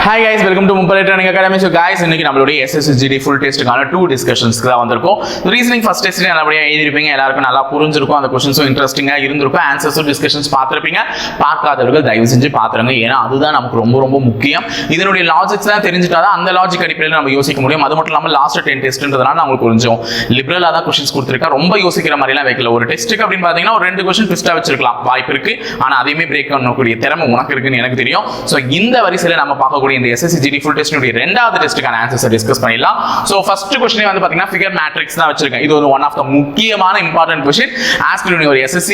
Hi guys, welcome to Mumbai Training Academy. So guys, இன்னைக்கு நம்மளுடைய SSGD full testக்கான 2 discussions-க்கு தான் வந்திருக்கோம். Reasoning first test நல்லபடியா எழுதிருப்பீங்க, எல்லாருக்கும் நல்லா புரிஞ்சிருக்கும், அந்த क्वेश्चंஸும் இன்ட்ரஸ்டிங்கா இருந்திருக்கும், ஆன்சர்ஸும் டிஸ்கஷன்ஸ் பார்த்திருப்பீங்க. பார்க்காதவர்கள் தயவு செஞ்சு பாத்துருங்க, ஏன்னா அதுதான் நமக்கு ரொம்ப ரொம்ப முக்கியம். இதனுடைய லாஜிக்ஸ் தான் தெரிஞ்சிட்டாதான் அந்த லாஜிக் அடிப்படையில் நம்ம யோசிக்க முடியும். அது மட்டும் இல்லாமல் லாஸ்ட் 10 டெஸ்ட்ன்றதுனால நான் உங்களுக்கு கொஞ்சம் லிபரலா தான் क्वेश्चंस கொடுத்திருக்கேன். ரொம்ப யோசிக்கிற மாதிரி எல்லாம் வைக்கல. ஒரு டெஸ்ட்டுக்கு அப்படின்னு பாத்தீங்கன்னா ஒரு 2 क्वेश्चन ட்விஸ்டா வச்சிருக்கலாம், வாய்ப்பு இருக்கு. ஆனா அதையுமே பிரேக் பண்ணக்கூடிய திறமை உனக்கு இருக்குன்னு எனக்கு தெரியும். சோ இந்த வரிசையில நம்ம பார்க்கக்கூடிய இந்த SSGD full test உடைய இரண்டாவது டெஸ்டுக்கான ஆன்சர்ஸ் டிஸ்கஸ் பண்ணிடலாம். சோ ஃபர்ஸ்ட் क्वेश्चन வந்து பாத்தீங்கன்னா ஃபிகர் மேட்ரிக்ஸ் தான் வச்சிருக்கேன். இது ஒன் ஆஃப் த முக்கியமான important question asked in your SSC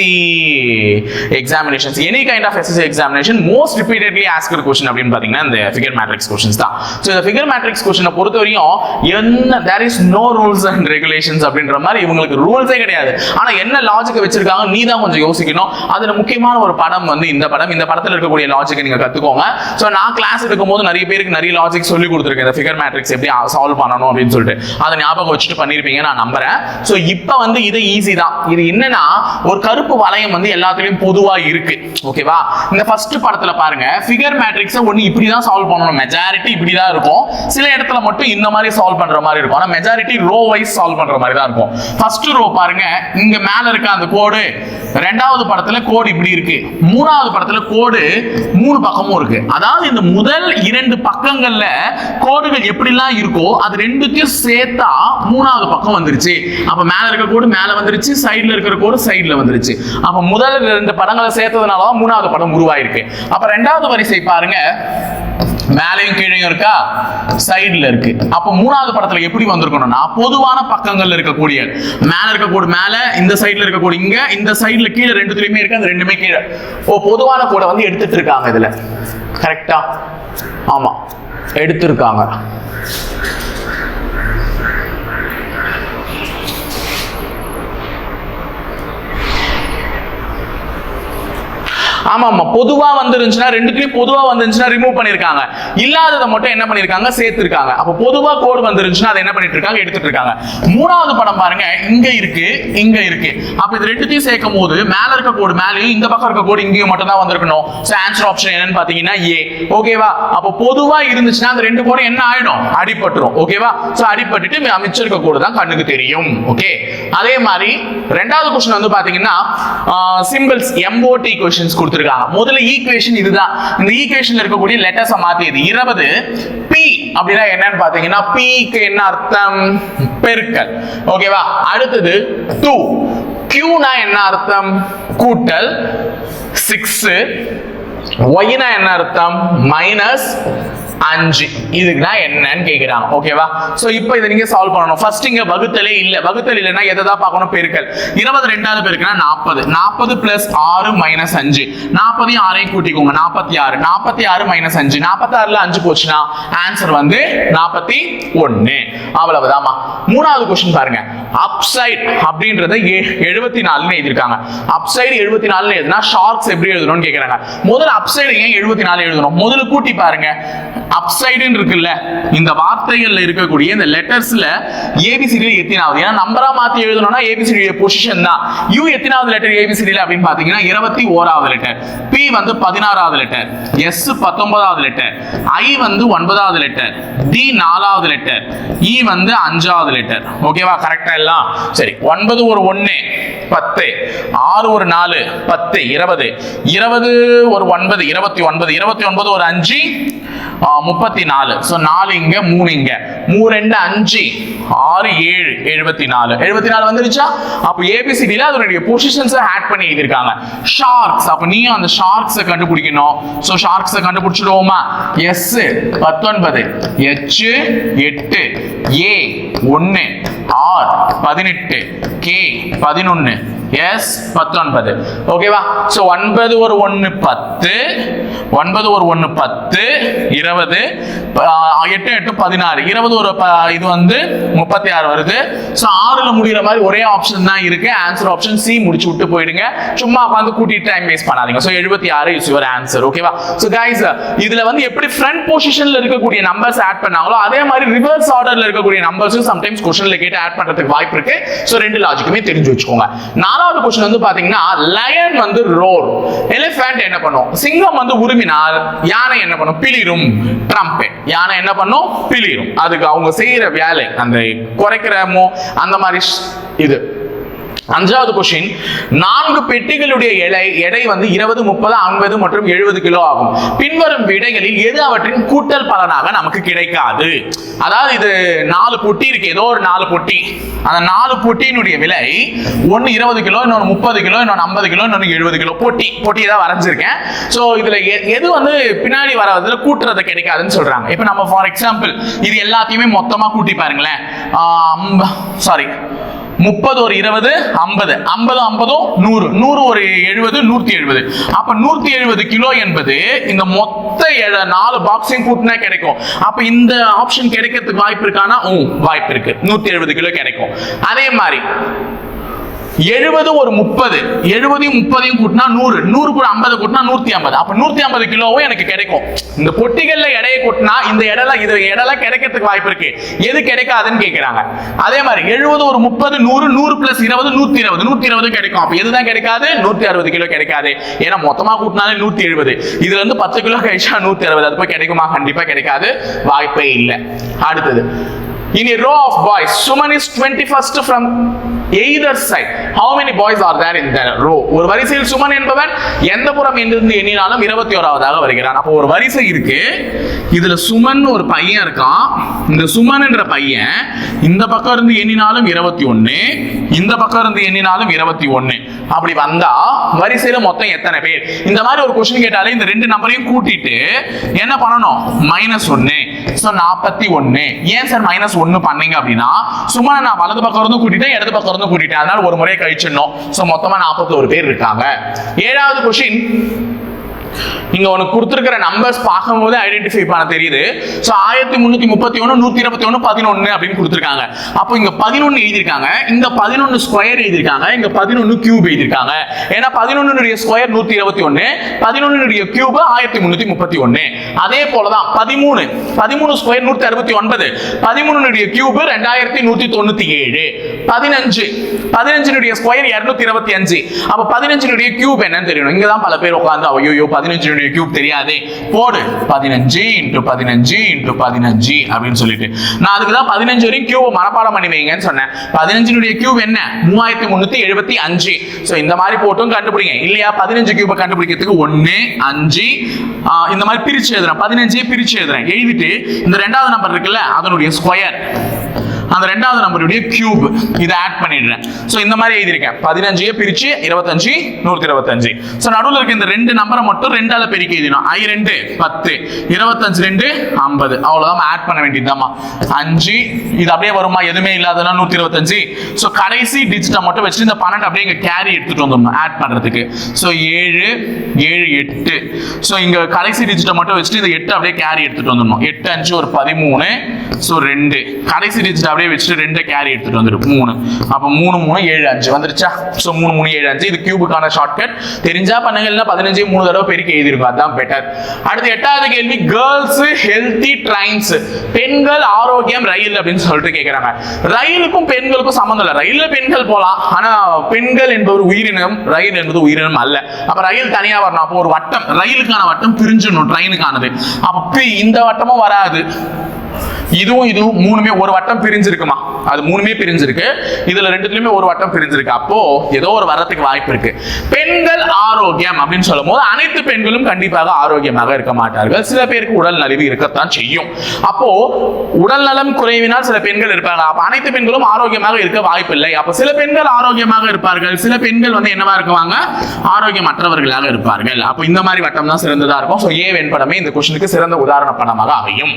examinations. Any kind of SSC examination most repeatedly asked question அப்படின்னு பாத்தீங்கன்னா இந்த ஃபிகர் மேட்ரிக்ஸ் क्वेश्चंस தான். சோ இந்த ஃபிகர் மேட்ரிக்ஸ் क्वेश्चन பொறுத்தவரையும் என்ன there is no rules and regulations அப்படின்ற மாதிரி இவங்களுக்கு ரூல்ஸே கிடையாது. ஆனா என்ன லாஜிக் வச்சிருக்காங்க நீ தான் கொஞ்சம் யோசிக்கணும். அதுல முக்கியமான ஒரு படம் வந்து இந்த படத்துல இருக்கக்கூடிய லாஜிக் நீங்க கத்துக்கோங்க. சோ நான் கிளாஸ் எடுக்கும்போது நிறைய பேருக்கு நிறைய லாஜிக் சொல்லி கொடுத்திருக்கேன், இந்த ஃபிகர் மேட்ரிக்ஸ் எப்படி சால்வ் பண்ணணும் அப்படின்னு சொல்லிட்டு. அதை ஞாபகம் வச்சுட்டு பண்ணிருப்பீங்க நான் நம்புறேன். சோ இப்போ வந்து இது ஈஸி தான். இது என்னன்னா ஒரு கருப்பு வளையம் வந்து எல்லாத்துலயும் பொதுவா இருக்கு, ஓகேவா? இந்த ஃபர்ஸ்ட் படத்துல பாருங்க, ஃபிகர் மேட்ரிக்ஸ் ஒன்னு இப்படி தான் சால்வ் பண்ணணும், மெஜாரிட்டி இப்படி தான் இருக்கும். சில இடத்துல மட்டும் இந்த மாதிரி சால்வ் பண்ற மாதிரி இருக்கும், ஆனா மெஜாரிட்டி ரோ வைஸ் சால்வ் பண்ற மாதிரி தான் இருக்கும். ஃபர்ஸ்ட் ரோ பாருங்க, இங்க மேல இருக்க அந்த கோடு, ரெண்டாவது படத்துல கோடு இப்படி இருக்கு, மூணாவது படத்துல கோடு 3 பக்கமும் இருக்கு. அதாவது இந்த முதல் 2 பக்கங்கள்ல கோடுகள் எப்படிலாம் இருக்கோ அது ரெண்டுத்தையும் சேர்த்தா மூணாவது பக்கம் வந்துருச்சு. அப்ப மேல இருக்க கோடு மேல வந்துருச்சு, சைடுல இருக்கிற கோடு சைடுல வந்துருச்சு. அப்ப முதல் 2 படங்களை சேர்த்ததுனால தான் மூணாவது படம் உருவாயிருக்கு. அப்ப ரெண்டாவது வரிசை பாருங்க, மேலையும் கீழையும் இருக்கா, சைடுல இருக்கு. அப்ப மூணாவது படத்துல எப்படி வந்திருக்கணும்னா பொதுவான பக்கங்கள்ல இருக்கக்கூடிய மேல இருக்க கோடு மேல, இந்த சைடுல இருக்க கோடு இங்க, இந்த சைடுல கீழே ரெண்டுத்துலயுமே இருக்கு, அந்த ரெண்டுமே கீழே. பொதுவான கோடை வந்து எடுத்துட்டு இருக்காங்க இதுல, கரெக்டா? ஆமா, எடுத்திருக்காங்க. ஆமா ஆமா, பொதுவா வந்துருந்துச்சுன்னா ரெண்டுத்துலயும் பொதுவா வந்துருந்துச்சுன்னா ரிமூவ் பண்ணிருக்காங்க, இல்லாததை மட்டும் என்ன பண்ணிருக்காங்க சேர்த்திருக்காங்க. அப்ப பொதுவா கோடு வந்துருந்துச்சுன்னா அதை என்ன பண்ணிட்டு இருக்காங்க, எடுத்துட்டு இருக்காங்க. மூணாவது படம் பாருங்க, இங்க இருக்கு இங்க இருக்கு. அப்ப இது ரெண்டுத்தையும் சேர்க்கும் போது மேல இருக்க கோடு மேலயும், இந்த பக்கம் இருக்க கோடு இங்கேயும் மட்டும் தான் வந்திருக்கணும். சோ ஆன்சர் ஆப்ஷன் என்னன்னு பாத்தீங்கன்னா ஏ, ஓகேவா? அப்ப பொதுவா இருந்துச்சுன்னா அந்த 2 கோடும் என்ன ஆயிடும், அடிபட்டுரும், ஓகேவா? சோ அடிபட்டுட்டு மிச்சம் இருக்க கோடு தான் கண்ணுக்கு தெரியும், ஓகே? அதே மாதிரி ரெண்டாவது क्वेश्चन வந்து பாத்தீங்கன்னா சிம்பிள்ஸ் MOT क्वेश्चंस கொடுத்திருக்காங்க. முதல்ல ஈக்குவேஷன் இதுதான். இந்த ஈக்குவேஷன்ல இருக்கக்கூடிய லெட்டர்ஸ் மாத்தியது 20 p அப்படினா என்னன்னு பாத்தீங்கன்னா p க்கு என்ன அர்த்தம், பெருக்கல், ஓகேவா? அடுத்தது 2 q னா என்ன அர்த்தம், கூட்டல், 6 y னா என்ன அர்த்தம், மைனஸ் 5. இதுக்குனா என்னன்னு கேக்குறாங்க, ஓகேவா? சோ இப்போ இத நீங்க சால்வ் பண்ணனும். ஃபர்ஸ்ட் இங்க வகுத்தலே இல்ல, வகுத்தல் இல்லனா எதை தான் பார்க்கணும், பெருக்கல். 20 ரெண்டாவது பெருக்கனா 40, 40 பிளஸ் 6 மைனஸ் 5, 40 6 கூட்டிக்கோங்க, 46, 46 மைனஸ் 5, 46ல 5 போச்சுனா ஆன்சர் வந்து 41. அவ்வளவுதாமா. மூணாவது क्वेश्चन பாருங்க, அப்சைட் அப்படின்றத 74 னு எழுதிருக்காங்க. அப்சைட் 74 னு எழுதுனா ஷார்ட்ஸ் எப்படி எழுதணும்னு கேக்குறாங்க. முதல்ல அப்சைட் ஏன் 74 எழுதணும், முதல்ல கூட்டி பாருங்க. அப்சைடுன்னு இருக்குல்ல, இந்த வார்த்தைகள்ல இருக்கக்கூடிய இந்த லெட்டர்ஸ்ல ஏபிசிடி எத்தனாவது, ஏன்னா நம்பரா மாத்தி எழுதணும்னா ஏபிசிடி பொசிஷன் தான். யூ எத்தனாவது லெட்டர் ஏபிசிடில அப்படின்னு பாத்தீங்கன்னா 21வது லெட்டர், பி வந்து 16வது லெட்டர், எஸ் 19வது லெட்டர், ஐ வந்து 9வது லெட்டர், டி 4வது லெட்டர், இ வந்து 5வது லெட்டர், ஓகேவா? கரெக்டா எல்லாம் சரி. 9 ஒரு 1 10, 6 ஒரு 4 10, 20, 20 ஒரு 9 29, 29 ஒரு 5 34. சோ 4 இங்க 3 இங்க 3 2 5 6 7 74. 74 வந்துருச்சா? அப்ப ஏபிசிடில அதனுடைய பொசிஷன்ஸ் ஆட் பண்ணி எழுதிருக்காங்க. ஷார்க்ஸ், அப்ப நீ அந்த ஷார்க்ஸ் கண்டுபிடிக்கணும். சோ ஷார்க்ஸ் கண்டுபிடிச்சிடுவோமா? S 19, H 8, A 1, R 18, K 11, S 19, ஓகேவா? சோ 9 ஒரு 1 10, 9 ஒரு 1 10, 20, 8 8 16 20 ஒரு இது வந்து 36 வருது. சோ 6ல முடியற மாதிரி ஒரே ஆப்ஷன் தான் இருக்கு. ஆன்சர் ஆப்ஷன் சி முடிச்சு விட்டு போயிடுங்க. சும்மா உட்கார்ந்து கூட்டி டைம் வேஸ்ட் பண்ணாதீங்க. So 76 is your answer. ஓகேவா? சோ गाइस இதுல வந்து எப்படி ஃப்ரண்ட் பொசிஷன்ல இருக்கக்கூடிய நம்பர்ஸ் ஆட் பண்ணாங்களோ அதே மாதிரி ரிவர்ஸ் ஆர்டர்ல இருக்கக்கூடிய நம்பர்ஸும் சம்டைம்ஸ் क्वेश्चनல கேட்டு ஆட் பண்றதுக்கு வாய்ப்பு இருக்கு. சோ ரெண்டு லாஜிக்குமே தெரிஞ்சு வச்சுக்கோங்க. நாலாவது क्वेश्चन வந்து பாத்தீங்கன்னா லயன் வந்து ரோர், எலிஃபண்ட் என்ன பண்ணும்? சிங்கம் வந்து உருமினால் யானை என்ன பண்ணும்? பிளிரும். ட்ரம்பெட், யானை என்ன பண்ணும்? பிளிரும். அதுக்கு அவங்க செய்யற வேலை அந்த குறைக்கிறமோ அந்த மாதிரி இது. அஞ்சாவது கொஸ்டின், 4 பெட்டிகளுடைய எடை வந்து 20, 30, 50 மற்றும் 70 கிலோ ஆகும். பின்வரும் விடைகளில் எது அவற்றின் கூட்டல் பலனாக நமக்கு கிடைக்காது? அதாவது இது 4 பொட்டி இருக்கு, ஏதோ ஒரு 4 பொட்டி. அந்த 4 பொட்டியினுடைய விலை ஒன்னு 20 கிலோ, இன்னொன்று 30 கிலோ, இன்னொன்று 50 கிலோ, இன்னொன்று 70 கிலோ. பொட்டி தான் வரைஞ்சிருக்கேன். ஸோ இதுல எது வந்து பின்னாடி வரதுல கூட்டுறது கிடைக்காதுன்னு சொல்றாங்க. இப்போ நம்ம ஃபார் எக்ஸாம்பிள் இது எல்லாத்தையுமே மொத்தமா கூட்டி பாருங்களேன். 30 ஒரு 20 50 50 50 100 100 ஒரு 70 170. அப்ப 170 கிலோ என்பது இந்த மொத்த 4 பாக்ஸையும் கூட்டினா கிடைக்கும். அப்ப இந்த ஆப்ஷன் கிடைக்கிறதுக்கு வாய்ப்பு இருக்கானா? வாய்ப்பு இருக்கு. 170 கிலோ கிடைக்கும். அதே மாதிரி 70 ஒரு 30 70 30 கூட்டினா 100 100 கூட 50 கூட்டினா 150. அப்ப 150 கிலோவும் எனக்கு கிடைக்கும். இந்த பொட்டிகள்ல எடையை கூட்டினா இந்த எடை கிடைக்கிறதுக்கு வாய்ப்பு இருக்கு. எது கிடைக்காதுன்னு கேக்குறாங்க. அதே மாதிரி 70 ஒரு 30 100 100 பிளஸ் 20 120 120 கிடைக்கும். அப்ப எதுதான் கிடைக்காது? 160 கிலோ கிடைக்காது. ஏன்னா மொத்தமா கூட்டினாலே 170. இதுல இருந்து 10 கிலோ கழிச்சா 160. அது போய் கிடைக்குமா? கண்டிப்பா கிடைக்காது. வாய்ப்பே இல்லை. அடுத்தது, in a row of boys, Suman is 21st from either side. How many boys are there in the row? ஒரு வரிசையில் சுமன் என்பவன் எந்த புறம் இருந்து எண்ணினாலும் 21வது வருகிறான். அப்போ ஒரு வரிசை இருக்கு. இதுல சுமன் ஒரு பையன் இருக்கான். இந்த சுமன் என்ற பையன் இந்த பக்கம் இருந்து எண்ணினாலும் 21, இந்த பக்கம் இருந்து எண்ணினாலும் 21. அப்படி வந்தா வரிசையில மொத்தம் எத்தனை பேர்? இந்த மாதிரி ஒரு क्वेश्चन கேட்டாலே இந்த ரெண்டு நம்பரையும் கூட்டிட்டு என்ன பண்ணணும்? -1. சோ 41. ஏன் சார் -1 பண்ணீங்க அப்படின்னா சும்மா நான் வலது பக்கம் இருந்து கூட்டிட்டேன், இடது பக்கம் இருந்து கூட்டிட்டேன். அதனால ஒரு முறை கழிச்சிடணும். சோ மொத்தமா 41 பேர் இருக்காங்க. ஏழாவது क्वेश्चन, இங்க உனக்கு கொடுத்திருக்கிற நம்பர்ஸ் பார்க்கும்போது ஐடென்டிஃபை பண்ண தெரியுது. சோ 1331 121 11 அப்படின்னு கொடுத்திருக்காங்க. அப்போ இங்க 11 எழுதிருக்காங்க, இந்த 11 ஸ்கொயர் எழுதிருக்காங்க, இங்க 11 கியூப் எழுதிருக்காங்க. ஏன்னா 11 உடைய ஸ்கொயர் 121, 11 உடைய கியூப் 1331. அதே போலதான் 13 ஸ்கொயர் 169, 13 உடைய கியூப் 2197, 15 உடைய ஸ்கொயர் 225. அப்ப 15 உடைய கியூப் என்னன்னு தெரியணும். இங்க தான் பல பேர் உட்கார்ந்து ஐயோ 15 உடைய கியூப் தெரியாதே, போடு 15 × 15 × 15 அப்படின்னு சொல்லிட்டு நான் அதுக்கு தான் 15 வரையும் கியூப் மனப்பாடம் பண்ணி வைங்கன்னு சொன்னேன். 15 உடைய கியூப் என்ன? 3375. சோ இந்த மாதிரி போட்டும் கண்டுபிடிங்க. இல்லையா 15 கியூபை கண்டுபிடிக்கிறதுக்கு 1 5 இந்த மாதிரி பிரிச்சு எழுதுறேன். 15 பிரிச்சு எழுதுறேன். எழுதிட்டு இந்த ரெண்டாவது நம்பர் இருக்குல்ல அதனுடைய ஸ்கொயர், அந்த ரெண்டாவது நம்பருடைய கியூப் இதை ஆட் பண்ணிடுறேன். சோ இந்த மாதிரி எழுதிருக்கேன். 15 பிரிச்சு 25 125. சோ நடுவுல இருக்க இந்த ரெண்டு நம்பரை மட்டும் 2ஆல பெருக்கி எழுதினோம். I 2 10 25 2 50. அவ்வளவுதான் ஆட் பண்ண வேண்டியதுதாமா. 5 இது அப்படியே வருமா? எதுவுமே இல்லாதனா 125. சோ கடைசி டிஜிட்டை மட்டும் வச்சு இந்த 12 அப்படியே இங்க கேரி எடுத்துட்டு வந்துடணும் ஆட் பண்றதுக்கு. சோ 7 7 8. சோ இங்க கடைசி டிஜிட்டை மட்டும் வச்சுட்டு இந்த 8 அப்படியே கேரி எடுத்துட்டு வந்துடணும். 8 5 ஒரு 13. சோ 2 கடைசி டிஜிட் அப்படியே வச்சுட்டு 2 கேரி எடுத்துட்டு வந்துரும் 3. அப்ப 3 3 7 5 வந்துருச்சா? சோ 3 3 7 5 இது கியூபுக்கான ஷார்ட்கட். தெரிஞ்சா பண்ணுங்க, இல்ல 15 3 தடவை பெருக்கி எழுதிருக்கும், அதான் பெட்டர். அடுத்து 8வது கேள்வி, கேர்ள்ஸ் ஹெல்தி ட்ரெயின்ஸ், பெண்கள் ஆரோக்கியம் ரயில் அப்படின்னு சொல்லிட்டு கேக்குறாங்க. ரயிலுக்கும் பெண்களுக்கும் சம்பந்தம் இல்ல. ரயில்ல பெண்கள் போலாம், ஆனா பெண்கள் என்பது உயிரினம், ரயில் என்பது உயிரினம் அல்ல. அப்ப ரயில் தனியா வரணும். அப்போ ஒரு வட்டம், ரயிலுக்கான வட்டம் பிரிஞ்சிடணும் ட்ரெயினுக்கானது. அப்ப இந்த வட்டமும் வராது, இதுவும் மூணுமே ஒரு வட்டம் பிரிஞ்சிருக்குமா? அது மூணுமே பிரிஞ்சிருக்கு. இதுல ரெண்டுலயுமே ஒரு வட்டம் பிரிஞ்சிருக்கு. அப்போ ஏதோ ஒரு வரத்துக்கு வாய்ப்பு இருக்கு. பெண்கள் ஆரோக்கியம் அப்படின்னு சொல்லும் போது அனைத்து பெண்களும் கண்டிப்பாக ஆரோக்கியமாக இருக்க மாட்டார்கள். சில பேருக்கு உடல் நலிவு இருக்கத்தான் செய்யும். அப்போ உடல் நலம் குறைவினால் சில பெண்கள் இருப்பாங்க. அப்ப அனைத்து பெண்களும் ஆரோக்கியமாக இருக்க வாய்ப்பு இல்லை. அப்ப சில பெண்கள் ஆரோக்கியமாக இருப்பார்கள், சில பெண்கள் என்னவா இருக்குவாங்க? ஆரோக்கியமற்றவர்களாக இருப்பார்கள். அப்போ இந்த மாதிரி வட்டம் தான் சிறந்ததா இருக்கும். சோ ஏ வெண்படமே இந்த கொஸ்டினுக்கு சிறந்த உதாரண படமாக அமையும்.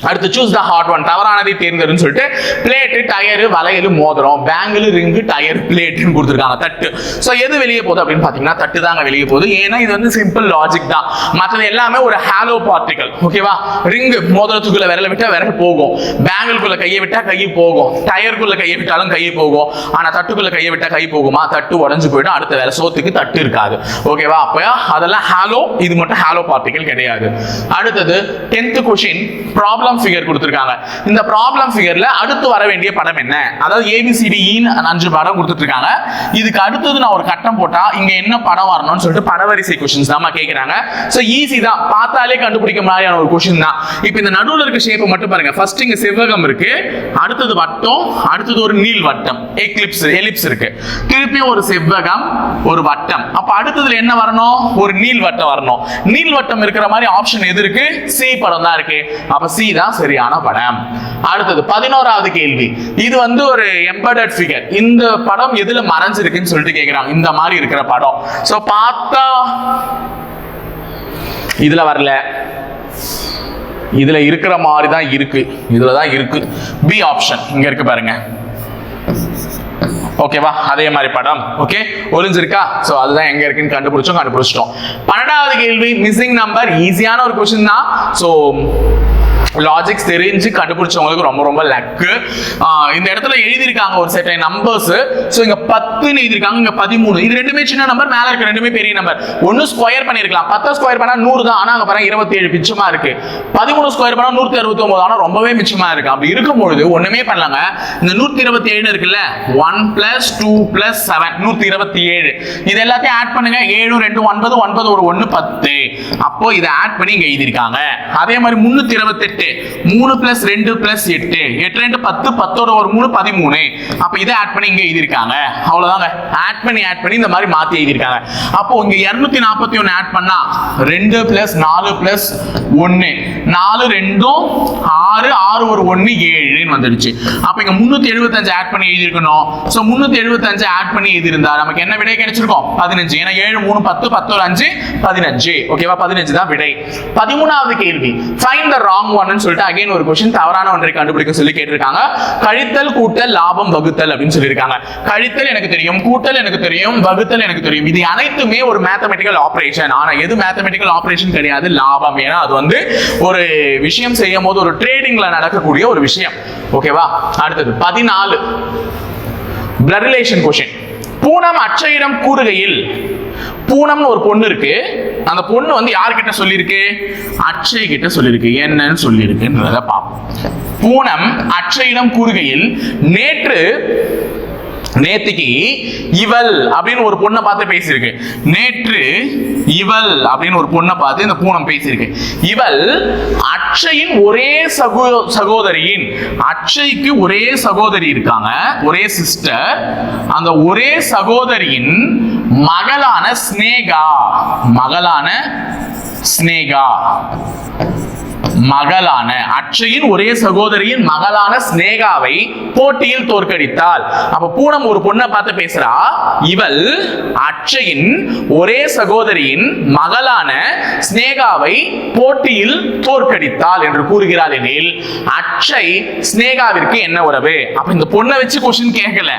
அடுத்து சூஸ் த ஹார்ட் ஒன், தவறானதை தேர்ந்தெடுன்னு சொல்லிட்டு பிளேட், டயர், வளையல், மோதிரம், பேங்கிள், ரிங், டயர், பிளேட்னு கொடுத்துருக்காங்க. தட்டு. ஸோ எது வெளியே போகுது அப்படின்னு பார்த்தீங்கன்னா தட்டு தாங்க வெளியே போகுது. ஏன்னா இது வந்து சிம்பிள் லாஜிக் தான். மற்றது எல்லாமே ஒரு ஹாலோ பார்ட்டிகல். ஓகேவா? ரிங் மோதிரத்துக்குள்ள விரல விட்டா விரல் போகும், பேங்கிள்குள்ள கையை விட்டா கை போகும், டயருக்குள்ள கையை விட்டாலும் கை போகும். ஆனா தட்டுக்குள்ள கையை விட்டா கை போகுமா? தட்டு உடஞ்சு போயிடும், அடுத்த வேலை சோத்துக்கு தட்டு இருக்காது. ஓகேவா? அப்ப அதெல்லாம் ஹாலோ, இது மட்டும் ஹாலோ பார்ட்டிகல் கிடையாது. அடுத்தது 10th கொஸ்டின், ப்ராப்ளம் ஃபிகர் கொடுத்திருக்காங்க. இந்த ப்ராப்ளம் ஃபிகர்ல அடுத்து வர வேண்டிய படம் என்ன? அதாவது ABCD 5 படம் கொடுத்துருக்காங்க. இதுக்கு அடுத்தது நான் ஒரு கட்டம் போட்டா இங்க என்ன படம் வரணும்னு சொல்லிட்டு படவரிசை क्वेश्चंस தான் கேக்குறாங்க. சோ ஈஸி தான், பார்த்தாலே கண்டுபிடிக்க மாதிரியான ஒரு क्वेश्चन தான். இப்போ இந்த நடுவுல இருக்க ஷேப் மட்டும் பாருங்க. ஃபர்ஸ்ட் இங்க செவ்வகம் இருக்கு, அடுத்தது வட்டம், அடுத்தது ஒரு நீள் வட்டம், எலிப்ஸ் இருக்கு, திருப்பி ஒரு செவ்வகம், ஒரு வட்டம். அப்ப அடுத்ததுல என்ன வரணும்? ஒரு நீள் வட்டம் வரணும். நீள் வட்டம் இருக்கிற மாதிரி ஆப்ஷன் எது இருக்கு? சி படம் தான் இருக்கு. அப்ப சி தான் சரியான படம். அடுத்தது 11வது கேள்வி. இது வந்து ஒரு எம்பெடட் ஃபிகர். இந்த படம் எதுல மறைஞ்சிருக்குன்னு சொல்லிட்டு கேக்குறாங்க. இந்த மாதிரி இருக்கிற படம். சோ பார்த்தா இதுல வரல, இதுல இருக்கிற மாதிரி தான் இருக்கு, இதுல தான் இருக்கு. பி ஆப்ஷன் இங்க இருக்கு பாருங்க. ஓகேவா? அதே மாதிரி படம். ஓகே, ஒளிஞ்சிருக்கா? சோ அதுதான் எங்க இருக்குன்னு கண்டுபிடிச்சிட்டோம். 12வது கேள்வி, மிஸ்ஸிங் நம்பர். ஈஸியான ஒரு क्वेश्चन தான். சோ லாஜிக்ஸ் தெரிஞ்சு கண்டுபிடிச்சவங்களுக்கு ரொம்ப ரொம்ப லக்கு. இந்த இடத்துல எழுதியிருக்காங்க ஒரு செட் நம்பர்ஸ். ஸோ இங்க 10 எழுதியிருக்காங்க, இங்க 13. இது ரெண்டுமே சின்ன நம்பர், மேல இருக்க ரெண்டுமே பெரிய நம்பர். ஒன்னு ஸ்கொயர் பண்ணிருக்கலாம், 10 ஸ்கொயர் பண்ணா 100 தான். ஆனா அங்க பாருங்க 27 மிச்சமா இருக்கு. 13 ஸ்கொயர் பண்ணா 169, ஆனா ரொம்பவே மிச்சமா இருக்கு. அப்படி இருக்கும்பொழுது ஒண்ணுமே பண்ணலாங்க. இந்த 127 இருக்குல்ல, 1 + 2 + 7 127. இது எல்லாத்தையும் ஆட் பண்ணுங்க. 7 2 9 9 ஒரு 1 10. அப்போ இதை ஆட் பண்ணி இங்க எழுதியிருக்காங்க. அதே மாதிரி 328 3 + 2 + 8 8 2 10 10 ஒரு 3 13. அப்ப இதை ஆட் பண்ணி இங்க எழுதியிருக்காங்க. அவ்வளவுதாங்க. ஆட் பண்ணி இந்த மாதிரி மாத்தி எழுதியிருக்காங்க. அப்போ இங்க 241 ஆட் பண்ணா 2 + 4 + 1 4 2 6 6 ஒரு 1 7 வந்துடுச்சு. அப்ப இங்க 375 ஆட் பண்ணி எழுதியிருக்கணும். சோ 375 ஆட் பண்ணி எழுதியிருந்தா நமக்கு என்ன விடை கிடைச்சிருக்கும்? 15. ஏன்னா 7 3 10 10 ஒரு 5 15. ஓகேவா? 15 தான் விடை. 13வது கேள்வி, ஃபைண்ட் தி ராங் ஒன் சொல்லிட்டு அகைன் ஒரு क्वेश्चन, தவறான ஒன்றை கண்டுபிடிக்க சொல்லி கேட்டிருக்காங்க. கழித்தல், கூட்டல், லாபம், வகுத்தல் அப்படின்னு சொல்லியிருக்காங்க. கழித்தல் எனக்கு தெரியும், கூட்டல் எனக்கு தெரியும், வகுத்தல் எனக்கு தெரியும். இது அனைத்துமே ஒரு மேத்தமெட்டிக்கல் ஆபரேஷன். ஆனா எது மேத்தமெட்டிக்கல் ஆபரேஷன் கிடையாது? லாபம். ஏன்னா அது வந்து ஒரு விஷயம் செய்யும் போது ஒரு ட்ரேடிங்ல நடக்கக்கூடிய ஒரு விஷயம். ஓகேவா? அடுத்தது 14 பிளட் ரிலேஷன் क्वेश्चन. பூனம் அச்சையிடம் கூறுகையில், பூனம்னு ஒரு பொண்ணு இருக்கு, அந்த பொண்ணு வந்து யார்கிட்ட சொல்லியிருக்கு? அச்சை கிட்ட சொல்லியிருக்கு. என்னன்னு சொல்லியிருக்குன்றத பார்ப்போம். பூனம் அச்சையிடம் கூறுகையில், நேத்திக்கு இவள் அப்படின்னு ஒரு பொண்ணை பார்த்து பேசியிருக்கு. நேற்று இவள் அப்படின்னு ஒரு பொண்ணை பார்த்து இந்த பூனம் பேசியிருக்கு. இவள் அச்சையின் ஒரே சகோதரியின், அச்சைக்கு ஒரே சகோதரி இருக்காங்க, ஒரே சிஸ்டர். அந்த ஒரே சகோதரியின் மகளான ஸ்னேகா மகளான அச்சையின் ஒரே சகோதரியின் மகளான ஸ்னேகாவை போட்டியில் தோற்கடித்தாள். அப்ப பூனம் ஒரு பொண்ணை பார்த்து பேசுறா. இவள் அச்சையின் ஒரே சகோதரியின் மகளான ஸ்னேகாவை போட்டியில் தோற்கடித்தாள் என்று கூறுகிறாள் எனில் அச்சை ஸ்னேகாவிற்கு என்ன உறவு? அப்ப இந்த பொண்ணை வச்சு क्वेश्चन கேட்கல.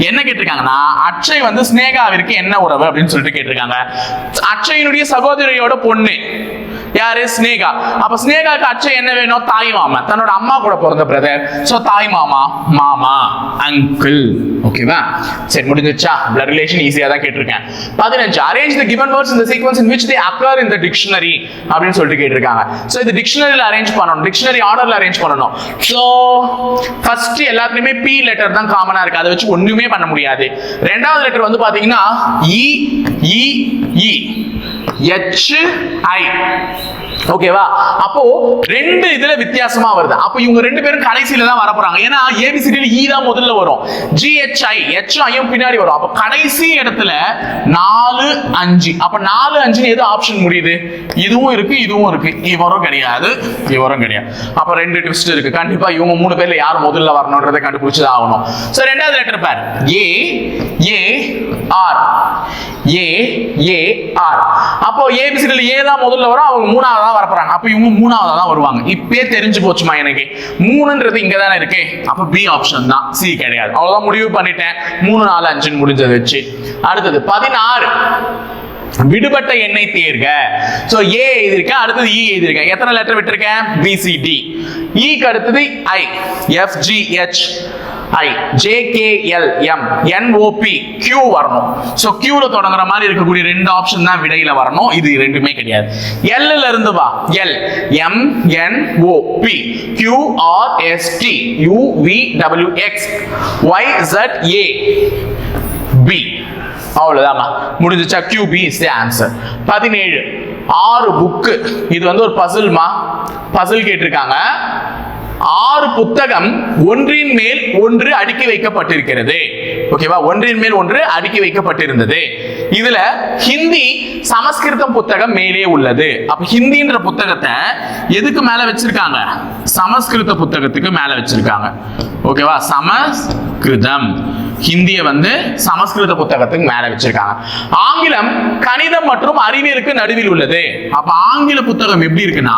என்ன கேட்டிருக்காங்கன்னா, அச்சை வந்து ஸ்னேகாவிற்கு என்ன உறவு அப்படின்னு சொல்லிட்டு கேட்டிருக்காங்க. அச்சையினுடைய சகோதரியோட பொண்ணு யாரு? ஸ்னேகா. அப்ப ஸ்னேகாக்கு அச்சை என்ன வேணும்? தாய் மாமா, தன்னோட அம்மா கூட பிறந்த பிரதர். சோ தாய் மாமா, அங்கிள். ஓகேவா? சரி, முடிஞ்சிச்சா? பிளட் ரிலேஷன் ஈஸியா தான் கேட்டிருக்கேன். 15 arrange the given words in the sequence in which they occur in the dictionary அப்படின்னு சொல்லிட்டு கேட்டிருக்காங்க. சோ இது டிக்ஷனரியில அரேஞ்ச் பண்ணணும், டிக்ஷனரி ஆர்டர்ல அரேஞ்ச் பண்ணணும். சோ ஃபர்ஸ்ட் எல்லாத்துலயுமே பி லெட்டர் தான் காமனா இருக்கு, அதை வச்சு ஒண்ணுமே பண்ண முடியாது. ரெண்டாவது லெட்டர் வந்து பாத்தீங்கன்னா HI. ஓகேவா? அப்போ ரெண்டு இதுல வித்தியாசமா வருது. அப்போ இவங்க ரெண்டு பேரும் கடைசியில தான் வர போறாங்க. ஏன்னா ஏபிசிடில ஈ தான் முதல்ல வரும், GHI HIயும் பின்னாடி வரும். அப்போ கடைசி இடத்துல 4 5. அப்ப 4 5 எது ஆப்ஷன் முடியுது? இதுவும் இருக்கு, இதுவும் இருக்கு. இவரும் கிடையாது, இவரும் கிடையாது. அப்ப ரெண்டு ட்விஸ்ட் இருக்கு. கண்டிப்பா இவங்க 3 பேர்ல யார் முதல்ல வரணும்ன்றதை கண்டுபிடிச்சு ஆகணும். சோ ரெண்டாவது லெட்டர் பார், AR. அப்போ ஏபிசிடில ஏ தான் முதல்ல வரும், அவங்க மூணாவது தான் தான் வரப்போறாங்க. அப்ப இவங்க மூணாவதா தான் வருவாங்க. இப்பே தெரிஞ்சு போச்சுமா எனக்கு, 3ன்றது இங்க தானே இருக்கு. அப்ப பி ஆப்ஷன் தான், சி கிடையாது. அவ்வளவுதான் முடிவு பண்ணிட்டேன். 3 4 5 முடிஞ்சது வச்சு. அடுத்தது 16 விடுபட்ட எண்ணை தேர்க. சோ ஏ எழுதிருக்கேன், அடுத்தது இ எழுதிருக்கேன். எத்தனை லெட்டர் விட்டுருக்கேன்? B C D. ஈக்கு அடுத்தது I, F G H I, J K L M, N O P, Q வரணும். சோ கியூல தொடங்குற மாதிரி இருக்கக்கூடிய ரெண்டு ஆப்ஷன் தான் விடையில வரணும். இது ரெண்டுமே கிடையாது. எல் ல இருந்து வா, L M N O P, Q R S T, U V W X, Y Z A B. அவ்வளவுதான் முடிஞ்சிச்சா? QB is the answer. 17 6 book. இது வந்து ஒரு பசில்மா, பசில் கேட்டிருக்காங்க. 6 புத்தகம் ஒன்றின் மேல் ஒன்று அடுக்கி வைக்கப்பட்டிருக்கிறது. ஓகேவா? ஒன்றின் மேல் ஒன்று அடுக்கி வைக்கப்பட்டிருந்தது. இதுல ஹிந்தி சமஸ்கிருதம் புத்தகம் மேலே உள்ளது. அப்ப ஹிந்தின்ற புத்தகத்தை எதுக்கு மேல வச்சிருக்காங்க? சமஸ்கிருத புத்தகத்துக்கு மேல வச்சிருக்காங்க. ஓகேவா? சமஸ்கிருதம் ஹிந்தியை வந்து சமஸ்கிருத புத்தகத்துக்கு மேல வச்சிருக்காங்க. ஆங்கிலம் கணிதம் மற்றும் அறிவியலுக்கு நடுவில் உள்ளது. அப்ப ஆங்கில புத்தகம் எப்படி இருக்குன்னா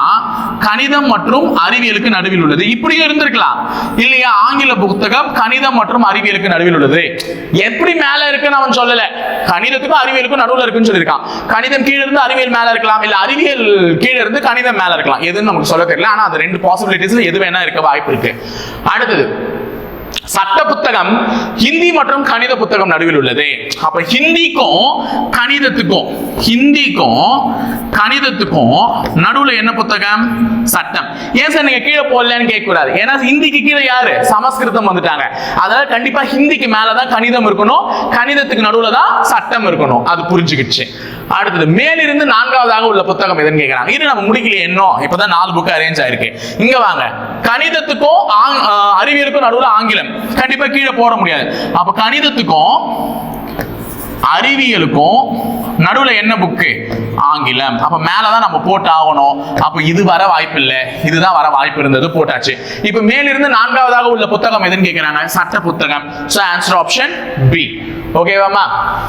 கணிதம் மற்றும் அறிவியலுக்கு நடுவில் உள்ளது. இப்படியும் இருந்திருக்கலாம் இல்லையா? ஆங்கில புத்தகம் கணிதம் மற்றும் அறிவியலுக்கு நடுவில் உள்ளது. எப்படி மேல இருக்குன்னு அவன் சொல்லல. கணிதத்துக்கும் அறிவியலுக்கும் நடுவில் இருக்குன்னு சொல்லியிருக்கான். கணிதம் கீழே இருந்து அறிவியல் மேல இருக்கலாம், இல்ல அறிவியல் கீழே இருந்து கணிதம் மேல இருக்கலாம். எதுன்னு நமக்கு சொல்ல தெரியல. ஆனா அது ரெண்டு பாசிபிலிட்டிஸ்ல எது வேணா இருக்க வாய்ப்பு இருக்கு. அடுத்தது சட்ட புத்தகம் ஹிந்தி மற்றும் கணித புத்தகம் நடுவில் உள்ளது. அப்ப ஹிந்திக்கும் கணிதத்துக்கும் நடுவுல என்ன புத்தகம்? சட்டம். ஏன் சார் நீங்க கீழே போடலன்னு கேட்க கூடாது. ஏன்னா ஹிந்திக்கு கீழே யாரு? சமஸ்கிருதம் வந்துட்டாங்க. அதனால கண்டிப்பா ஹிந்திக்கு மேலதான் கணிதம் இருக்கணும், கணிதத்துக்கு நடுவுல தான் சட்டம் இருக்கணும். அது புரிஞ்சுக்கிச்சு. அடுத்தது மேலிருந்து 4வதாக உள்ள புத்தகம் எதுன்னு கேட்கிறாங்க. இது நம்ம முடிக்கலையே இன்னும். இப்பதான் 4 புக் அரேஞ்ச் ஆயிருக்கு. இங்க வாங்க. கணிதத்துக்கும் அறிவியலுக்கும் நடுவுல ஆங்கிலம் கண்டிப்பா கீழே போட முடியாது. அப்ப கணிதத்துக்கும் அறிவியலுக்கும் நடுவுல என்ன புக்கு? ஆங்கிலம். அப்ப மேலதான் நம்ம போட்டு ஆகணும். அப்ப இது வர வாய்ப்பு இல்லை, இதுதான் வர வாய்ப்பு இருந்தது, போட்டாச்சு. இப்ப மேலிருந்து 4வதாக உள்ள புத்தகம் எதுன்னு கேட்கிறாங்க? சட்ட புத்தகம். So answer option B. ஓகேவாமா?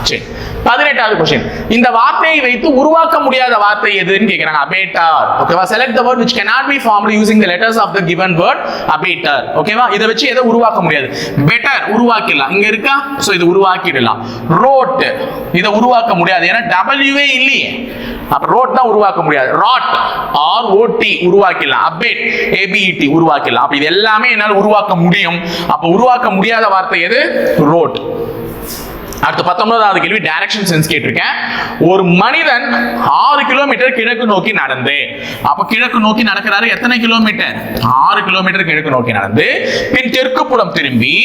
சரி. 18வது क्वेश्चन. இந்த வார்த்தையை வைத்து உருவாக்க முடியாத வார்த்தை எதுன்னு கேக்குறாங்க. அபேட்டர். ஓகேவா? Select the word which cannot be formed using the letters of the given word. அபேட்டர். ஓகேவா? இத வச்சு எதை உருவாக்க முடியாது? பெட்டர் உருவாக்கிடலாம். இங்க இருக்கா? சோ இது உருவாக்கிடலாம். ரோட் இத உருவாக்க முடியாது. ஏன்னா W இல்லையே. அப்ப ரோட் தான் உருவாக்க முடியாது. ராட் ROT உருவாக்கிடலாம். அபேட் ABET உருவாக்கிடலாம். அப்ப இது எல்லாமே என்னால உருவாக்க முடியும். அப்ப உருவாக்க முடியாத வார்த்தை எது? ரோட். அடுத்து 19வது கேள்வி டைரக்ஷன் சென்ஸ் கேட்டிருக்கேன். ஒரு மனிதன் 6 கிலோமீட்டர் கிழக்கு நோக்கி நடந்து, அப்ப கிழக்கு நோக்கி நடக்கிறாரு. எத்தனை கிலோமீட்டர்? 6 கிலோமீட்டர் கிழக்கு நோக்கி நடந்து பின் தெற்கு புறம் திரும்பி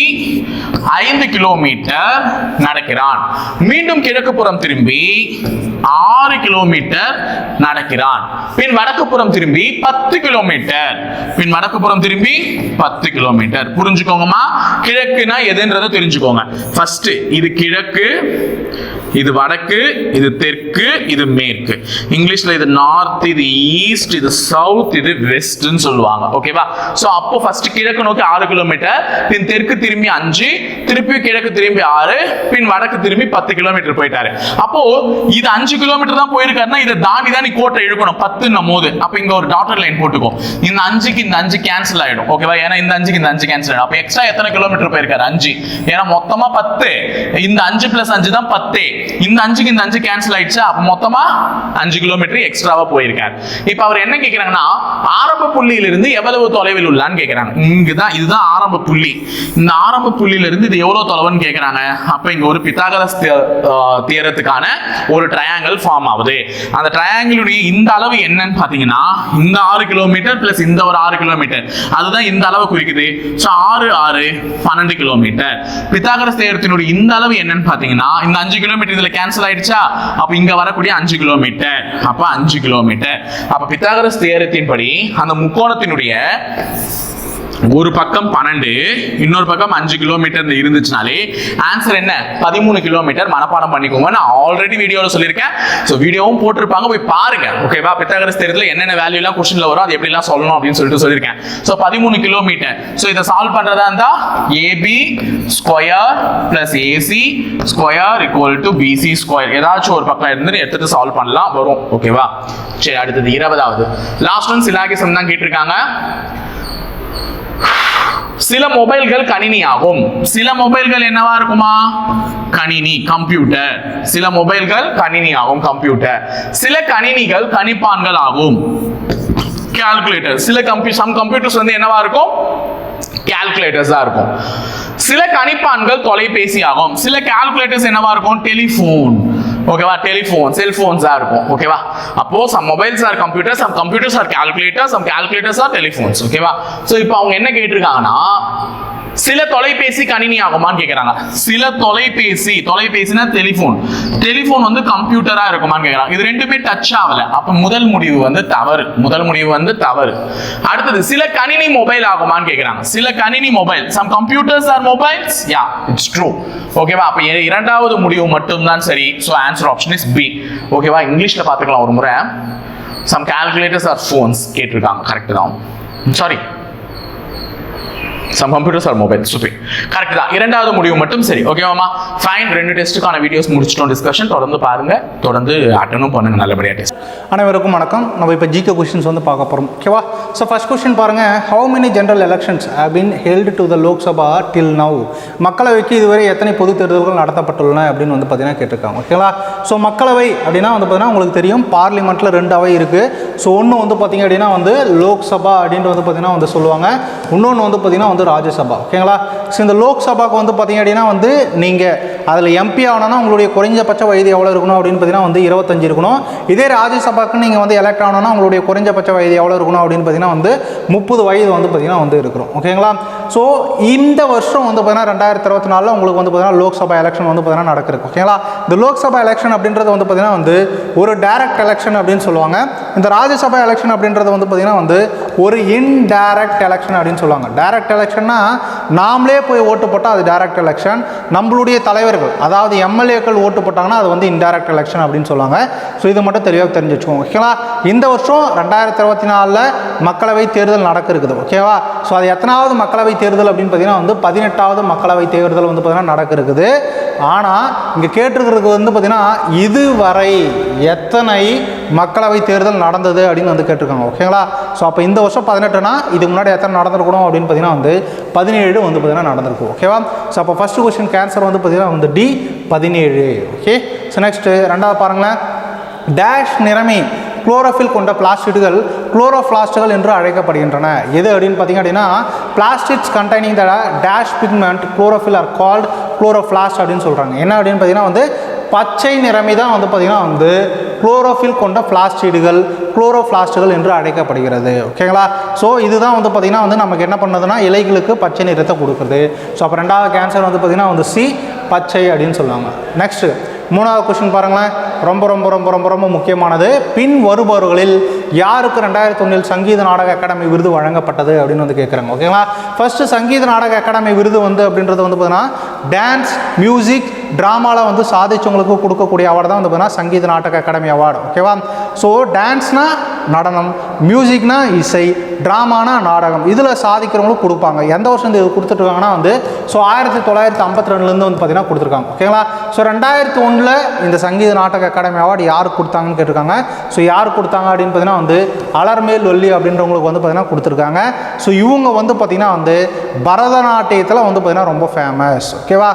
5 கிலோமீட்டர் நடக்கிறான். மீண்டும் கிழக்கு புறம் திரும்பி 6 கிலோமீட்டர் நடக்கிறான். பின் வடக்கு புறம் திரும்பி 10 கிலோமீட்டர். பின் வடக்கு புறம் திரும்பி 10 கிலோமீட்டர். புரிஞ்சுக்கோங்கம்மா. கிழக்குனா எதுன்றதை தெரிஞ்சுக்கோங்க. ஃபர்ஸ்ட் இது கிழக்கு, இது வடக்கு, இது தெற்கு, இது மேற்கு. இங்கிலீஷ்ல இது நார்த், இது ஈஸ்ட், இது சவுத், இது வெஸ்ட்னு சொல்லுவாங்க. ஓகேவா? சோ அப்போ ஃபர்ஸ்ட் கிழக்கு நோக்கி 6 கிலோமீட்டர், பின் தெற்கு திரும்பி 5, திருப்பி கிழக்கு திரும்பி 6, பின் வடக்கு திரும்பி 10 கிலோமீட்டர் போயிட்டாரு. அப்போ இது 5 கிலோமீட்டர் தான் போயிருக்காருன்னா இதை தாண்டி தான் நீ கோட்டை இழுக்கணும் 10 போது. அப்ப இங்க ஒரு டாட்டர் லைன் போட்டுக்கோ. இந்த 5க்கு இந்த 5 கேன்சல் ஆயிடும். ஓகேவா? ஏன்னா இந்த 5க்கு இந்த 5 கேன்சல் ஆயிடும். அப்ப எக்ஸ்ட்ரா எத்தனை கிலோமீட்டர் போயிருக்காரு? 5. ஏன்னா மொத்தமா 10. இந்த 5 + 5 தான் 10. இந்த 5க்கு இந்த 5 கேன்சல் ஆயிடுச்சு. அப்ப மொத்தமா 5 கிலோமீட்டர் எக்ஸ்ட்ராவா போயிருக்காரு. இப்ப அவர் என்ன கேக்குறாங்கன்னா ஆரம்ப புள்ளியிலிருந்து எவ்வளவு தொலைவில் உள்ளான்னு கேக்குறாங்க. இங்கதான் இதுதான் ஆரம்ப புள்ளி. இந்த ஆரம்ப புள்ளியில இருந்து இது எவ்வளவு தொலைவுன்னு கேக்குறாங்க. அப்ப இங்க ஒரு பித்தாகரஸ் தியரத்துக்கான ஒரு ட்ரையாங்கிள் ஃபார்ம் ஆகுது. அந்த ட்ரையாங்கிளுடைய இந்த அளவு என்னன்னு பாத்தீங்கன்னா இந்த 6 கிலோமீட்டர் பிளஸ் இந்த ஒரு 6 கிலோமீட்டர், அதுதான் இந்த அளவு குறிக்குது. So 6 6 12 kilometre. பித்தாகரஸ் தியரத்தினுடைய இந்த அளவு என்னன்னு பாத்தீங்கன்னா இந்த 5 கிலோமீட்டர் இதுல கேன்சல் ஆயிடுச்சா. அப்ப இங்க வரக்கூடிய 5 கிலோமீட்டர். அப்ப 5 கிலோமீட்டர். அப்ப பித்தாகரஸ் தியரத்தின் படி அந்த முக்கோணத்தினுடைய ஒரு பக்கம் 12, இன்னொரு பக்கம் 5 கிலோமீட்டர் இருந்துச்சுனாலே ஆன்சர் என்ன? 13 கிலோமீட்டர். மனப்பாடம் பண்ணிக்கோங்க. நான் ஆல்ரெடி வீடியோல சொல்லியிருக்கேன். ஸோ வீடியோவும் போட்டிருப்பாங்க, போய் பாருங்க. ஓகேவா? பித்தாகரஸ் தேற்றத்துல என்னென்ன வேல்யூ எல்லாம் கொஸ்டின்ல வரும், அது எப்படிலாம் சொல்லணும் அப்படின்னு சொல்லியிருக்கேன். So 13 kilometre. ஸோ இதை சால்வ் பண்றதா இருந்தா AB square plus AC square equal to BC square ஏதாச்சும் ஒரு பக்கம் இருந்து எடுத்துட்டு சால்வ் பண்ணலாம், வரும். ஓகேவா? சரி, அடுத்தது 20வது லாஸ்ட் ஒன் சிலாகிசம் தான் கேட்டிருக்காங்க. சில மொபைல்கள் கணினி ஆகும். சில மொபைல்கள் என்னவா இருக்குமா? கணினி, கம்ப்யூட்டர். சில மொபைல்கள் கணினி ஆகும், கம்ப்யூட்டர். சில கணினிகள் கணிப்பான்கள் ஆகும், கால்குலேட்டர். சில சம் கம்ப்யூட்டர்ஸ் வந்து என்னவா இருக்கும்? கால்குலேட்டர்ஸ் தான் இருக்கும். சில கணிப்பான்கள் தொலைபேசி ஆகும். சில கால்குலேட்டர்ஸ் என்னவா இருக்கும்? டெலிபோன். ஓகேவா? டெலிபோன், செல்போன்ஸா இருக்கும். ஓகேவா? அப்போ some mobiles are computers, some computers are calculators, some calculators are telephones. ஓகேவா? சோ இப்போ அவங்க என்ன கேட்டிருக்காங்கன்னா, சில தொலைபேசி கணினி ஆகுமான்னு கேக்குறாங்க. சில தொலைபேசினா டெலிபோன், டெலிபோன் வந்து கம்ப்யூட்டரா இருக்குமான்னு கேக்குறாங்க. இது ரெண்டுமே டச் ஆகல. அப்ப முதல் முடிவு வந்து தவறு. அடுத்தது சில கணினி மொபைல் ஆகுமான்னு கேக்குறாங்க. சில கணினி mobile, some computers are mobiles. Yeah, it's true. ஓகேவா? அப்ப இரண்டாவது முடிவு மட்டும் தான் சரி. So answer option is B. ஓகேவா? இங்கிலீஷ்ல பாத்துக்கலாம் ஒரு முறை. சம் கால்குலேட்டர்ஸ் ஆர் போன்ஸ் கேட்டிருக்காங்க. கரெக்ட் தான். Sorry, some computers are mobile. Super. Correct தான். இரண்டாவது முடிவு மட்டும் சரி. ஓகேவாமா? ஃபைன். 2 டெஸ்ட்டுக்கான வீடியோஸ் முடிச்சிட்டோம். டிஸ்கஷன் தொடர்ந்து பாருங்க, தொடர்ந்து அட்டெண்டும் பண்ணுங்க நல்லபடியா டெஸ்ட். அனைவருக்கும் வணக்கம். நம்ம இப்போ ஜிகே கொஸ்டின்ஸ் வந்து பார்க்க போகிறோம். ஓகேவா? ஸோ ஃபர்ஸ்ட் கொஸ்டின் பாருங்க. How many general elections have been held to the Lok Sabha till now? மக்களவைக்கு இதுவரை எத்தனை பொது தேர்தல்கள் நடத்தப்பட்டுள்ளன அப்படின்னு வந்து பார்த்தீங்கன்னா கேட்டிருக்காங்க. ஓகேங்களா? ஸோ மக்களவை அப்படின்னா வந்து பார்த்தீங்கன்னா உங்களுக்கு தெரியும், பார்லிமெண்ட்டில் 2 அவை இருக்குது. ஸோ ஒன்று வந்து பார்த்தீங்க அப்படின்னா வந்து லோக்சபா அப்படின்ட்டு வந்து பார்த்தீங்கன்னா வந்து சொல்லுவாங்க. இன்னொன்று வந்து பார்த்தீங்கன்னா வந்து ராஜ்யசபா. ஓகேங்களா? ஸோ இந்த லோக்சபாவுக்கு வந்து பார்த்தீங்க அப்படின்னா வந்து நீங்கள் அதில் எம்பி ஆகணும்னா உங்களுடைய குறைஞ்சபட்ச வயது எவ்வளோ இருக்கணும் அப்படின்னு பார்த்தீங்கன்னா வந்து 25 இருக்கணும். இதே ராஜ்யசபாவுக்கு நீங்கள் வந்து எலெக்ட் ஆகணும்னா உங்களுடைய குறைஞ்சபட்ச வயது எவ்வளோ இருக்கணும் அப்படின்னு பார்த்தீங்கன்னா வந்து 30 வயது வந்து பார்த்தீங்கன்னா வந்து இருக்கிறோம். ஓகேங்களா? ஸோ இந்த வருஷம் வந்து பார்த்தீங்கன்னா 2024 உங்களுக்கு வந்து பார்த்தீங்கன்னா லோக்சபா எலெக்ஷன் வந்து பார்த்தீங்கன்னா நடக்குது. ஓகேங்களா? இந்த லோக்சபா எலெக்ஷன் அப்படின்றது வந்து பார்த்தீங்கன்னா வந்து ஒரு டைரக்ட் எலெக்ஷன் அப்படின்னு சொல்லுவாங்க. இந்த ராஜ்யசபா எலெக்ஷன் அப்படின்றது வந்து பார்த்தீங்கன்னா வந்து ஒரு இன்டைரக்ட் எலெக்ஷன் அப்படின்னு சொல்லுவாங்க. டைரக்ட் எலெக்ஷன்னா நாமளே போய் ஓட்டு போட்டால் அது டைரக்ட் எலெக்ஷன். நம்மளுடைய தலைவர்கள் அதாவது எம்எல்ஏக்கள் ஓட்டு போட்டாங்கன்னா அது வந்து இன்டைரக்ட் எலெக்ஷன் அப்படின்னு சொல்லுவாங்க. ஸோ இது மட்டும் தெளிவாக தெரிஞ்சு வச்சுக்கோங்க. ஓகேங்களா? இந்த வருஷம் 2024 மக்களவை தேர்தல் நடக்க இருக்குது. ஓகேவா? ஸோ அது எத்தனாவது மக்களவை தேர்தல் அப்படின்னு பார்த்தீங்கன்னா வந்து 18வது மக்களவை தேர்தல் வந்து பார்த்தீங்கன்னா நடக்க இருக்குது. ஆனால் இங்கே கேட்டிருக்கிறதுக்கு வந்து பார்த்தீங்கன்னா இதுவரை எத்தனை மக்களவை தேர்தல் நடந்தது அப்படின்னு வந்து கேட்டிருக்காங்க. ஓகேங்களா? ஸோ அப்போ இந்த வருஷம் 18னா இதுக்கு முன்னாடி எத்தனை நடந்திருக்கணும் அப்படின்னு பார்த்தீங்கன்னா வந்து 17 வந்து பார்த்தீங்கன்னா நடந்திருக்கும். ஓகேவா? ஸோ அப்போ ஃபர்ஸ்ட் கொஸ்டின் கேன்சர் வந்து பார்த்தீங்கன்னா வந்து டி 17. ஓகே? ஸோ நெக்ஸ்ட் ரெண்டாவது பாருங்களேன். டேஷ் நிறமி குளோரோஃபில் கொண்ட பிளாஸ்டிக்குகள் குளோரோபிளாஸ்டுகள் என்று அழைக்கப்படுகின்றன. எது அப்படின்னு பார்த்தீங்க அப்படின்னா plastics containing the dash pigment chlorophyll are called chloroplast அப்படின்னு சொல்கிறாங்க. என்ன அப்படின்னு பார்த்தீங்கன்னா வந்து பச்சை நிறமி தான் வந்து பார்த்தீங்கன்னா வந்து குளோரோஃபில் கொண்ட பிளாஸ்டிடுகள் குளோரோபிளாஸ்டுகள் என்று அழைக்கப்படுகிறது. ஓகேங்களா? ஸோ இதுதான் வந்து பார்த்தீங்கன்னா வந்து நமக்கு என்ன பண்ணுதுன்னா இலைகளுக்கு பச்சை நிறத்தை கொடுக்குறது. ஸோ அப்போ ரெண்டாவது கேன்சர் வந்து பார்த்தீங்கன்னா வந்து சி பச்சை அப்படின்னு சொல்லுவாங்க. நெக்ஸ்ட் மூணாவது கொஸ்டின் பாருங்களேன். ரொம்ப ரொம்ப ரொம்ப ரொம்ப ரொம்ப முக்கியமானது. பின் வருபவர்களில் யாருக்கு 2001 சங்கீத நாடக அகாடமி விருது வழங்கப்பட்டது அப்படின்னு வந்து கேட்குறாங்க. ஓகேங்களா? ஃபர்ஸ்ட் சங்கீத நாடக அகாடமி விருது வந்து அப்படின்றது வந்து பார்த்தீங்கன்னா டான்ஸ் மியூசிக் ட்ராமாவில் வந்து சாதிச்சவங்களுக்கு கொடுக்கக்கூடிய அவார்டு தான் வந்து பார்த்தீங்கன்னா சங்கீத நாடக அகாடமி அவார்டு. ஓகேவா? ஸோ டான்ஸ்னா நடனம், மியூசிக்னா இசை, ட்ராமானா நாடகம், இதில் சாதிக்கிறவங்களுக்கு கொடுப்பாங்க. எந்த வருஷம் இது கொடுத்துட்ருக்காங்கன்னா வந்து ஸோ 1952 வந்து பார்த்தீங்கன்னா கொடுத்துருக்காங்க. ஓகேங்களா? ஸோ 2001 இந்த சங்கீத நாடக அகாடமி அவார்டு யாருக்கு கொடுத்தாங்கன்னு கேட்டிருக்காங்க. ஸோ யார் கொடுத்தாங்க அப்படின்னு பார்த்தீங்கன்னா வந்து அலர்மேல் வள்ளி அப்படின்றவங்களுக்கு வந்து பார்த்தீங்கன்னா கொடுத்துருக்காங்க. ஸோ இவங்க வந்து பார்த்தீங்கன்னா வந்து பரதநாட்டியத்தில் வந்து பார்த்தீங்கன்னா ரொம்ப ஃபேமஸ். ஓகேவா?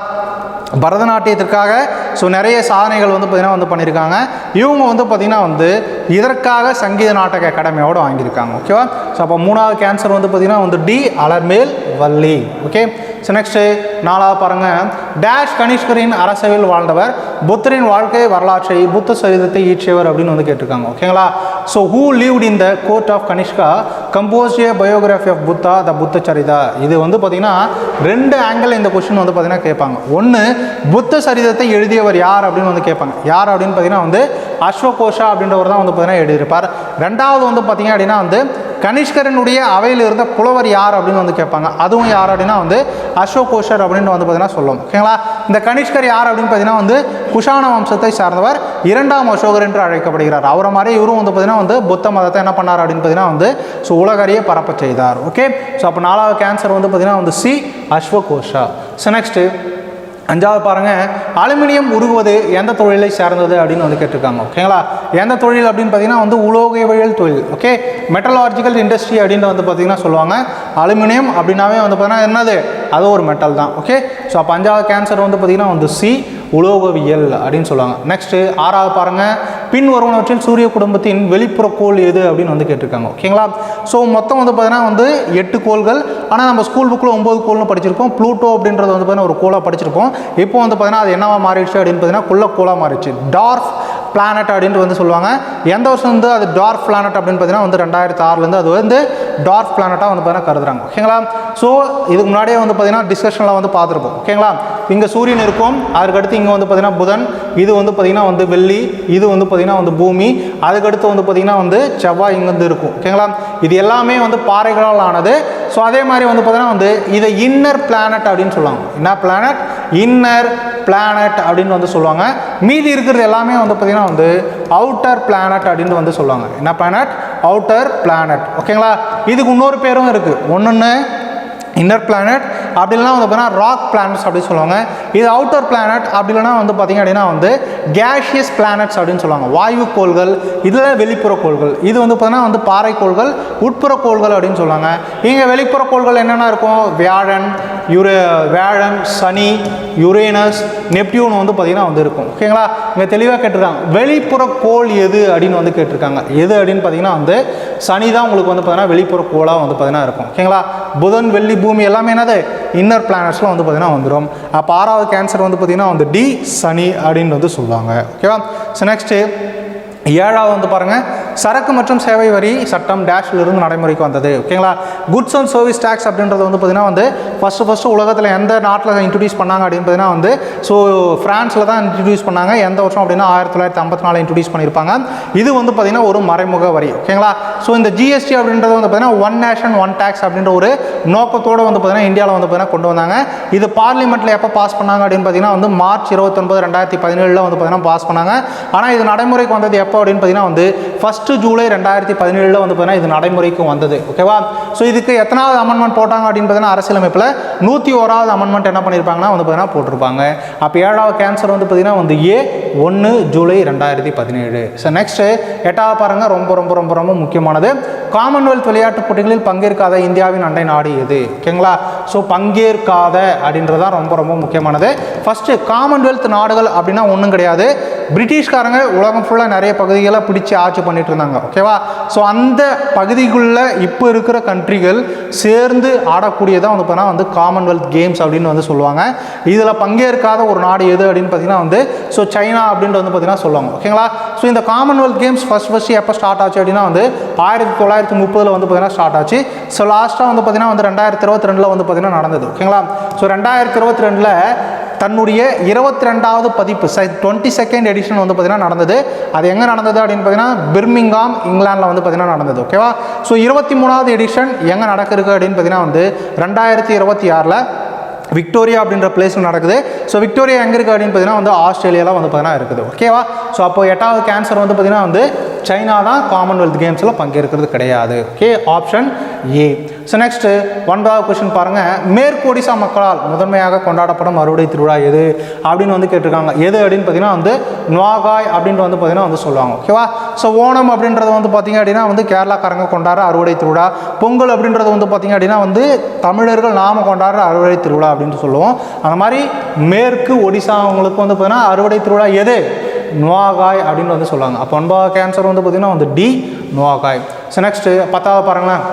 பரதநாட்டியத்திற்காக ஸோ நிறைய சாதனைகள் வந்து பார்த்தீங்கன்னா வந்து பண்ணியிருக்காங்க. இவங்க வந்து பார்த்திங்கன்னா வந்து இதற்காக சங்கீத நாடக அகாடமி அவார்டு வாங்கியிருக்காங்க. ஓகேவா? ஸோ அப்போ மூணாவது கேன்சர் வந்து பார்த்திங்கன்னா வந்து D Alarmel Valli. Okay? So next நாலாவது பாருங்கள். டேஷ் கனிஷ்கரின் அரசவையில் வாழ்ந்தவர் புத்தரின் வாழ்க்கை வரலாற்றை புத்த சரிதத்தை ஈற்றியவர் அப்படின்னு வந்து கேட்டிருக்காங்க. ஓகேங்களா? So who lived in the court of Kanishka composed a biography of Buddha the Buddhacharita. இது வந்து பார்த்திங்கன்னா 2 ஆங்கிள் இந்த கொஸ்டின் வந்து பார்த்திங்கன்னா கேட்பாங்க. ஒன்று புத்த சரிதத்தை எழுதியவர் யார் அப்படின்னு வந்து கேட்பாங்க. யார் அப்படின்னு பார்த்தீங்கன்னா வந்து அஸ்வகோஷா அப்படின்றவர் தான் வந்து பார்த்தீங்கன்னா எழுதியிருப்பார். ரெண்டாவது வந்து பார்த்தீங்க அப்படின்னா வந்து கனிஷ்கரனுடைய அவையில் இருந்த புலவர் யார் அப்படின்னு வந்து கேட்பாங்க. அதுவும் யார் அப்படின்னா வந்து அசோகோஷர் அப்படின்னு வந்து பார்த்தீங்கன்னா சொல்லுவோம். ஓகேங்களா? இந்த கனிஷ்கர் யார் அப்படின்னு பார்த்தீங்கன்னா வந்து குஷான வம்சத்தை சார்ந்தவர், இரண்டாம் அசோகர் என்று அழைக்கப்படுகிறார். அவரை மாதிரி இவரும் வந்து பார்த்தீங்கன்னா வந்து புத்த மதத்தை என்ன பண்ணார் அப்படின்னு பார்த்தீங்கன்னா வந்து ஸோ உலகறிய பரப்ப செய்தார். ஓகே, ஸோ அப்போ 4வது கேன்சர் வந்து பார்த்தீங்கன்னா வந்து சி அஸ்வகோஷா. ஸோ நெக்ஸ்ட்டு 5வது பாருங்க, அலுமினியம் உருகுவது எந்த தொழிலை சார்ந்தது அப்படின்னு வந்து கேட்டிருக்காங்க. ஓகேங்களா? எந்த தொழில் அப்படின்னு பார்த்தீங்கன்னா வந்து உலோகவியல் தொழில். ஓகே, மெட்டலாஜிக்கல் இண்டஸ்ட்ரி அப்படின்னு வந்து பார்த்தீங்கன்னா சொல்லுவாங்க. அலுமினியம் அப்படின்னாவே வந்து பார்த்தீங்கன்னா என்னது, அது ஒரு மெட்டல் தான். ஓகே, ஸோ அப்போ 5வது கேன்சர் வந்து பார்த்தீங்கன்னா வந்து சி உலோகவியல் அப்படின்னு சொல்லுவாங்க. நெக்ஸ்ட்டு 6வது பாருங்க, பின் வருவனவற்றில் சூரிய குடும்பத்தின் வெளிப்புற கோள் எது அப்படின்னு வந்து கேட்டிருக்காங்க. ஓகேங்களா? ஸோ மொத்தம் வந்து பார்த்தீங்கன்னா வந்து 8 கோள்கள். ஆனால் நம்ம ஸ்கூல் புக்கில் 9 கோள்னு படிச்சிருக்கோம். ப்ளூட்டோ அப்படின்றது வந்து பார்த்தீங்கன்னா ஒரு கோளாக படிச்சிருப்போம். இப்போ வந்து பார்த்தீங்கன்னா அது என்னவா மாறிடுச்சு அப்படின்னு பார்த்தீங்கன்னா குள்ள கோளாக மாறிடுச்சு. டார்ஃப் பிளானட் அப்படின்ட்டு வந்து சொல்லுவாங்க. எந்த வருஷம் வந்து அது டார்ஃப் பிளானட் அப்படின்னு பார்த்தீங்கன்னா வந்து 2006 அது வந்து டார்ஃப் பிளானட்டாக வந்து பார்த்தீங்கன்னா கருதுறாங்க. ஓகேங்களா? ஸோ இதுக்கு முன்னாடியே வந்து பார்த்தீங்கன்னா டிஸ்கஷனில் வந்து பார்த்துருப்போம். ஓகேங்களா? இங்கே சூரியன் இருக்கும், அதுக்கடுத்து இங்கே வந்து பார்த்தீங்கன்னா புதன், இது வந்து பார்த்தீங்கன்னா வந்து வெள்ளி, இது வந்து பார்த்தீங்கன்னா வந்து பூமி, அதுக்கடுத்து வந்து பார்த்தீங்கன்னா வந்து செவ்வாய் இங்கே வந்து இருக்கும். ஓகேங்களா? இது எல்லாமே வந்து பாறைகளால் ஆனது. ஸோ அதே மாதிரி வந்து பார்த்தீங்கன்னா வந்து இதை இன்னர் பிளானட் அப்படின்னு சொல்லுவாங்க. என்ன பிளானட்? இன்னர் பிளானட் அப்படின்னு வந்து சொல்லுவாங்க. மீதி இருக்கிறது எல்லாமே வந்து பார்த்தீங்கன்னா வந்து அவுட்டர் பிளானட் அப்படின்னு வந்து சொல்லுவாங்க. என்ன பிளானட்? Outer planet. ஓகேங்களா? இதுக்கு இன்னொரு பேரும் இருக்குது. ஒன்று இன்னர் பிளானட், அப்படி இல்லைனா வந்து பார்த்தீங்கன்னா ராக் பிளானட்ஸ் அப்படின்னு சொல்லுவாங்க. இது அவுட்டர் பிளானட், அப்படி இல்லைனா வந்து பார்த்தீங்க அப்படின்னா வந்து கேஷியஸ் பிளானட்ஸ் அப்படின்னு சொல்லுவாங்க. வாயு கோள்கள், இதில் வெளிப்புற கோள்கள். இது வந்து பார்த்தீங்கன்னா வந்து பாறை கோள்கள், உட்புற கோள்கள் அப்படின்னு சொல்லுவாங்க. இங்கே வெளிப்புற கோள்கள் என்னென்ன இருக்கும்? வியாழன், சனி, யுரேனஸ், நெப்டியூன் வந்து பார்த்தீங்கன்னா வந்து இருக்கும். ஓகேங்களா? இங்கே தெளிவாக கேட்டிருக்காங்க வெளிப்புற கோள் எது அப்படின்னு வந்து கேட்டிருக்காங்க. எது அப்படின்னு பார்த்தீங்கன்னா வந்து சனி தான் உங்களுக்கு வந்து பார்த்தீங்கன்னா வெளிப்புற கோளாக வந்து பார்த்தீங்கன்னா இருக்கும். ஓகேங்களா? புதன், வெள்ளி, பூமி எல்லாமே என்னது இன்னர் பிளானட்ஸ்லாம் வந்து பார்த்தீங்கன்னா வந்துடும். அப்போ 6வது கேன்சர் வந்து பார்த்தீங்கன்னா வந்து டி சனி அப்படின்னு வந்து சொல்லுவாங்க. ஓகேவா? ஸோ நெக்ஸ்ட்டு 7வது வந்து பாருங்கள், சரக்கு மற்றும் சேவை வரி சட்டம் டேஷ்லிருந்து நடைமுறைக்கு வந்தது. ஓகேங்களா? குட்ஸ் அண்ட் சர்வீஸ் டேக்ஸ் அப்படின்றது வந்து பார்த்தீங்கன்னா வந்து ஃபஸ்ட்டு உலகத்தில் எந்த நாட்டில் இன்ட்ரடியூஸ் பண்ணாங்க அப்படின்னு பார்த்தீங்கன்னா வந்து ஸோ ஃப்ரான்ஸில் தான் இன்ட்ரடியூஸ் பண்ணாங்க. எந்த வருஷம் அப்படின்னா 1954 இன்ட்ரடியூஸ் பண்ணியிருப்பாங்க. இது வந்து பார்த்தீங்கன்னா ஒரு மறைமுக வரி. ஓகேங்களா? ஸோ இந்த ஜிஎஸ்டி அப்படின்றது வந்து பார்த்தீங்கன்னா ஒன் நேஷன் ஒன் டேக்ஸ் அப்படின்ற ஒரு நோக்கத்தோடு வந்து பார்த்தீங்கன்னா இந்தியாவில் வந்து பார்த்தீங்கன்னா கொண்டு வந்தாங்க. இது பார்லிமெண்ட்டில் எப்போ பாஸ் பண்ணாங்க அப்படின்னு பார்த்தீங்கன்னா வந்து மார்ச் 29, 2017 வந்து பார்த்தீங்கன்னா பாஸ் பண்ணாங்க. ஆனால் இது நடைமுறைக்கு வந்தது எப்போ அப்படின்னு பார்த்தீங்கன்னா வந்து 1 ஜூலை 2017 வந்து பார்த்தீங்கன்னா இது நடைமுறைக்கு வந்தது. ஓகேவா? ஸோ இதுக்கு எத்தனாவது அமெண்ட்மெண்ட் போட்டாங்க அப்படின்னு பார்த்தீங்கன்னா அரசியலமைப்பில் 101வது அமெண்ட்மெண்ட் என்ன பண்ணியிருப்பாங்கன்னா வந்து பார்த்தீங்கன்னா போட்டிருப்பாங்க. அப்போ 7வது கேன்சர் வந்து பார்த்தீங்கன்னா வந்து 1 ஜூலை 2017. ஸோ நெக்ஸ்ட்டு 8வது பாருங்க, ரொம்ப ரொம்ப ரொம்ப ரொம்ப முக்கியமானது, காமன்வெல்த் விளையாட்டுப் போட்டிகளில் பங்கேற்காத இந்தியாவின் அண்டை நாடு எது? ஓகேங்களா? ஸோ பங்கேற்காத அப்படின்றது தான் ரொம்ப ரொம்ப முக்கியமானது. ஃபஸ்ட்டு காமன்வெல்த் நாடுகள் அப்படின்னா ஒன்றும் கிடையாது. பிரிட்டிஷ்காரங்க உலகம் ஃபுல்லாக நிறைய பகுதிகளை பிடிச்சி ஆட்சி பண்ணிட்டு இருந்தாங்க. ஓகேவா? ஸோ அந்த பகுதிக்குள்ளே இப்போ இருக்கிற கண்ட்ரிகள் சேர்ந்து ஆடக்கூடியதான் வந்து பார்த்தீங்கன்னா வந்து காமன்வெல்த் கேம்ஸ் அப்படின்னு வந்து சொல்லுவாங்க. இதில் பங்கேற்காத ஒரு நாடு எது அப்படின்னு பார்த்தீங்கன்னா வந்து ஸோ சைனா அப்படின்ட்டு வந்து பார்த்தீங்கன்னா சொல்லுவாங்க. ஓகேங்களா? ஸோ இந்த காமன்வெல்த் கேம்ஸ் ஃபஸ்ட்டு எப்போ ஸ்டார்ட் ஆச்சு அப்படின்னா வந்து 1930 வந்து பார்த்தீங்கன்னா ஸ்டார்ட் ஆச்சு. ஸோ லாஸ்ட்டாக வந்து பார்த்தீங்கன்னா வந்து 2022 வந்து பார்த்தீங்கன்னா நடந்தது. ஓகேங்களா? ஸோ 2022 தன்னுடைய 22வது பதிப்பு 22nd எடிஷன் வந்து பார்த்தீங்கன்னா நடந்தது. அது எங்கே நடந்தது அப்படின்னு பார்த்தீங்கன்னா பிர்மிங்காம், இங்கிலாந்தில் வந்து பார்த்தீங்கன்னா நடந்தது. ஓகேவா? ஸோ 23வது எடிஷன் எங்கே நடக்குது அப்படின்னு பார்த்தீங்கன்னா வந்து 2026 விக்டோரியா அப்படின்ற பிளேஸில் நடக்குது. ஸோ விக்டோரியா எங்கே இருக்குது அப்படின்னு பார்த்தீங்கன்னா வந்து ஆஸ்திரேலியாவில் வந்து பார்த்தீங்கன்னா இருக்குது. ஓகேவா? ஸோ அப்போ 8வது கேன்சர் வந்து பார்த்தீங்கன்னா வந்து சைனா தான் காமன்வெல்த் கேம்ஸில் பங்கேற்கிறது கிடையாது. Okay, option A. So next 9வது கொஸ்டின் பாருங்கள், மேற்கு ஒடிசா மக்களால் முதன்மையாக கொண்டாடப்படும் அறுவடை திருவிழா எது அப்படின்னு வந்து கேட்டிருக்காங்க. எது அப்படின்னு பார்த்தீங்கன்னா வந்து நுவாகாய் அப்படின்ட்டு வந்து பார்த்தீங்கன்னா வந்து சொல்லுவாங்க. ஓகேவா? ஸோ ஓணம் அப்படின்றது வந்து பார்த்தீங்க அப்படின்னா வந்து கேரளாக்காரங்க கொண்டாடுற அறுவடை திருவிழா. பொங்கல் அப்படின்றது வந்து பார்த்தீங்க அப்படின்னா வந்து தமிழர்கள் நாம கொண்டாடுற அறுவடை திருவிழா அப்படின்னு சொல்லுவோம். அந்த மாதிரி மேற்கு ஒடிசா அவங்களுக்கு வந்து பார்த்தீங்கன்னா அறுவடை திருவிழா எது? நுவாகாய் அப்படின்னு வந்து சொல்லுவாங்க. அப்போ 9வது கேன்சர் வந்து பார்த்தீங்கன்னா வந்து டி நுவாகாய். ஸோ நெக்ஸ்ட்டு 10வது பாருங்களேன்,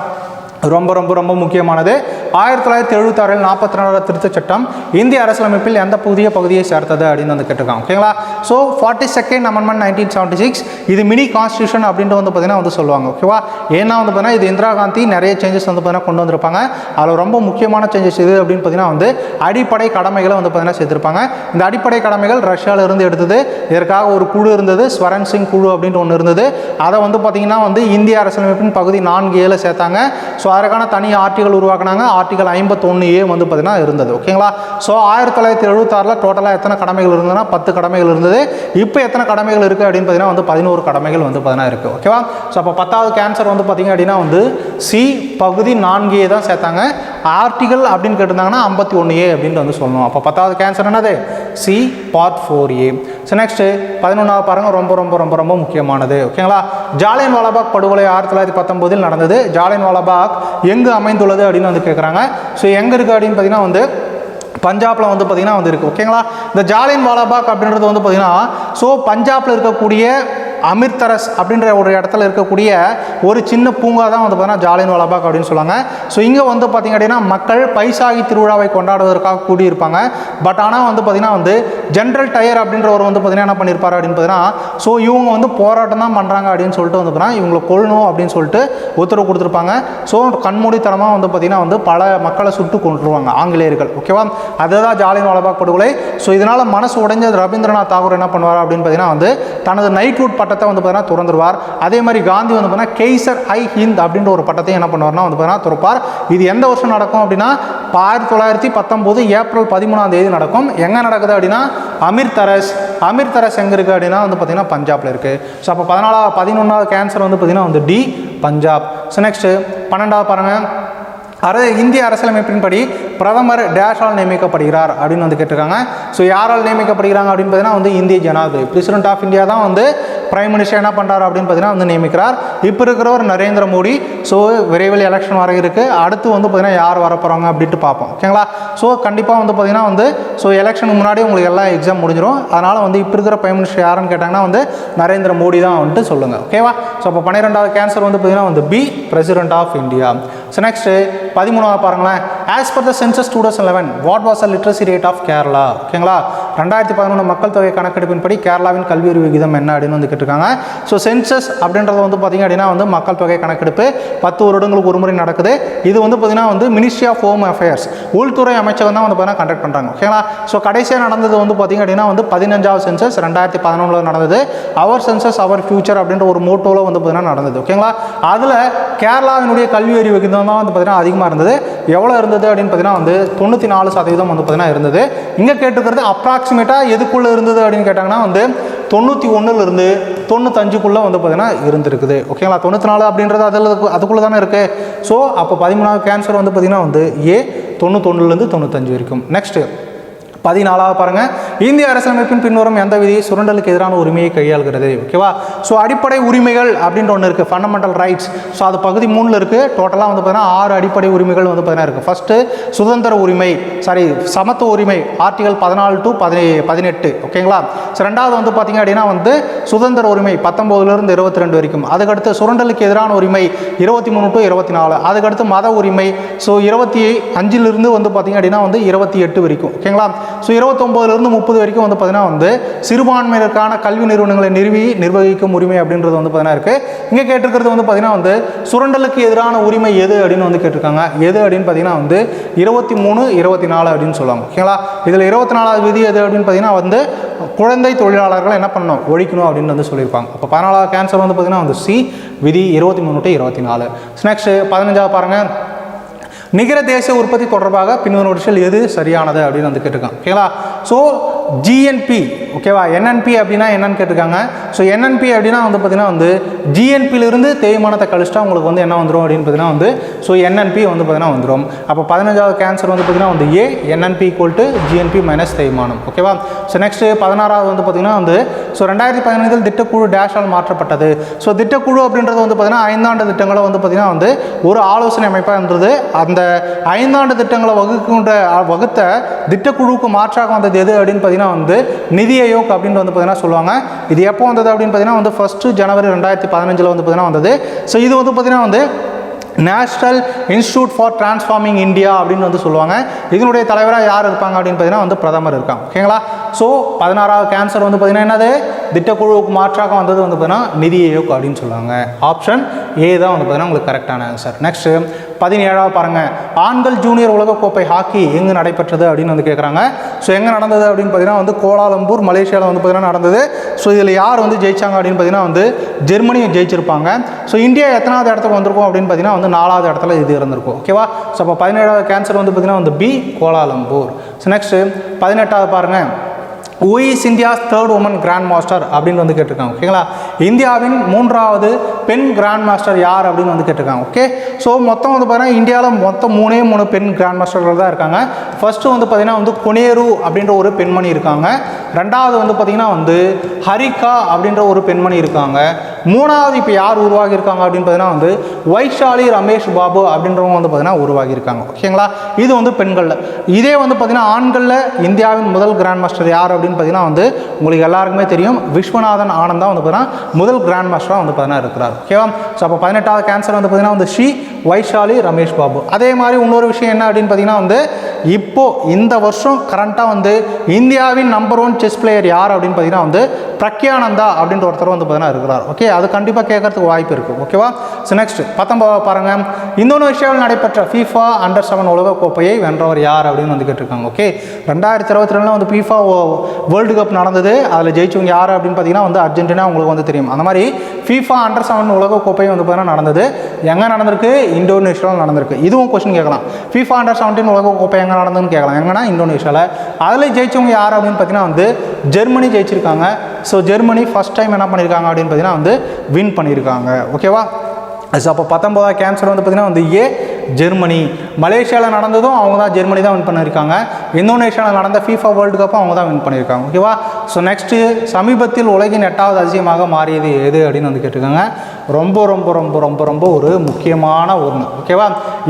ரொம்ப ரொம்ப ரொம்ப முக்கியமானது, 1976 42 திருத்தச் சட்டம் இந்திய அரசியலமைப்பில் எந்த புதிய பகுதியை சேர்த்தது அப்படின்னு வந்து கேட்டிருக்காங்க. ஓகேங்களா. ஸோ 42nd அமெண்ட்மெண்ட் 1976 இது மினி கான்ஸ்டியூஷன் அப்படின்ட்டு வந்து பார்த்தீங்கன்னா வந்து சொல்லுவாங்க. ஓகேவா. ஏன்னா வந்து பார்த்தீங்கன்னா இது இந்திரா காந்தி நிறைய சேஞ்சஸ் வந்து பார்த்தீங்கன்னா கொண்டு வந்திருப்பாங்க. அதில் ரொம்ப முக்கியமான சேஞ்சஸ் இது அப்படின்னு பார்த்தீங்கன்னா வந்து அடிப்படை கடமைகளை வந்து பார்த்தீங்கன்னா சேர்த்திருப்பாங்க. இந்த அடிப்படை கடமைகள் ரஷ்யாவில் இருந்து எடுத்தது. இதற்காக ஒரு குழு இருந்தது, ஸ்வரன் சிங் குழு அப்படின்ட்டு ஒன்று இருந்தது. அதை வந்து பார்த்தீங்கன்னா வந்து இந்திய அரசியலமைப்பின் பகுதி 4A சேர்த்தாங்க. ஸோ அதற்கான தனி ஆர்டிகல் உருவாக்குனாங்க. ஆர்டிகல் 51A வந்து பார்த்தீங்கன்னா இருந்தது. ஓகேங்களா. ஸோ 1976 டோட்டலாக எத்தனை கடமைகள் இருந்ததுன்னா 10 கடமைகள் இருந்தது. இப்போ எத்தனை கடமைகள் இருக்குது அப்படின்னு பார்த்தீங்கன்னா வந்து 11 கடமைகள் வந்து பார்த்தீங்கன்னா இருக்குது. ஓகேவா. ஸோ அப்போ 10வது கேன்சர் வந்து பார்த்தீங்க அப்படின்னா வந்து சி பகுதி 4A தான் சேர்த்தாங்க. ஆர்டிகல் அப்படின்னு கேட்டிருந்தாங்கன்னா 51A அப்படின்னு வந்து சொல்லணும். அப்போ 10வது கேன்சர் என்னது? C part 4A. So next 11வது பாருங்க, ரொம்ப ரொம்ப ரொம்ப ரொம்ப முக்கியமானது. ஓகேங்களா. ஜாலியன் வாலாபாக் படுகொலை 1919 நடந்தது. ஜாலியன் வாலாபாக் எங்கு அமைந்துள்ளது அப்படின்னு வந்து கேட்குறாங்க. ஸோ எங்கே இருக்குது அப்படின்னு பார்த்தீங்கன்னா வந்து பஞ்சாபில் வந்து பார்த்தீங்கன்னா வந்து இருக்குது. ஓகேங்களா. இந்த ஜாலியன் வாலாபாக் அப்படின்றது வந்து பார்த்தீங்கன்னா ஸோ பஞ்சாபில் இருக்கக்கூடிய அமிர்தரஸ் அப்படின்ற ஒரு இடத்துல இருக்கக்கூடிய ஒரு சின்ன பூங்கா தான் வந்து பார்த்தீங்கன்னா ஜாலியன் வாலாபாக் அப்படின்னு சொல்லுவாங்க. ஸோ இங்கே வந்து பார்த்திங்க அப்படின்னா மக்கள் பைசாகி திருவிழாவை கொண்டாடுவதற்காக கூடியிருப்பாங்க. பட் ஆனால் வந்து பார்த்திங்கன்னா வந்து ஜென்ரல் டயர் அப்படின்றவர் வந்து பார்த்திங்கன்னா என்ன பண்ணியிருப்பார் அப்படின்னு பார்த்தீங்கன்னா ஸோ இவங்க வந்து போராட்டம் தான் பண்ணுறாங்க அப்படின்னு சொல்லிட்டு வந்து பார்த்தீங்கன்னா இவங்களை கொல்லணும் அப்படின்னு சொல்லிட்டு உத்தரவு கொடுத்துருப்பாங்க. ஸோ கண்மூடித்தனமாக வந்து பார்த்திங்கன்னா வந்து பல மக்களை சுட்டு கொண்டுருவாங்க ஆங்கிலேயர்கள். ஓகேவா. அதுதான் ஜாலியன் வாலாபாக் படுகொலை. ஸோ இதனால் மனசு உடைஞ்ச ரவீந்திரநாத் தாகூர் என்ன பண்ணுவார் அப்படின்னு பார்த்தீங்கன்னா வந்து தனது நைட்வுட் பட்டத்தை வந்து பார்த்தீங்கன்னா துறந்துருவார். அதே மாதிரி காந்தி வந்து பார்த்தீங்கன்னா கெய்சர் ஐ ஹிந்த் அப்படின்ற ஒரு பட்டத்தையும் என்ன பண்ணுவார்னா வந்து பார்த்தீங்கன்னா துறப்பார். இது எந்த வருஷம் நடக்கும் அப்படின்னா 1919 ஏப்ரல் 13 நடக்கும். எங்கே நடக்குது அப்படின்னா அமிர்தரஸ். அமிர்தரஸ் எங்கே இருக்குது அப்படின்னா வந்து பார்த்தீங்கன்னா பஞ்சாபில் இருக்குது. ஸோ அப்போ 11வது கேன்சர் வந்து பார்த்தீங்கன்னா வந்து டி பஞ்சாப். ஸோ நெக்ஸ்ட்டு 12வது பாருங்கள், இந்திய அரசியலமைப்பின்படி பிரதமர் டேஷால் நியமிக்கப்படுகிறார் அப்படின்னு வந்து கேட்டிருக்காங்க. ஸோ யாரால் நியமிக்கப்படுகிறாங்க அப்படின்னு பார்த்தீங்கன்னா வந்து இந்திய ஜனாதிபதி பிரசிடென்ட் ஆஃப் இந்தியா தான் வந்து பிரைம் மினிஸ்டர் என்ன பண்ணுறாரு அப்படின்னு பார்த்தீங்கன்னா வந்து நியமிக்கிறார். இப்போ இருக்கிறவர் நரேந்திர மோடி. ஸோ விரைவில் எலெக்ஷன் வர இருக்குது. அடுத்து வந்து பார்த்தீங்கன்னா யார் வரப்போகிறாங்க அப்படின்ட்டு பார்ப்போம். ஓகேங்களா. ஸோ கண்டிப்பாக வந்து பார்த்தீங்கன்னா வந்து ஸோ எலெக்ஷனுக்கு முன்னாடி உங்களுக்கு எல்லாம் எக்ஸாம் முடிஞ்சிடும். அதனால் வந்து இப்போ இருக்கிற பிரைம் மினிஸ்டர் யாருன்னு கேட்டாங்கன்னா வந்து நரேந்திர மோடி தான் வந்துட்டு சொல்லுங்கள். ஓகேவா. ஸோ அப்போ 12வது கேன்சர் வந்து பார்த்தீங்கன்னா வந்து B president of India. So next 13வது பாருங்களேன், as per the census 2011 what was the literacy rate of Kerala. ஓகேங்களா. 2011 மக்கள் தொகை கணக்கெடுப்பின்படி கேரளாவின் கல்வி அறிவு விகிதம் என்ன அப்படின்னு வந்து கேட்டிருக்காங்க. ஸோ சென்சஸ் அப்படின்றது வந்து பார்த்திங்க அப்படின்னா வந்து மக்கள் தொகை கணக்கெடுப்பு 10 வருடங்களுக்கு ஒரு முறை நடக்குது. இது வந்து பார்த்திங்கன்னா வந்து மினிஸ்ட்ரி ஆஃப் ஹோம் அஃபேர்ஸ் உள்துறை அமைச்சகம் தான் வந்து பார்த்தீங்கன்னா கண்டக்ட் பண்ணுறாங்க. ஓகேங்களா. ஸோ கடைசியாக நடந்தது வந்து பார்த்திங்க அப்படின்னா வந்து 15வது சென்சஸ் 2011 நடந்தது. அவர் சென்சஸ் அவர் ஃபியூச்சர் அப்படின்ற ஒரு மோட்டோவில் வந்து பார்த்திங்கன்னா நடந்தது. ஓகேங்களா. அதில் கேரளாவினுடைய கல்வி அறிவு விகிதம் தான் வந்து பார்த்திங்கன்னா அதிகமாக இருந்தது. எவ்வளோ இருந்தது அப்படின்னு பார்த்தீங்கன்னா வந்து 94% வந்து பார்த்தீங்கன்னா இருந்தது. இங்கே கேட்டுக்கிறது அப்ராக்சிமேட்டாக எதுக்குள்ளே இருந்தது அப்படின்னு கேட்டாங்கன்னா வந்து 91 95 வந்து பார்த்தீங்கன்னா இருந்திருக்குது. ஓகேங்களா. 94 அப்படின்றது அதுக்குள்ளே தானே இருக்குது. ஸோ அப்போ 13வது கேன்சர் வந்து பார்த்திங்கன்னா வந்து ஏ 91 95 வரைக்கும். நெக்ஸ்ட்டு 14வது பாருங்கள், இந்திய அரசியலமைப்பின் பின்வரும் எந்த விதி சுரண்டலுக்கு எதிரான உரிமையை கையாளுகிறது. ஓகேவா. ஸோ அடிப்படை உரிமைகள் அப்படின்ற ஒன்று இருக்குது, ஃபண்டமெண்டல் ரைட்ஸ். ஸோ அது பகுதி 3 இருக்குது. டோட்டலாக வந்து பார்த்தீங்கன்னா 6 அடிப்படை உரிமைகள் வந்து பார்த்தீங்கன்னா இருக்குது. ஃபஸ்ட்டு சுதந்திர உரிமை, சமத்துவ உரிமை ஆர்டிகல் 14 to 18. ஓகேங்களா. ஸோ ரெண்டாவது வந்து பார்த்தீங்க அப்படின்னா வந்து சுதந்திர உரிமை 19 to 22 வரைக்கும். அதுக்கடுத்து சுரண்டலுக்கு எதிரான உரிமை 23 to 24. அதுக்கடுத்து மத உரிமை ஸோ 25 வந்து பார்த்தீங்க அப்படின்னா வந்து 28 வரைக்கும். ஓகேங்களா. ஸோ 29 30 வரைக்கும் வந்து பார்த்தீங்கன்னா வந்து சிறுபான்மையினருக்கான கல்வி நிறுவனங்களை நிர்வகிக்கும் உரிமை அப்படின்றது வந்து பார்த்தீங்கன்னா இருக்குது. இங்கே கேட்டிருக்கிறது வந்து பார்த்தீங்கன்னா வந்து சுரண்டலுக்கு எதிரான உரிமை எது அப்படின்னு வந்து கேட்டிருக்காங்க. எது அப்படின்னு பார்த்தீங்கன்னா வந்து 23 24 அப்படின்னு சொல்லுவாங்க. ஓகேங்களா. இதில் 24வது விதி எது அப்படின்னு பார்த்தீங்கன்னா வந்து குழந்தை தொழிலாளர்களை என்ன பண்ணணும், ஒழிக்கணும் அப்படின்னு வந்து சொல்லியிருப்பாங்க. அப்போ 14வது கேன்சர் வந்து பார்த்தீங்கன்னா வந்து சி விதி 23 to 24. நெக்ஸ்ட் 15வது பாருங்கள், நிகர தேசிய உற்பத்தி தொடர்பாக பின்வருவற்றில் எது சரியானது அப்படின்னு வந்து கேட்டிருக்காங்க. ஓகேங்களா. So GNB. ஓகேவா. என்என்பி அப்படின்னா என்னன்னு கேட்டிருக்காங்க. ஸோ என்என்பி அப்படின்னா வந்து பார்த்தீங்கன்னா வந்து ஜிஎன்பியிலிருந்து தேய்மானத்தை கழிச்சிட்டா உங்களுக்கு வந்து என்ன வந்துடும் அப்படின்னு பார்த்தீங்கன்னா வந்து ஸோ என்என்பி வந்து பார்த்தீங்கன்னா வந்துடும். அப்போ 15வது கேன்சர் வந்து பார்த்தீங்கன்னா வந்து ஏ என்என்பி = ஜிஎன்பி மைனஸ் தேய்மானம். ஓகேவா. ஸோ நெக்ஸ்ட்டு 16வது வந்து பார்த்தீங்கன்னா வந்து ஸோ 2015 திட்டக்குழு டேஷால் மாற்றப்பட்டது. ஸோ திட்டக்குழு அப்படின்றது வந்து பார்த்தீங்கன்னா 5 ஆண்டு திட்டங்களை வந்து பார்த்தீங்கன்னா வந்து ஒரு ஆலோசனை அமைப்பாக இருந்தது. அந்த 5 ஆண்டு திட்டங்களை வகுத்த திட்டக்குழுவுக்கு மாற்றாக வந்தது எது அப்படின்னு பார்த்தீங்கன்னா வந்து நிதி ஆயோக் அப்படின்னு வந்து பார்த்தீங்கன்னா சொல்லுவாங்க. இது எப்போ வந்தது அப்படின்னு பார்த்தீங்கன்னா வந்து 1 ஜனவரி 2015 வந்து பார்த்தீங்கன்னா வந்தது. ஸோ இது வந்து பார்த்தீங்கன்னா வந்து national institute for transforming India அப்படின்னு வந்து சொல்லுவாங்க. இதனுடைய தலைவராக யார் இருப்பாங்க அப்படின்னு பார்த்தீங்கன்னா வந்து பிரதமர் இருக்காங்க. ஓகேங்களா? ஸோ 16வது கேன்சர் வந்து பார்த்தீங்கன்னா என்னது, திட்டக்குழுவுக்கு மாற்றாக வந்தது வந்து பார்த்தீங்கன்னா நிதி ஆயோக் அப்படின்னு சொல்லுவாங்க. ஆப்ஷன் ஏ தான் வந்து பார்த்தீங்கன்னா உங்களுக்கு கரெக்டான ஆன்சர். நெக்ஸ்ட் 17வது பாருங்க, ஆண்கள் ஜூனியர் உலகக்கோப்பை ஹாக்கி எங்கு நடைபெற்றது அப்படின்னு வந்து கேட்குறாங்க. ஸோ எங்கே நடந்தது அப்படின்னு பார்த்தீங்கன்னா வந்து கோலாலம்பூர் மலேசியாவில் வந்து பார்த்தீங்கன்னா நடந்தது. ஸோ இதில் யார் வந்து ஜெயிச்சாங்க அப்படின்னு பார்த்தீங்கன்னா வந்து ஜெர்மனியை ஜெயிச்சிருப்பாங்க. ஸோ இந்தியா எத்தனாவது இடத்துக்கு வந்திருக்கும் அப்படின்னு பார்த்தீங்கன்னா வந்து 4வது இடத்துல இது இருந்திருக்கும். ஓகேவா? ஸோ அப்போ 17வது கேன்சர் வந்து பார்த்தீங்கன்னா வந்து பி, கோலாலம்பூர். ஸோ நெக்ஸ்ட் 18வது பாருங்கள், Who is India's third woman Grand Master அப்படின்னு வந்து கேட்டிருக்காங்க. ஓகேங்களா? இந்தியாவின் 3வது பெண் கிராண்ட் மாஸ்டர் யார் அப்படின்னு வந்து கேட்டிருக்காங்க. ஓகே, ஸோ மொத்தம் வந்து பார்த்தீங்கன்னா இந்தியாவில் மொத்தம் 3 பெண் கிராண்ட் மாஸ்டர்கள் தான் இருக்காங்க. ஃபர்ஸ்ட்டு வந்து பார்த்தீங்கன்னா வந்து கொனேரு அப்படின்ற ஒரு பெண்மணி இருக்காங்க. 2வது வந்து பார்த்தீங்கன்னா வந்து ஹரிகா அப்படின்ற ஒரு பெண்மணி இருக்காங்க. 3வது இப்போ யார் உருவாகி இருக்காங்க அப்படின்னு பார்த்தீங்கன்னா வந்து வைஷாலி ரமேஷ் பாபு அப்படின்றவங்க வந்து பார்த்தீங்கன்னா உருவாகி இருக்காங்க. ஓகேங்களா? இது வந்து பெண்களில். இதே வந்து பார்த்தீங்கன்னா ஆண்களில் இந்தியாவின் முதல் கிராண்ட் மாஸ்டர் யார் அப்படின்னு பார்த்தீங்கன்னா வந்து உங்களுக்கு எல்லாருக்குமே தெரியும், விஸ்வநாதன் ஆனந்த் தான் வந்து பார்த்தீங்கன்னா முதல் கிராண்ட் மாஸ்டராக வந்து பார்த்தீங்கன்னா இருக்கிறார். ஓகேவா? ஸோ அப்போ 18வது கேன்சர் வந்து பார்த்தீங்கன்னா வந்து ஷி வைஷாலி ரமேஷ் பாபு. அதே மாதிரி இன்னொரு விஷயம் என்ன அப்படின்னு பார்த்தீங்கன்னா வந்து இப்போ இந்த வருஷம் கரண்ட்டாக வந்து இந்தியாவின் நம்பர் 1 செஸ் பிளேயர் யார் அப்படின்னு பார்த்தீங்கன்னா வந்து பிரக்யானந்தா அப்படின்ற ஒருத்தர் வந்து பார்த்தீங்கன்னா இருக்கிறார். ஓகே, அது கண்டிப்பாக கேட்கறதுக்கு வாய்ப்பு இருக்குது. ஓகேவா? ஸோ நெக்ஸ்ட் 19 பாருங்க, இந்தோனேஷியாவில் நடைபெற்ற FIFA Under-17 உலகக்கோப்பையை வென்றவர் யார் அப்படின்னு வந்து கேட்டிருக்காங்க. ஓகே, 2022 வந்து FIFA வேர்ல்டு கப் நடந்தது. அதில் ஜெயிச்சவங்க யார் அப்படின்னு பார்த்தீங்கன்னா வந்து அர்ஜென்டினா, உங்களுக்கு வந்து தெரியும். அந்த மாதிரி FIFA Under-17 உலகக்கோப்பை வந்து பார்த்தீங்கன்னா நடந்தது. எங்கே நடந்திருக்கு? இந்தோனேஷியாவில் நடந்திருக்கு. இதுவும் கொஸ்டின் கேட்கலாம். FIFA Under-17 உலகக்கோப்பை எங்கே நடந்ததுன்னு கேட்கலாம். எங்கன்னா இந்தோனேஷியாவில். அதில் ஜெயிச்சவங்க யார் அப்படின்னு பார்த்தீங்கன்னா வந்து ஜெர்மனி ஜெயிச்சிருக்காங்க. ஸோ ஜெர்மனி ஃபஸ்ட் டைம் என்ன பண்ணியிருக்காங்க அப்படின்னு பார்த்தீங்கன்னா வந்து வின் பண்ணியிருக்காங்க. ஓகேவா? ஸோ அப்போ 19வது கேன்சர் வந்து பார்த்தீங்கன்னா வந்து ஏ, ஜெர்மனி. மலேசியாவில் நடந்ததும் அவங்க தான், ஜெர்மனி தான் வின் பண்ணியிருக்காங்க. இந்தோனேஷியாவில் நடந்த FIFA வேர்ல்டு கப்பும் அவங்க தான் வின் பண்ணியிருக்காங்க. ஓகேவா? ஸோ நெக்ஸ்ட்டு சமீபத்தில் உலகின் 8வது அதிசயமாக மாறியது எது அப்படின்னு வந்து கேட்டிருக்காங்க. ரொம்ப ரொம்ப ரொம்ப ரொம்ப ரொம்ப ஒரு முக்கியமான ஒன்று. ஓகேவா?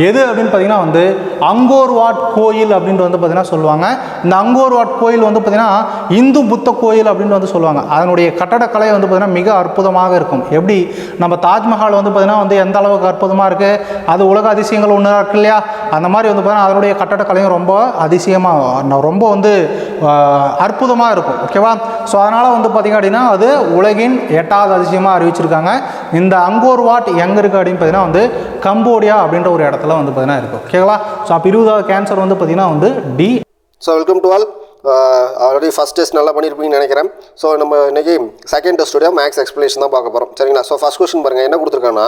எது அப்படின்னு பார்த்தீங்கன்னா வந்து அங்கோர் வாட் கோயில் அப்படின்ட்டு வந்து பார்த்தீங்கன்னா சொல்லுவாங்க. இந்த அங்கோர் வாட் கோயில் வந்து பார்த்தீங்கன்னா இந்து புத்த கோயில் அப்படின்னு வந்து சொல்லுவாங்க. அதனுடைய கட்டடக்கலை வந்து பார்த்தீங்கன்னா மிக அற்புதமாக இருக்கும். எப்படி நம்ம தாஜ்மஹால் வந்து பார்த்தீங்கன்னா வந்து எந்த அளவுக்கு அற்புதமாக இருக்குது, அது உலக அதிசயங்கள் ஒன்று இருக்கு இல்லையா, அந்த மாதிரி வந்து பார்த்தீங்கன்னா அதனுடைய கட்டடக்கலையும் ரொம்ப அதிசயமாக, ரொம்ப வந்து அற்புதமாக இருக்கும். ஓகேவா? ஸோ அதனால் வந்து பார்த்திங்க அப்படின்னா அது உலகின் 8வது அதிசயமாக அறிவிச்சிருக்காங்க. இந்த அங்கோர் வாட் எங்கே இருக்குது அப்படின்னு பார்த்தீங்கன்னா வந்து கம்போடியா அப்படின்ற ஒரு இடத்துல வந்து பார்த்தீங்கன்னா இருக்குது. ஓகேங்களா? ஸோ அப்போ 20வது கேன்சர் வந்து பார்த்திங்கன்னா வந்து D. So welcome to all. Already first test நல்லா பண்ணியிருப்பீங்கன்னு நினைக்கிறேன். ஸோ நம்ம இன்றைக்கி செகண்ட் டெஸ்ட்டுடைய மேக்ஸ் எக்ஸ்பிளேஷன் தான் பார்க்க போகிறோம். சரிங்களா? ஸோ ஃபஸ்ட் கொஸ்டின் பாருங்கள், என்ன கொடுத்துருக்காங்கன்னா,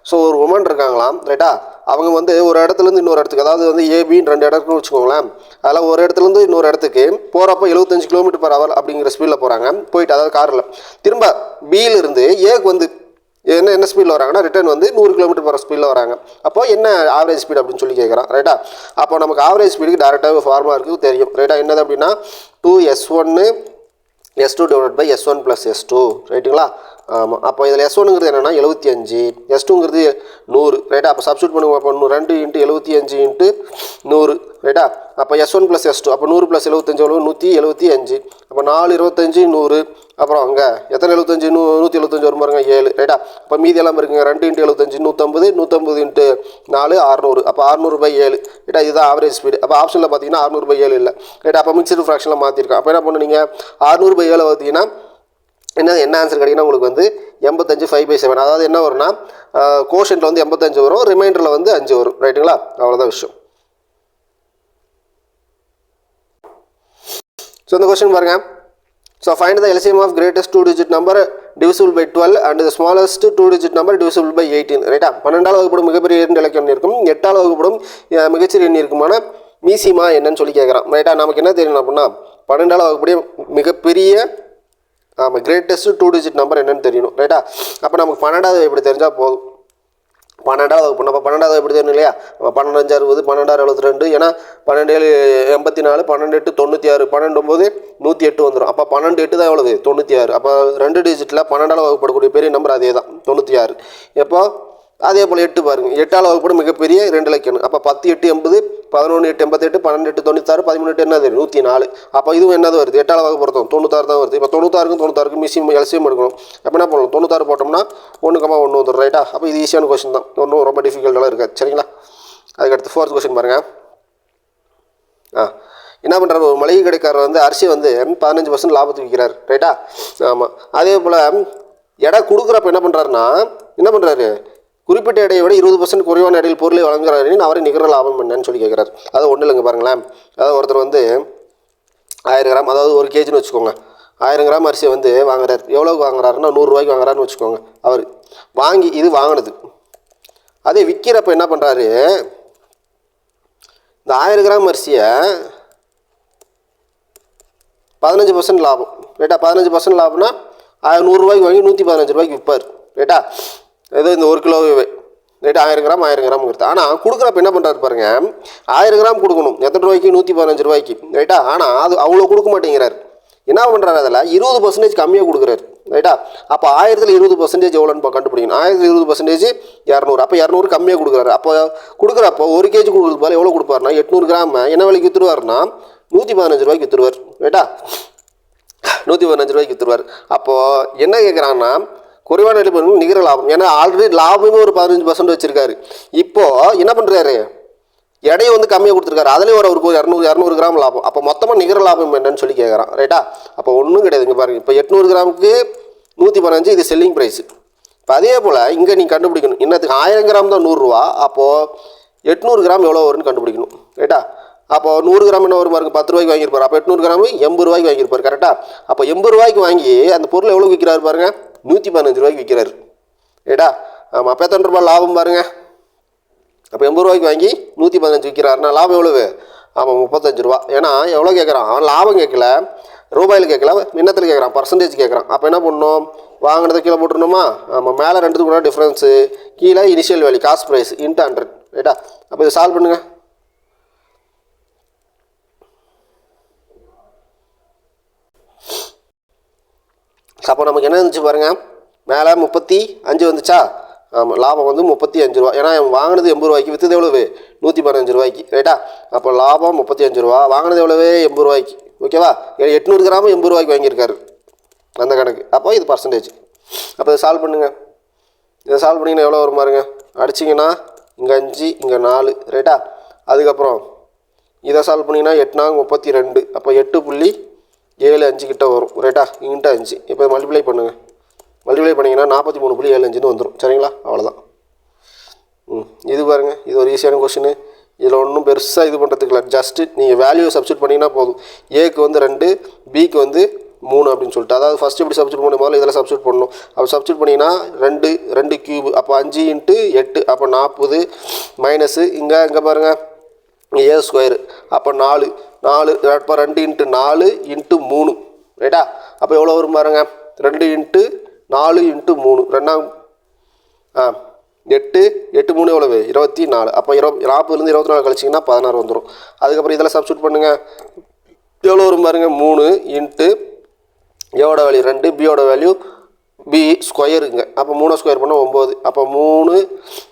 ஸோ ஒரு உமன் இருக்காங்களாம், ரைட்டா? அவங்க வந்து ஒரு இடத்துலேருந்து இன்னொரு இடத்துக்கு, அதாவது வந்து ஏபின்னு 2 இடத்துக்குன்னு வச்சுக்கோங்களேன். அதில் ஒரு இடத்துலேருந்து இன்னொரு இடத்துக்கு போகிறப்போ 75 km/h அப்படிங்கிற ஸ்பீடில் போகிறாங்க. போயிட்டு அதாவது காரில் திரும்ப பியிலிருந்து ஏக்கு வந்து என்ன ஸ்பீடில் வராங்கன்னா ரிட்டர்ன் வந்து 100 km/h ஸ்பீடில் வராங்க. அப்போ என்ன ஆவரேஜ் ஸ்பீட் அப்படின்னு சொல்லி கேட்குறான். ரைட்டா? அப்போ நமக்கு ஆவரேஜ் ஸ்பீடுக்கு டேரெக்டாக ஃபார்முலா இருக்குது, தெரியும். ரைட்டா? என்னது அப்படின்னா 2s1 s2 / s1 + s2. ரைட்டுங்களா? ஆமாம். அப்போ இதில் s1ங்கிறது என்னென்னா 75, s2ங்கிறது 100. ரைட்டா? அப்போ சப்ஸ்டியூட் பண்ணுவோம். அப்போ 2 × 75 × 100. ரைட்டா? அப்போ s1 + s2, அப்போ 100 + 75 எவ்வளோ? 175. அப்போ 4 25 100. அப்புறம் அங்கே எத்தனை 75? 175 வரும் பாருங்க, 7. ரைட்டா? அப்போ மீதி எல்லாம் இருக்குங்க. 2 × 75 150, 150 × 4 600. அப்போ 600/7. ரைட்டா? இதுதான் ஆவரேஜ் ஸ்பீடு. அப்போ ஆப்ஷனில் பார்த்தீங்கன்னா 600/7 இல்லை. ரைட்டா? அப்போ மிக்சடு ஃப்ராக்ஷனில் மாற்றிருக்கோம். அப்போ என்ன பண்ணுறீங்க, 600/7 பார்த்தீங்கன்னா என்ன ஆன்சர் கிடைக்குன்னா உங்களுக்கு வந்து 85 5/7. அதாவது என்ன வரும்னா கோஷன்ட்டில் வந்து 85 வரும், ரிமைண்டரில் வந்து 5 வரும். ரைட்டுங்களா? அவ்வளோதான் விஷயம். ஸோ இந்த கொஸ்டின் பாருங்கள். So find the LCM of greatest 2-digit number divisible by 12 and the smallest 2-digit number divisible by 18. ரைட்டா? 12ஆல் வகுப்படும் மிகப்பெரிய எண் இலக்க எண் இருக்கும், 8ஆல் வகுப்படும் மிகச்சிறிய எண் இருக்குமான மீசிமா என்னன்னு சொல்லி கேட்குறான். ரைட்டா? நமக்கு என்ன தெரியணும் அப்படின்னா 12ஆல் வகுப்படைய மிகப்பெரிய கிரேட்டஸ்ட் 2-digit நம்பர் என்னன்னு தெரியணும். ரைட்டா? அப்போ நமக்கு 12வது எப்படி தெரிஞ்சால் போதும். 12ஆவது வகுப்பு. நம்ம 12வது எப்படி தெரியும் இல்லையா? 12 5 60, 12 6 72. ஏன்னா 12 7 84, 12 8 96, 12 9 108 வந்துடும். அப்போ 12 8 தான் எவ்வளவு? 96. அப்போ 2 டிஜிட்டில் 12ஆல் வகுப்படக்கூடிய பெரிய நம்பர் அதே தான், 96. எப்போ அதே போல் 8 பாருங்கள், 8ஆல் வகுப்படும் மிகப்பெரிய 2 இலக்கம். அப்போ 10 8 80, 11 8 88, 12 8 96, 13 8 என்னது 104. அப்போ இதுவும் என்னது வருது, 8ஆல் வகுப்படுத்தோம் 96 தான் வருது. இப்போ 96க்கும் மிஷின் எல்சிஎம் எடுக்கணும். அப்போ என்ன பண்ணணும், 96 போட்டோம்னா 1,1 வந்துடும். ரைட்டா? அப்போ இது ஈஸியான கொஸ்டின் தான், ஒன்றும் ரொம்ப டிஃபிகல்ட்டெல்லாம் இருக்காது. சரிங்களா? அதுக்கடுத்து 4th கொஸ்டின் பாருங்கள். என்ன பண்ணுறாரு, ஒரு மளிகை கடைக்காரர் வந்து அரிசி வந்து 15% லாபத்துக்கு விற்கிறார். ரைட்டா? ஆமாம். அதே போல் எடை கொடுக்குறப்ப என்ன பண்ணுறாரு, குறிப்பிட்ட எடையை விட 20% குறைவான எடையில் பொருளை வழங்குறாருன்னு அவரை நிகர லாபம் என்னன்னு சொல்லி கேட்குறாரு. அது ஒன்றும் இல்லைங்க பாருங்களேன். அதாவது ஒருத்தர் வந்து 1000 கிராம், அதாவது 1 கேஜின்னு வச்சுக்கோங்க, 1000 கிராம் அரிசியை வந்து வாங்குறாரு. எவ்வளோக்கு வாங்குறாருன்னா 100 ரூபாய்க்கு வாங்குறாருன்னு வச்சுக்கோங்க. அவர் வாங்கி இது வாங்கினது, அதே விற்கிறப்ப என்ன பண்ணுறாரு, இந்த 1000 கிராம் அரிசியை 15% லாபம். ரைட்டா? 15% லாபம்னா 100 ரூபாய்க்கு வாங்கி 115 ரூபாய்க்கு விற்பார். ரைட்டா? ஏதோ இந்த 1 கிலோவே. ரைட்டா? 1000 கிராம்ங்கிறது. ஆனால் கொடுக்குறப்ப என்ன பண்ணுறாரு பாருங்க, 1000 கிராம் கொடுக்கணும் எத்தனை ரூபாய்க்கு, 115 ரூபாய்க்கு. ரைட்டா? ஆனால் அது அவ்வளோ கொடுக்க மாட்டேங்கிறார். என்ன பண்ணுறாரு, அதில் 20% கம்மியாக கொடுக்குறாரு. ரைட்டா? அப்போ 1000ல் 20% எவ்வளோன்னு கண்டுபிடிக்கணும். 1000ல் 20% 200. அப்போ 200 கம்மியாக கொடுக்குறாரு. அப்போ கொடுக்குறப்போ 1 கேஜி கொடுக்குறது போல எவ்வளோ கொடுப்பாருன்னா 800 கிராம் என்ன விலைக்கு விற்றுருவாருன்னா 115 ரூபாய்க்கு விற்றுருவார். ரைட்டா? 115 ரூபாய்க்கு விற்றுருவார். அப்போது என்ன கேட்குறாங்கன்னா, குறைவான எடை நிகர லாபம். ஏன்னா ஆல்ரெடி லாபமே ஒரு 15% வச்சுருக்காரு. இப்போது என்ன பண்ணுறாரு, எடையை வந்து கம்மியாக கொடுத்துருக்காரு. அதுலேயும் ஒரு 200 கிராம் லாபம். அப்போ மொத்தமாக நிகர லாபம் என்னன்னு சொல்லி கேட்குறான். ரைட்டா? அப்போ ஒன்றும் கிடையாதுங்க பாருங்கள். இப்போ 800 கிராமுக்கு 115 இது செல்லிங் ப்ரைஸு. இப்போ அதே போல் இங்கே நீங்கள் கண்டுபிடிக்கணும், என்னத்துக்கு 1000 கிராம் தான் 100 ரூபா. அப்போது 800 கிராம் எவ்வளோ வரும்னு கண்டுபிடிக்கணும். ரைட்டா? அப்போ 100 கிராம் என்ன வரும் பாருங்க, 10 ரூபாய்க்கு வாங்கியிருப்பார். அப்போ 800 கிராம் 80 ரூபாய்க்கு வாங்கியிருப்பார். கரெக்டாக? அப்போ 80 ரூபாய்க்கு வாங்கி அந்த பொருள் எவ்வளோ விற்கிறாரு பாருங்க, 115 ரூபாய்க்கு விற்கிறாரு. ரைட்டா? ஆமாம். அப்போ எத்தனை ரூபாய் லாபம் பாருங்க. அப்போ 80 ரூபாய்க்கு வாங்கி 115 விற்கிறாருன்னா லாபம் எவ்வளவு? ஆமாம், 35 ரூபா. ஏன்னா எவ்வளோ கேட்குறான் அவன், லாபம் கேட்கல, ரூபாயில் கேட்கல, எண்ணத்தில் கேட்குறான், பர்சன்டேஜ் கேட்குறான். அப்போ என்ன பண்ணணும், வாங்கினதை கீழே போட்டுருணுமா? ஆமாம். மேலே ரெண்டுத்துக்கு கூட டிஃப்ரென்ஸு, கீழே initial value cost price into 100. ரைட்டா? அப்போ இதை சால்வ் பண்ணுங்கள். அப்போ நமக்கு என்ன இருந்துச்சு பாருங்கள், மேலே 35 வந்துச்சா? ஆமாம். லாபம் வந்து 35 ரூபா. ஏன்னா வாங்கினது 80 ரூபாய்க்கு, விற்றது எவ்வளவு 115 ரூபாய்க்கு. ரைட்டா? அப்போ லாபம் 35 ரூபா, வாங்கினது எவ்வளவு 80 ரூபாய்க்கு. ஓகேவா? 800 கிராம் 80 ரூபாய்க்கு வாங்கியிருக்காரு அந்த கணக்கு. அப்போ இது பர்சன்டேஜ். அப்போ இதை சால்வ் பண்ணுங்கள். இதை சால்வ் பண்ணிங்கன்னா எவ்வளோ வரும் பாருங்க, அடிச்சிங்கன்னா இங்கே 5 இங்கே 4. ரைட்டா? அதுக்கப்புறம் இதை சால்வ் பண்ணிங்கன்னா 8 4 32. அப்போ 8.75 கிட்ட வரும். ரைட்டா? இன்ட்டு 5. இப்போ மல்டிப்ளை பண்ணுங்கள். மல்டிப்ளை பண்ணிங்கன்னா 43.75 வந்துடும். சரிங்களா? அவ்வளோதான். இது பாருங்கள், இது ஒரு ஈஸியான கொஸ்டின். இதில் ஒன்றும் பெருசாக இது பண்ணுறதுக்கு இல்லை, ஜஸ்ட்டு நீங்கள் வேல்யூ சப்ஸ்டியூட் பண்ணிங்கன்னா போதும். ஏக்கு வந்து 2, பிக்கு வந்து 3 அப்படின்னு சொல்லிட்டு. அதாவது ஃபஸ்ட்டு எப்படி சப்ஸ்டியூட் பண்ண முதல்ல இதில் சப்ஸ்டியூட் பண்ணணும். அப்போ சப்ஸ்டியூட் பண்ணிங்கன்னா 2 கியூப், அப்போ 5 × 8, அப்போ 40 மைனஸு இங்கே பாருங்கள் ஏ ஸ்கொயரு, அப்போ 4 அப்போ 2 × 4 × 3. ரைட்டா? அப்போ எவ்வளோ வரும் பாருங்க, 2 × 4 × 3 2 8 8 3 எவ்வளவு 24. அப்போ 40லேருந்து 24 கழிச்சிங்கன்னா 16 வந்துடும். அதுக்கப்புறம் இதெல்லாம் சப்ஸ்டியூட் பண்ணுங்கள். எவ்வளோ வரும் பாருங்கள், 3 × ஏவோட வேல்யூ 2, பியோட வேல்யூ பி ஸ்கொயருங்க. அப்போ 3 ஸ்கொயர் பண்ணால் 9. அப்போ 3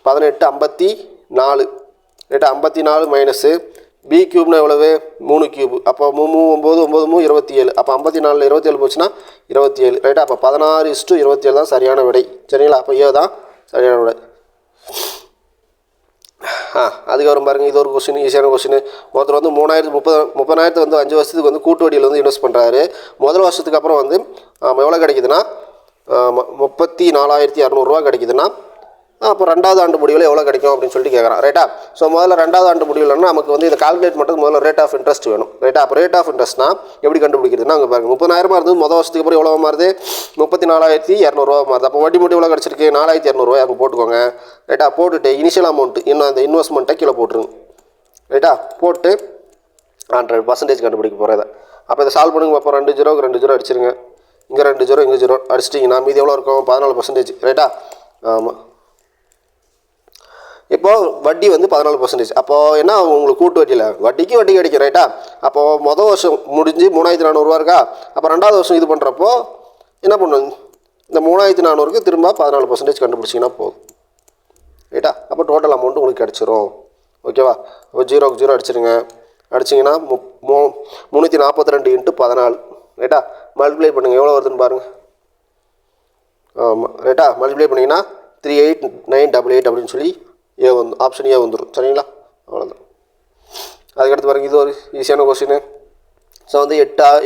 18 54. ரைட்டா? 54 மைனஸு பி கியூப்னா எவ்வளவு 3 கியூப். அப்போ 9 9 27. அப்போ 54 27 போச்சுன்னா 27. ரைட்டா? அப்போ 16:27 தான் சரியான விடை. சரிங்களா? அப்போ ஏ தான் சரியான விடை. அதுக்கப்புறம் பாருங்கள், இது ஒரு கொஸ்டின், ஈஸியான கொஸ்டின். ஒருத்தர் வந்து 30,000 வந்து 5 வருஷத்துக்கு வந்து கூட்டு வட்டியில் வந்து இன்வெஸ்ட் பண்ணுறாரு. முதல் வருஷத்துக்கு அப்புறம் வந்து எவ்வளோ கிடைக்குதுன்னா 34,200 ரூபா கிடைக்குதுன்னா, அப்போ 2வது ஆண்டு முடிவில் எவ்வளோ கிடைக்கும் அப்படின்னு சொல்லிட்டு கேட்குறான். ரைட்டா? ஸோ முதல்ல 2வது ஆண்டு முடிவில்னா நமக்கு வந்து இதை கால்குலேட் பண்ணுறது முதல்ல ரேட் ஆஃப் இன்ட்ரெஸ்ட் வேணும். ரைட்டா? அப்போ ரேட் ஆஃப் இன்ட்ரெஸ்ட்னா எப்படி கண்டுபிடிக்கிறதுனா, அங்கே பாருங்கள் 30,000 இருந்தது, முதல் வருஷத்துக்கு அப்புறம் எவ்வளோ மாறுது 34,200 ரூபா மாறுது. அப்போ வட்டி மட்டும் எவ்வளோ கிடச்சிருக்கு 4,200 ரூபாய் அப்போ போட்டுக்கோங்க. ரைட்டா? போட்டுட்டு இனிஷியல் அமௌண்ட்டு இன்னும் அந்த இன்வெஸ்ட்மெண்ட்டை கீழே போட்டுருங்க. ரைட்டா? போட்டு 100% கண்டுபிடிக்க போகிறத. அப்போ இதை சால்வ் பண்ணுங்க. அப்போ 2 0க்கு 2 0 அடிச்சிருங்க. இங்கே 2 0 இங்கே 0 அடிச்சிட்டிங்கன்னா மீதி எவ்வளோ இருக்கும் 14%. ரைட்டா? ஆமாம். இப்போது வட்டி வந்து 14%. அப்போது என்ன உங்களுக்கு கூட்டு வட்டியில் வட்டி கிடைக்கும். ரைட்டா? அப்போது மொதல் வருஷம் முடிஞ்சு 3,400 ரூபா இருக்கா. அப்போ 2வது வருஷம் இது பண்ணுறப்போ என்ன பண்ணணும், இந்த 3,400க்கு திரும்ப 14% கண்டுபிடிச்சிங்கன்னா போதும். ரைட்டா? அப்போ டோட்டல் அமௌண்ட் உங்களுக்கு கிடச்சிரும். ஓகேவா? அப்போ 0க்கு 0 அடிச்சிருங்க. அடிச்சிங்கன்னா 342 × 14 ரைட்டா? மல்டிப்ளை பண்ணுங்கள், எவ்வளோ வருதுன்னு பாருங்கள். ஆமாம் ரைட்டா? மல்டிப்ளை பண்ணிங்கன்னா 38988 அப்படின்னு சொல்லி ஆப்ஷன் ஏ வந்துடும். சரிங்களா? அவ்வளோதான். அதுக்கடுத்து பாருங்கள், இது ஒரு ஈஸியான கொஸ்டின். ஸோ வந்து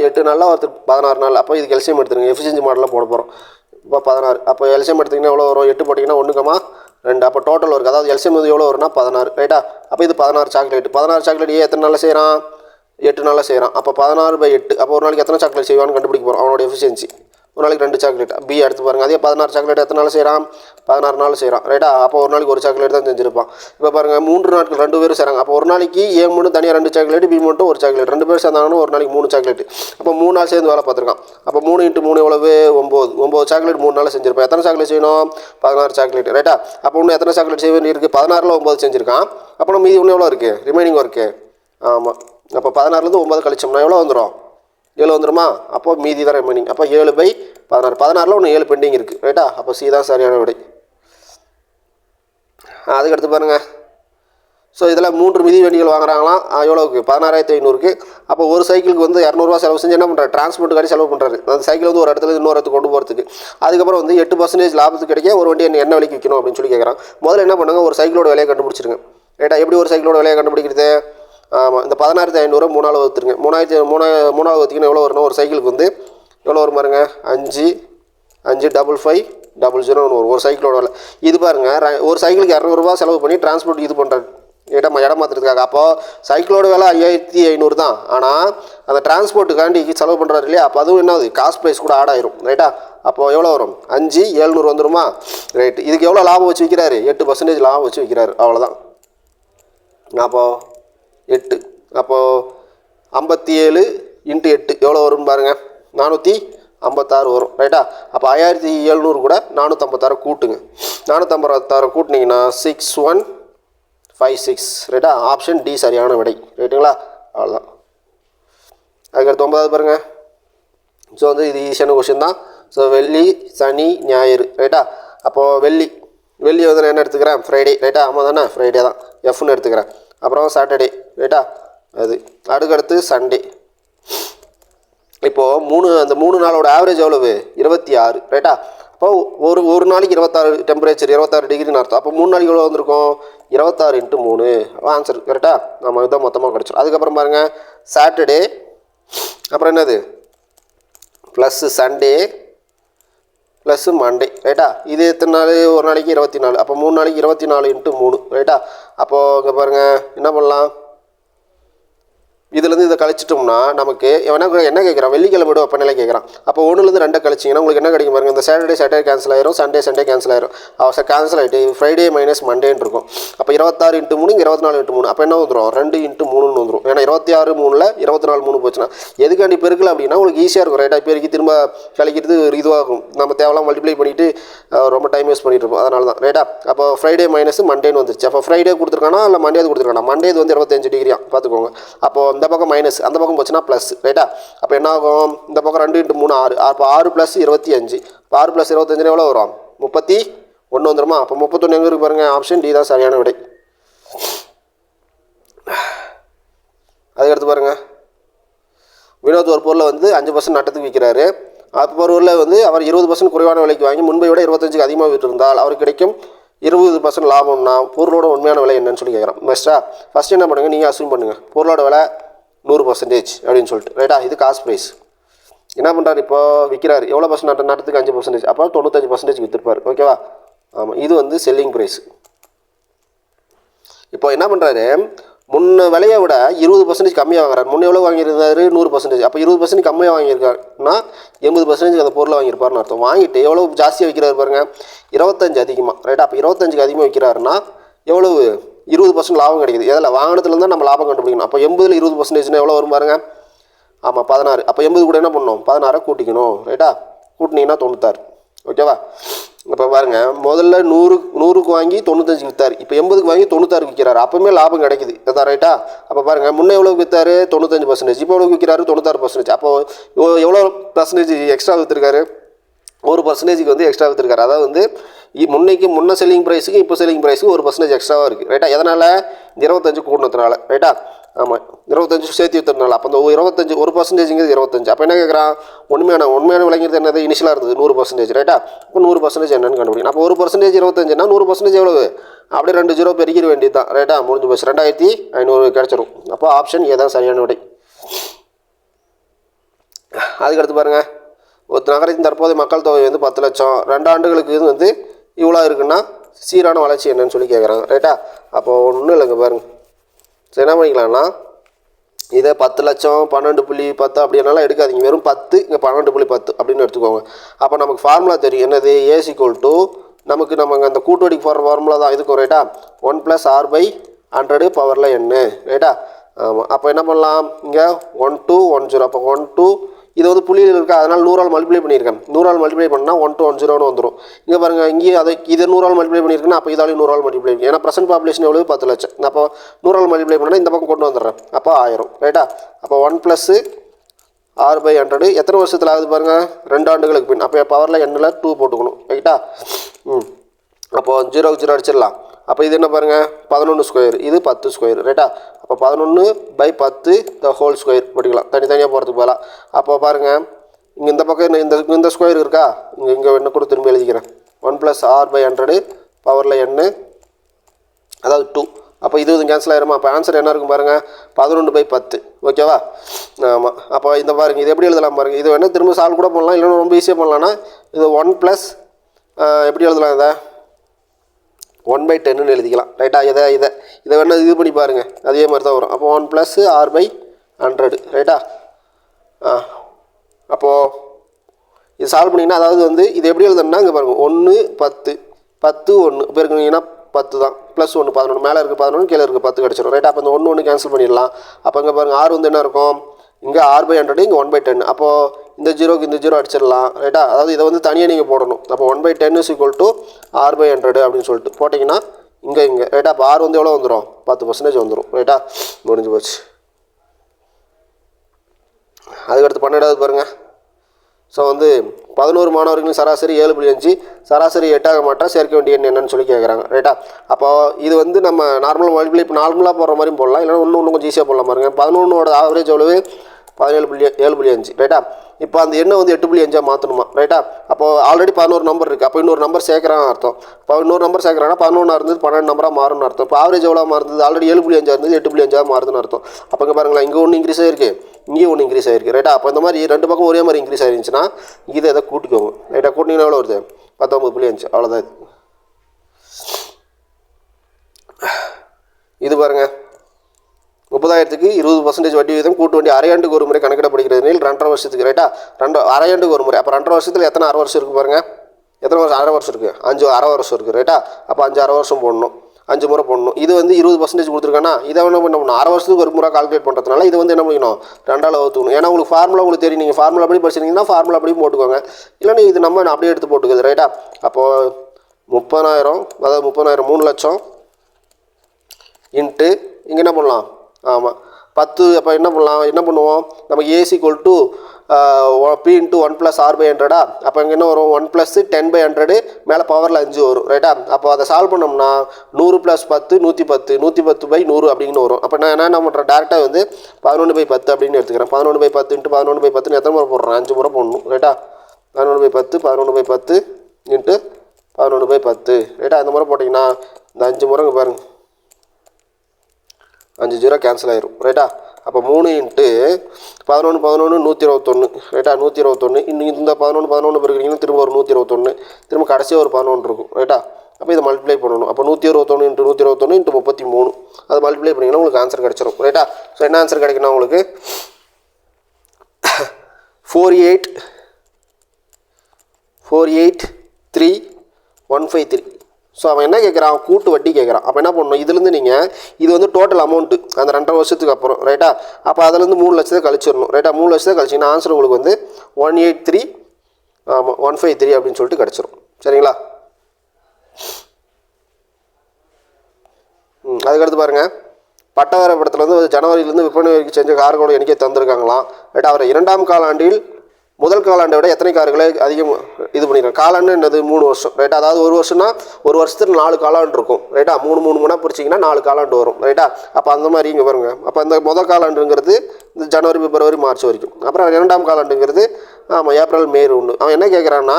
8 நாளில் ஒருத்தர் 16 நாள். அப்போ இதுக்கு எல்சிஎம் எடுத்துருங்க. எஃபிஷியன்சி மாடலில் போட போகிறோம். இப்போ 16. அப்போ எல்சிஎம் எடுத்திங்கன்னா எவ்வளோ வரும்? 8 போட்டிங்கன்னா 1,2. அப்போ டோட்டல் இருக்குது. அதாவது எல்சிஎம் வந்து எவ்வளோ வரும்னா 16 ரைட்டா? அப்போ இது 16 சாக்லேட். 16 சாக்லேட் எத்தனை நாளில் செய்கிறான்? 8 நாளில் செய்கிறான். அப்போ 16/8. அப்போ ஒரு நாளைக்கு எத்தனை சாக்லேட் செய்வான்னு கண்டுபிடிக்க போகிறோம். அவனோட எஃபிஷியன்சி ஒரு நாளைக்கு 2 சாக்லேட். பி எடுத்து பாருங்கள். அதே 16 சாக்லேட் எத்தனை நாள் செய்கிறான்? 16 நாள் செய்கிறான் ரைட்டா? அப்போ ஒரு நாளைக்கு ஒரு சாக்லேட் தான் செஞ்சுருப்பான். இப்போ பாருங்கள், 3 நாட்கள் 2 பேரும் செய்கிறாங்க. அப்போ ஒரு நாளைக்கு ஏ மட்டும் தனியாக 2 சாக்லேட், பி மட்டும் 1 சாக்லேட். 2 பேர் சேர்ந்தாங்கன்னா ஒரு நாளைக்கு 3 சாக்லேட். அப்போ 3 நாள் சேர்ந்து வேலை பார்த்துருக்கான். அப்போ 3 × 3 எவ்வளவு? 9 சாக்லேட் 3 நாள் செஞ்சிருப்பான். எத்தனை சாக்லேட் செய்யணும்? 16 சாக்லேட் ரைட்டா? அப்போ இன்னும் எத்தனை சாக்லேட் செய்ய வேண்டி இருக்குது? 16ல் 9 செஞ்சுருக்கான். அப்போ நம்ம மீதி இன்னும் எவ்வளோ இருக்குது? Remaining work. ஆமாம். அப்போ 16லேருந்து 9 கழிச்சோம்னா எவ்வளோ வந்துடும்? 7 வந்துடுமா? அப்போ மீதி தான் ரிமைனிங். அப்போ 7/16. 16ல் ஒன்று 7 பெண்டிங் இருக்குது ரைட்டா? அப்போ சி தான் சரியான விடை. அதுக்கடுத்து பாருங்கள். ஸோ இதில் 3 மிதி வண்டிகள் வாங்குறாங்களாம். எவ்வளோக்கு? 16,500க்கு. அப்போ ஒரு சைக்கிளுக்கு வந்து 200 செலவு செஞ்சு என்ன பண்ணுறாரு? டிரான்ஸ்போர்ட்டுக்காண்டி செலவு பண்ணுறாரு. அந்த சைக்கிள் வந்து ஒரு இடத்துல இன்னொரு இடத்துக்கு கொண்டு போகிறதுக்கு. அதுக்கப்புறம் வந்து 8% லாபத்துக்கு கிடைக்க ஒரு வண்டி என்ன விலைக்கு விற்கணும் அப்படின்னு சொல்லி கேட்குறான். முதல்ல என்ன பண்ணுங்க? ஒரு சைக்கிளோட விலையை கண்டுபிடிச்சிருங்க ரைட்டா? எப்படி ஒரு சைக்கிளோட விலையை கண்டுபிடிக்கிறது? ஆமாம், இந்த 16,500 3ஆல் வகுத்துருங்க. 3ஆல் வகுத்திங்கன்னா எவ்வளோ வரணும்? ஒரு சைக்கிளுக்கு வந்து எவ்வளோ வரும் பாருங்க? 5,5,5,5,0 வரும் ஒரு சைக்கிளோட விலை. இது பாருங்கள், ஒரு சைக்கிளுக்கு 200 செலவு பண்ணி டிரான்ஸ்போர்ட் இது பண்ணுறாரு, இடம் மாற்றுறதுக்காக. அப்போது சைக்கிளோட விலை 5,500 தான். ஆனால் அந்த டிரான்ஸ்போர்ட்டுக்காண்டி செலவு பண்ணுறாரு இல்லையா? அப்போ அதுவும் என்னது? காஸ்ட் ப்ரைஸ் கூட ஆட் ஆயிரும் ரைட்டா? அப்போது எவ்வளோ வரும்? 5,700 வந்துருமா? ரைட்டு. இதுக்கு எவ்வளோ லாபம் வச்சு விற்கிறாரு? 8% லாபம் வச்சு விற்கிறாரு. அவ்வளோதான். அப்போது 8. அப்போது 57 × 8 எவ்வளோ வரும்னு பாருங்கள்? 456 வரும் ரைட்டா? அப்போ 5,700 கூட 456 கூட்டுங்க. 456 கூட்டினீங்கன்னா 6156 ரைட்டா? ஆப்ஷன் டி சரியான விடை ரைட்டுங்களா? அவ்வளோதான். அதுக்கடுத்து 9வது பாருங்கள். ஸோ வந்து இது ஈஸியான கொஷின் தான். ஸோ வெள்ளி, சனி, ஞாயிறு ரைட்டா? அப்போது வெள்ளி வந்து நான் என்ன எடுத்துக்கிறேன்? ஃப்ரைடே ரைட்டா? ஆமாம் தானே? ஃப்ரைடே தான் எஃப்னு எடுத்துக்கிறேன். அப்புறம் சாட்டர்டே ரைட்டா? அது அதுக்கடுத்து சண்டே. இப்போது அந்த 3 நாளோட ஆவரேஜ் எவ்வளவு? 26 ரைட்டா? அப்போ ஒரு நாளைக்கு 26 டெம்பரேச்சர் 26 டிகிரின்னு அர்த்தம். அப்போ 3 நாளைக்கு எவ்வளோ வந்திருக்கும்? 26 × 3 ஆன்சர் கரெக்டா? நம்ம இதுதான் மொத்தமாக கிடச்சிடும். அதுக்கப்புறம் பாருங்கள், சாட்டர்டே, அப்புறம் என்னது? ப்ளஸ்ஸு சண்டே ப்ளஸ்ஸு மண்டே ரைட்டா? இது எத்தனை நாள்? ஒரு நாளைக்கு 24. அப்போ 3 நாளைக்கு 24 × 3 ரைட்டா? அப்போது இங்கே பாருங்கள், என்ன பண்ணலாம்? இதுலேருந்து இதை கழிச்சிட்டோம்னா நமக்கு என்ன கேட்குறான்? வெள்ளிக்கிழமை விட வெப்பநிலை கேட்குறான். அப்போ 1லேருந்து 2 கழிச்சிங்கன்னா உங்களுக்கு என்ன கிடைக்கும் பாருங்கள்? இந்த சாட்டர்டே கேன்சல் ஆயிரும், சண்டே கேன்சல் ஆயிரும். கேன்சல் ஆகிட்டு ஃப்ரைடே மைனஸ் மண்டேன்னு இருக்கும். அப்போ 26 × 3 24 × 3 அப்போ என்ன வந்துடும்? 2 × 3ன்னு வந்துடும். ஏன்னா 26 3ல் 24 3 போச்சுன்னா எதுக்காண்டி பெருக்கல அப்படின்னா உங்களுக்கு ஈஸியாக இருக்கும் ரைட்டாக? பெருக்கி திரும்ப கழிக்கிறது ஒரு இதுவாகும். நம்ம தேவைலாம் மல்டிப்ளை பண்ணிவிட்டு ரொம்ப டைம் வேஸ்ட் பண்ணிட்டு இருப்போம். அதனால தான் ரைட்டா? அப்போ ஃப்ரைடே மைனஸ் மண்டேன்னு வந்துருச்சு. அப்போ ஃப்ரைடே கொடுத்துருக்கானா இல்லை மண்டே கொடுத்துருக்கானா? மண்டே வந்து 25 டிகிரியா பார்த்துக்கோங்க. அப்போது இந்த பக்கம் மைனஸ், அந்த பக்கம் போச்சுன்னா ப்ளஸ் ரைட்டா? அப்போ என்ன ஆகும்? இந்த பக்கம் 2 × 3 6. அப்போ 6 + 25. இப்போ 6 + 25 எவ்வளோ வரும்? 31 வந்துருமா? அப்போ 31 எங்கே இருக்கு பாருங்கள்? ஆப்ஷன் டி தான் சரியான விடை. அதுக்கடுத்து பாருங்கள், வினோத் ஒரு பொருளை வந்து 5% நட்டத்துக்கு விற்கிறாரு. அப்போ பொருளில் வந்து அவர் 20% குறைவான விலைக்கு வாங்கி முன்பை விட 25க்கு அதிகமாக விற்றிருந்தால் அவருக்கு கிடைக்கும் 20% லாபம்னா பொருளோட உண்மையான விலை என்னன்னு சொல்லி கேட்குறான். ஃபஸ்ட்டு என்ன பண்ணுங்கள்? நீங்கள் அஸ்யூம் பண்ணுங்கள் பொருளோட விலை 100% அப்படின்னு சொல்லிட்டு ரைட்டா? இது காஸ்ட் ப்ரைஸ். என்ன பண்ணுறாரு? இப்போ விற்கிறாரு எவ்வளோ பர்சன்ட்? நட்டத்துக்கு 5%. அப்போ 95% விற்றுருப்பார். ஓகேவா? ஆமாம், இது வந்து செல்லிங் ப்ரைஸ். இப்போ என்ன பண்ணுறாரு? முன்ன விலையை விட 20% கம்மியாக வாங்குறாரு. முன்னே எவ்வளோ வாங்கியிருந்தாரு? 100%. அப்போ 20% கம்மியாக வாங்கியிருக்காருன்னா 80% அந்த பொருளை வாங்கியிருப்பாருன்னு அர்த்தம். வாங்கிட்டு எவ்வளோ ஜாஸ்தியாக விற்கிறாரு பாருங்கள்? 25 அதிகமாக ரைட்டா? அப்போ 25க்கு அதிகமாக விற்கிறாருன்னா எவ்வளவு? 20% லாபம் கிடைக்குது. எதில்? வாங்கினதுலேருந்து தான் நம்ம லாபம் கண்டுபிடிக்கணும். அப்போ 80ல் 20% எவ்வளோ வரும் பாருங்கள்? ஆமாம் 16. அப்போ 80 கூட என்ன பண்ணணும்? 16 கூட்டிக்கணும் ரைட்டா? கூட்டினீங்கன்னா 96. ஓகேவா? இப்போ பாருங்கள், முதல்ல 100க்கு வாங்கி 95க்கு விற்றார். இப்போ 80க்கு வாங்கி 96க்கு விற்கிறாரு. அப்போவுமே லாபம் கிடைக்குது. அதான் ரைட்டா? அப்போ பாருங்கள், முன்னே எவ்வளோக்கு விற்றாரு? 95%. இப்போ எவ்வளோக்கு விற்கிறாரு? 96%. அப்போது எவ்வளோ % எக்ஸ்ட்ரா விற்றுருக்காரு? 1%க்கு வந்து எக்ஸ்ட்ரா விற்றுருக்காரு. அதாவது வந்து முன்ன செல்லிங் ப்ரைஸுக்கு இப்போ செல்லிங் ப்ரைஸுக்கு 1% எக்ஸ்ட்ராவாக இருக்குது ரைட்டா. எதனால் 25 கூட்டினதுனால ரைட்டா. ஆமாம் 25 சேர்த்து விற்றுறதுனால அப்போ அந்த 25 1%ங்கிறது 25. அப்போ என்ன கேட்குறான், உண்மையான விலைங்கிறது என்னது, இனிஷியலாக இருந்தது 100% ரைட்டா. இப்போ 100% என்னன்னு கண்டுபிடிக்கணும். அப்போ 1% 25னா 100% எவ்வளவு, அப்படியே 2 0 பெருக்கிற வேண்டியது தான் ரைட்டா. முடிஞ்சு போச்சு, 2500 கிடச்சிரும். அப்போ ஆப்ஷன் ஏ தான் சரியான விடை. அதுக்கடுத்து பாருங்கள், ஒரு நகரத்தின் தற்போதைய மக்கள் தொகை வந்து 10 லட்சம், 2 ஆண்டுகளுக்கு இது வந்து இவ்வளோ இருக்குன்னா சீரான வளர்ச்சி என்னன்னு சொல்லி கேட்குறாங்க ரைட்டா. அப்போது ஒன்றும் இல்லைங்க பாருங்கள். சரி என்ன பண்ணிக்கலாம்னா, இதை 10 லட்சம் 12.10 அப்படின்னாலாம் எடுக்காதீங்க, வெறும் 10 இங்கே 12.10 அப்படின்னு எடுத்துக்கோங்க. அப்போ நமக்கு ஃபார்முலா தெரியும் என்னது, ஏஸ் ஈக்குவல் டு நம்ம அந்த கூட்டுவடிக்கு போகிற ஃபார்முலா தான் இதுக்கும் ரைட்டா. 1 + r/100 பவரில் n ரைட்டா. ஆமாம், அப்போ என்ன பண்ணலாம், இங்கே 1 2 1 0. அப்போ 1 2 இது வந்து புள்ளியில் இருக்கா, அதனால் 100ஆல் மல்டிப்ளை பண்ணியிருக்கேன். 100ஆல் மல்டிப்ளை பண்ணால் 1 2 1 0ன்னு வந்துடும். இங்கே பாருங்கள், இங்கேயே இதை 100ஆல் மல்டிப்ளை பண்ணியிருக்கேன்னா அப்போ இதாலையும் 100ஆல் மல்டிப்ளை பண்ணி, ஏன்னா ப்ரெசென்ட் பாப்புலேஷன் எவ்வளோ 10 லட்சம். அப்போ 100ஆல் மல்டிப்ளை பண்ணால் இந்த பக்கம் கொண்டு வந்துடுறேன், அப்போ 1000 ரைட்டா. அப்போ 1 + r/100 எத்தனை வருஷத்தில் ஆகுது பாருங்கள், 2 ஆண்டுகளுக்கு பின். அப்போ பவரில் எண்ணில் 2 போட்டுக்கணும் ரைட்டா. அப்போது 0க்கு 0 அடிச்சிடலாம். அப்போ இது என்ன பாருங்கள், 11 ஸ்கொயர், இது 10 ஸ்கொயர் ரைட்டா. அப்போ 11/10 த ஹோல் ஸ்கொயர் போட்டுக்கலாம், தனித்தனியாக போகிறதுக்கு போகலாம். அப்போ பாருங்கள், இங்கே இந்த பக்கம் இந்த ஸ்கொயர் இருக்கா, இங்கே என்ன கூட திரும்பி எழுதிக்கிறேன். 1 + r/100 பவரில் n, அதாவது 2. அப்போ இது கேன்சல் ஆகிருமா. அப்போ ஆன்சர் என்ன இருக்கும் பாருங்கள், 11/10 ஓகேவா. ஆமாம், அப்போ இந்த பாருங்கள், இது எப்படி எழுதலாம் பாருங்கள். இது வேணால் திரும்ப சால்வ் கூட பண்ணலாம், இல்லைன்னா ரொம்ப ஈஸியாக பண்ணலான்னா இது 1 + எப்படி எழுதலாம், இதை 1/10ன்னு எழுதிக்கலாம் ரைட்டா. இதை வேணால் இது பண்ணி பாருங்கள், அதே மாதிரி தான் வரும். அப்போ 1 + r/100 ரைட்டா. அப்போது இது சால்வ் பண்ணிங்கன்னா, அதாவது வந்து இது எப்படி எழுதணும்னா இங்கே பாருங்கள், 1 10 10 1 இப்போ இருக்குங்கன்னா 10 தான், +1 11, மேலே இருக்குது 11, கீழே இருக்குது 10 கிடச்சிடும் ரைட்டா. அப்போ இந்த 1 1 கேன்சல் பண்ணிடலாம். அப்போ இங்கே பாருங்கள், r வந்து என்ன இருக்கும், இங்கே r/100, இங்கே 1/10. அப்போது இந்த 0க்கு இந்த 0 அடிச்சிடலாம் ரைட்டா. அதாவது இதை வந்து தனியாக நீங்கள் போடணும். அப்போ 1/10 = r/100 அப்படின்னு சொல்லிட்டு போட்டிங்கன்னா இங்கே ரைட்டா. அப்போ r வந்து எவ்வளோ வந்துடும், 10% வந்துடும் ரைட்டா. முடிஞ்சு போச்சு. அதுக்கடுத்து 12வது பாருங்கள். ஸோ வந்து 11 மாணவர்களின் சராசரி 7.5, சராசரி 8 ஆக மாட்டா, சேர்க்க வேண்டிய எண் என்னன்னு சொல்லி கேட்குறாங்க ரைட்டா. அப்போ இது வந்து நம்ம நார்மலாக போடுற மாதிரியும் போடலாம், இல்லைன்னா இன்னும் கொஞ்சம் ஈஸியாக போடலாம் பாருங்கள். 11ஓட ஆவரேஜ் எவ்வளவு, 17.5 ரைட்டா. இப்போ அந்த எண்ணை வந்து 8.5 மாற்றணுமா ரைட்டா. அப்போது ஆல்ரெடி 11 நம்பர் இருக்குது, அப்போ இன்னொரு நம்பர் சேர்க்குறான்னு அர்த்தம். இப்போ இன்னொரு நம்பர் சேர்க்குறாங்கன்னா 11 இருந்தது 12 நம்பராக மாறும்னு அர்த்தம். இப்போ ஆவரேஜ் எவ்வளோ மாறுது, ஆல்ரெடி 7.5 இருந்தது 8.5 மாறுதுன்னு அர்த்தம். அப்போ இங்கே பாருங்களேன், இங்கே ஒன்று இன்க்ரீஸ் ஆகிருக்கு, இங்கேயும் ஒன்று இன்க்ரீஸ் ஆகிருக்கு ரைட்டா. அப்போ இந்த மாதிரி 2 பக்கம் ஒரே மாதிரி இன்க்ரீஸ் ஆகிருந்துச்சுன்னா இதை கூட்டிக்கோங்க ரைட்டா. கூட்டிங்கன்னா எவ்வளோ வருது, 19.5 அவ்வளோதான். இது பாருங்கள், 30,000க்கு 20% வட்டி வீதம் கூட்டு வண்டி அரையாண்டுக்கு ஒரு முறை கணக்கிடப்படுகிறது. 2.5 வருஷத்துக்கு ரைட்டா. அரையாண்டுக்கு ஒரு முறை. அப்போ 2.5 வருஷத்தில் எத்தனை அரை வருஷம் இருக்குது பாருங்கள், எத்தனை வருஷம் அரை வருஷம் இருக்குது, 5 அரை வருஷம் இருக்குது ரைட்டா. அப்போ 5 அரை வருஷம் போடணும், 5 முறை போடணும். இது வந்து 20% கொடுத்துருக்கானா, இதை என்ன பண்ணணும், அரை வருஷத்துக்கு ஒரு முறை கால்குலேட் பண்ணுறதுனால இது வந்து என்ன பண்ணிக்கணும், 2ஆல் வகுத்துக்கணும். ஏன்னா உங்களுக்கு ஃபார்முலா உங்களுக்கு தெரியும், நீங்கள் ஃபார்முலா அப்படி படிச்சிருந்தீங்கன்னா ஃபார்முலா அப்படியும் போட்டுக்கோங்க, இல்லைன்னா இது நம்ம அப்படியே எடுத்து போட்டுக்குது ரைட்டா. அப்போது 30,000, அதாவது 30,000 3 லட்சம் இன்ட்டு இங்கே என்ன பண்ணலாம், ஆமாம் 10. அப்போ என்ன பண்ணுவோம், நமக்கு ஏ = P × 1 + r/100. அப்போ இங்கே என்ன வரும், 1 + 10/100 மேலே பவரில் 5 வரும் ரைட்டா. அப்போ அதை சால்வ் பண்ணோம்னா 100 + 10 110, 110/100 அப்படின்னு வரும். அப்போ நான் என்ன பண்ணுறேன், டேரெக்டாக வந்து 11/10 அப்படின்னு எடுத்துக்கிறேன். 11/10 × 11/10 எத்தனை முறை போடுறேன், 5 முறை போடணும் ரைட்டா. 11/10 11/10 × 11/10 ரைட்டா. இந்த முறை போட்டிங்கன்னா இந்த 5 முறைங்க பாருங்கள், 5 0 கேன்சல் ஆயிரும் ரைட்டா. அப்போ 3 × 11 11 121 ரைட்டா. 121 இந்த 11 11 பிறகு திரும்ப ஒரு 121, திரும்ப கடைசியாக ஒரு 11 இருக்கும் ரைட்டா. அப்போ இதை மல்டிப்ளை பண்ணணும். அப்போ 121 × 121 × 33 அதை மல்டிப்ளை பண்ணிங்கன்னா உங்களுக்கு ஆன்சர் கிடச்சிரும் ரைட்டா. ஸோ என்ன ஆன்சர் கிடைக்குன்னா உங்களுக்கு 483,153. ஸோ அவன் என்ன கேட்குறான், கூட்டு வட்டி கேட்குறான். அப்போ என்ன பண்ணணும், இதுலேருந்து நீங்கள் இது வந்து டோட்டல் அமௌண்ட்டு அந்த 2.5 வருஷத்துக்கு அப்புறம் ரைட்டா. அப்போ அதுலேருந்து 3 லட்சத்தை கழிச்சிடணும் ரைட்டா. 3 லட்சத்தை கழிச்சிங்கன்னா ஆன்சர் உங்களுக்கு வந்து 183,153 அப்படின்னு சொல்லிட்டு கிடச்சிரும் சரிங்களா. அதுக்கடுத்து பாருங்கள், பட்டவர படத்தில் வந்து ஜனவரியிலேருந்து விற்பனை வரைக்கும் செஞ்ச கார்களோட எண்ணிக்கை தந்திருக்காங்களாம் ரைட்டா. அவர் 2ஆம் காலாண்டில் முதல் காலாண்டை விட எத்தனை கார்களை அதிகம் இது பண்ணியிருக்காங்க. காலாண்டு என்னது 3 வருஷம் ரைட்டா. அதாவது ஒரு வருஷம்னா ஒரு வருஷத்துல 4 காலாண்டு இருக்கும் ரைட்டா. 3 பிரிச்சிங்கன்னா 4 காலாண்டு வரும் ரைட்டா. அப்போ அந்த மாதிரி இங்கே பாருங்க. அப்போ இந்த முதல் காலாண்டுங்கிறது இந்த ஜனவரி பிப்ரவரி மார்ச் வரைக்கும். அப்புறம் 2ஆம் காலாண்டுங்கிறது ஆமாம் ஏப்ரல் மே 1. அவன் என்ன கேட்குறான்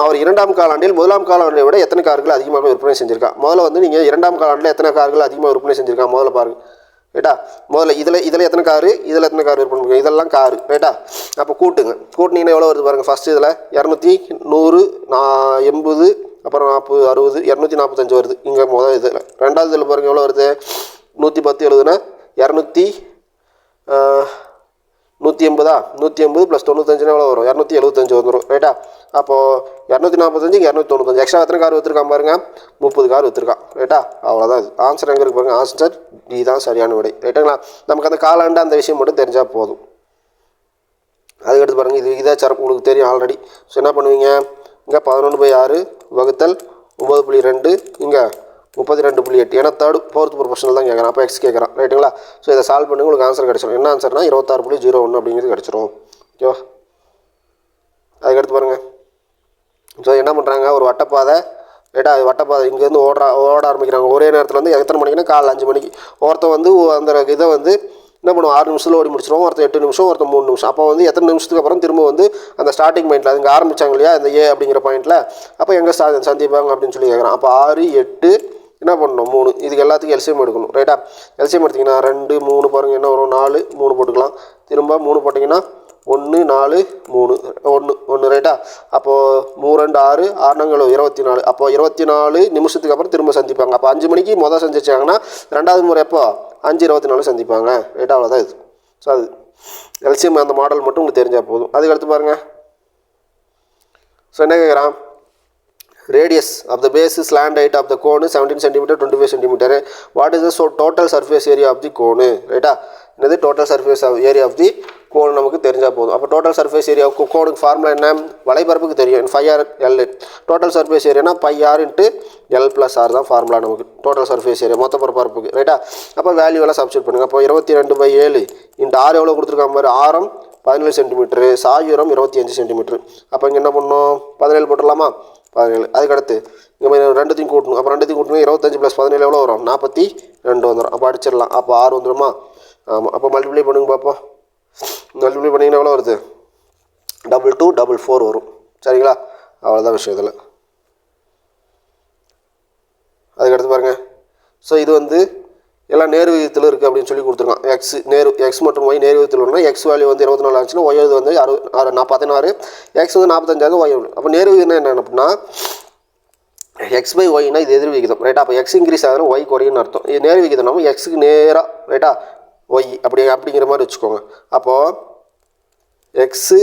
அவர் 2ஆம் காலாண்டில் 1ஆம் காலாண்டை விட எத்தனை கார்கள் அதிகமாக விற்பனை செஞ்சிருக்கான். முதல்ல வந்து நீங்கள் 2ஆம் காலாண்டில் எத்தனை கார்கள் அதிகமாக விற்பனை செஞ்சிருக்கான் முதல்ல பாருங்க ரைட்டா. முதல்ல இதில் எத்தனை காரு, இதில் எத்தனை கார் விற்பனை பண்ணுங்க, இதெல்லாம் காரு ரைட்டா. அப்போ கூட்டினீங்கன்னா எவ்வளோ வருது பாருங்கள். ஃபஸ்ட்டு இதில் 200 80 அப்புறம் 40 60 245 வருது இங்கே முதல் இதில். ரெண்டாவது இதில் பாருங்கள் எவ்வளோ வருது 110 எழுதுனா 180 + 95 எவ்வளோ வரும் 275 வந்துடும் ரைட்டா. அப்போது 245 295 எக்ஸ்ட்ரா எத்தனை கார் விற்றுருக்கான் பாருங்கள் 30 கார் விற்றுருக்கான் ரைட்டா. அவ்வளோதான் இது ஆன்சர். எங்கே இருக்கு பாருங்கள் ஆன்சர் டி தான் சரியான விடை ரைட்டுங்களா. நமக்கு அந்த காலாண்டு அந்த விஷயம் மட்டும் தெரிஞ்சால் போதும். அதுக்கடுத்து பாருங்கள் இதே சரக்கு உங்களுக்கு தெரியும் ஆல்ரெடி. ஸோ என்ன பண்ணுவீங்க இங்கே 11/6 வகுத்தல் 9.2 இங்கே 32.8 ஏன்னா ஃபோர்த் ப்ரொபோஷனல் தான் கேட்குறான். அப்போ எக்ஸ் கேட்குறான் ரைட்டுங்களா. ஸோ இதை சால்வ் பண்ணி உங்களுக்கு ஆன்சர் கிடச்சிடும். என்ன ஆன்சர்னா 26.01 அப்படிங்கிறது கிடச்சிரும் ஓகேவா. அதுக்கடுத்து பாருங்கள். ஸோ என்ன பண்ணுறாங்க ஒரு வட்டப்பாதை ரைட்டா. வட்டப்பாதை இங்கேருந்து ஓட ஆரம்பிக்கிறாங்க. ஒரே நேரத்தில் வந்து எத்தனை மணிக்குன்னா காலைல 5 மணிக்கு. ஒருத்தன் வந்து அந்த இதை வந்து என்ன பண்ணுவோம் 6 நிமிஷத்தில் ஓடி முடிச்சிடுவோம். ஒருத்தர் 8 நிமிஷம், ஒருத்தர் 3 நிமிஷம். அப்போ வந்து எத்தனை நிமிஷத்துக்கு அப்புறம் திரும்ப வந்து அந்த ஸ்டார்டிங் பாயிண்ட்டில் அதுங்க ஆரம்பித்தாங்க இல்லையா இந்த ஏ அப்படிங்கிற பாயிண்ட்டில். அப்போ எங்கே சந்திப்பாங்க அப்படின்னு சொல்லி கேட்குறான். அப்போ 6 8 என்ன பண்ணணும் 3. இதுக்கு எல்லாத்துக்கும் எல்சிஎம் எடுக்கணும் ரைட்டா. எல்சிஎம் எடுத்திங்கன்னா 2 3 பாருங்கள் என்ன வரும் 4 3 போட்டுக்கலாம். திரும்ப 3 போட்டிங்கன்னா 1 4 3 1 ரைட்டா. அப்போது 3 2 6 6 24. அப்போது 24 நிமிஷத்துக்கு அப்புறம் திரும்ப சந்திப்பாங்க. அப்போ 5 மணிக்கு மொதல் சந்திச்சாங்கன்னா ரெண்டாவது முறை எப்போ 5:24 சந்திப்பாங்க ரைட்டா. அவ்வளோதான் இது. ஸோ அது எல்சிஎம் அந்த மாடல் மட்டும் உங்களுக்கு தெரிஞ்சால் போதும். அதுக்கடுத்து பாருங்கள். ஸோ என்ன கேட்குறான் radius of the base is slant height of the cone 17 cm 25 cm. What is the total surface area of the cone ரைட்டா. என்னது total surface area of the cone நமக்கு தெரிஞ்சால் போதும். அப்போ டோட்டல் சர்ஃபேஸ் ஏரியா கோனுக்கு formula என்ன வலைபரப்புக்கு தெரியும் 5r/L. Total surface ஏரியானா πr × L+r தான் ஃபார்முலா நமக்கு டோட்டல் சர்ஃபேஸ் ஏரியா மொத்த பரப்புக்கு ரைட்டா. அப்போ வேல்யூ எல்லாம் சப்ஸ்டிட் பண்ணுங்கள். அப்போ 22/7 × r எவ்வளோ கொடுத்துருக்காங்க மாதிரி ஆரம் 17 சென்டிமீட்டரு சாயுரம் 25 சென்டிமீட்டரு. அப்போ இங்கே என்ன பண்ணணும் 17 போட்டுடலாமா 17. அதுக்கடுத்து இங்கே ரெண்டுத்தையும் கூட்டணும். அப்போ ரெண்டுத்தையும் கூட்டணும் 25 + 17 எவ்வளோ வரும் 42 வந்துடும். அப்போ அடிச்சிடலாம். அப்போ 6 வந்துடுமா. ஆமாம். அப்போ மல்டிப்ளை பண்ணுங்க பார்ப்போம். மல்டிப்ளை பண்ணிங்கன்னா எவ்வளோ வருது 2244 வரும் சரிங்களா. அவ்வளோதான் விஷயம் இதில். அதுக்கடுத்து பாருங்கள். ஸோ இது வந்து எல்லாம் நேர் விகிதத்தில் இருக்குது அப்படின்னு சொல்லி கொடுத்துருக்கான். எக்ஸ் மற்றும் ஒய் நேர் விகிதத்தில் வரணும்னா எக்ஸ் வேல்யூ வந்து 24 ஆச்சுன்னா ஒய் வந்து 16 எக்ஸ் வந்து 45 ஒய் ஒன்று. அப்போ நேர் விகிதம் என்ன அப்படின்னா x/yனா இது எதிர் விகிதம் ரைட்டா. அப்போ எக்ஸ் இன்க்ரீஸ் ஆகுதுன்னா ஒய் குறையுன்னு அர்த்தம். இது நேர் விகிதம் நம்ம எக்ஸுக்கு நேராக ரைட்டா ஒய் அப்படிங்கிற மாதிரி வச்சுக்கோங்க. அப்போது எக்ஸு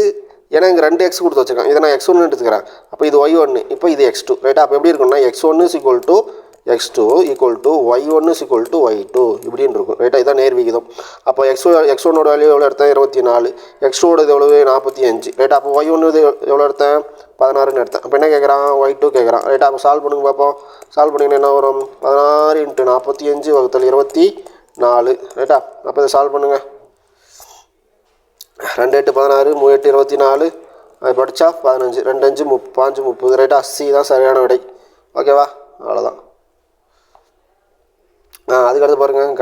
ஏன்னா இங்கே 2 எக்ஸ் கொடுத்து வச்சுருக்கேன். இதை நான் x1 எடுத்துக்கிறேன். அப்போ இது y1 இப்போ இது x2 ரைட்டா. அப்போ எப்படி இருக்குன்னா x1 = x2 = y1 = y2 இப்படின்னு இருக்கும் ரைட்டா. இதுதான் நேர் விகிதம். அப்போ x1 வேல்யூ எவ்வளோ எடுத்தேன் 24, x2 எவ்வளவு 45 ரைட்டா. அப்போ y1 எவ்வளோ எடுத்தேன் 16ன்னு எடுத்தேன். அப்போ என்ன கேட்குறான் y2 கேட்குறான் ரைட்டா. அப்போ சால்வ் பண்ணுங்க பார்ப்போம். சால்வ் பண்ணிங்கன்னா என்ன வரும் 16 × 45 வகுத்தல் 24 ரைட்டா. அப்போ இதை சால்வ் பண்ணுங்கள். 2 8 16 3 8 24 அது படித்தா 15 2 5 30 ரைட்டா. சி தான் சரியான விடை ஓகேவா. அவ்வளோதான். அதுக்கடுத்து பாருங்கள்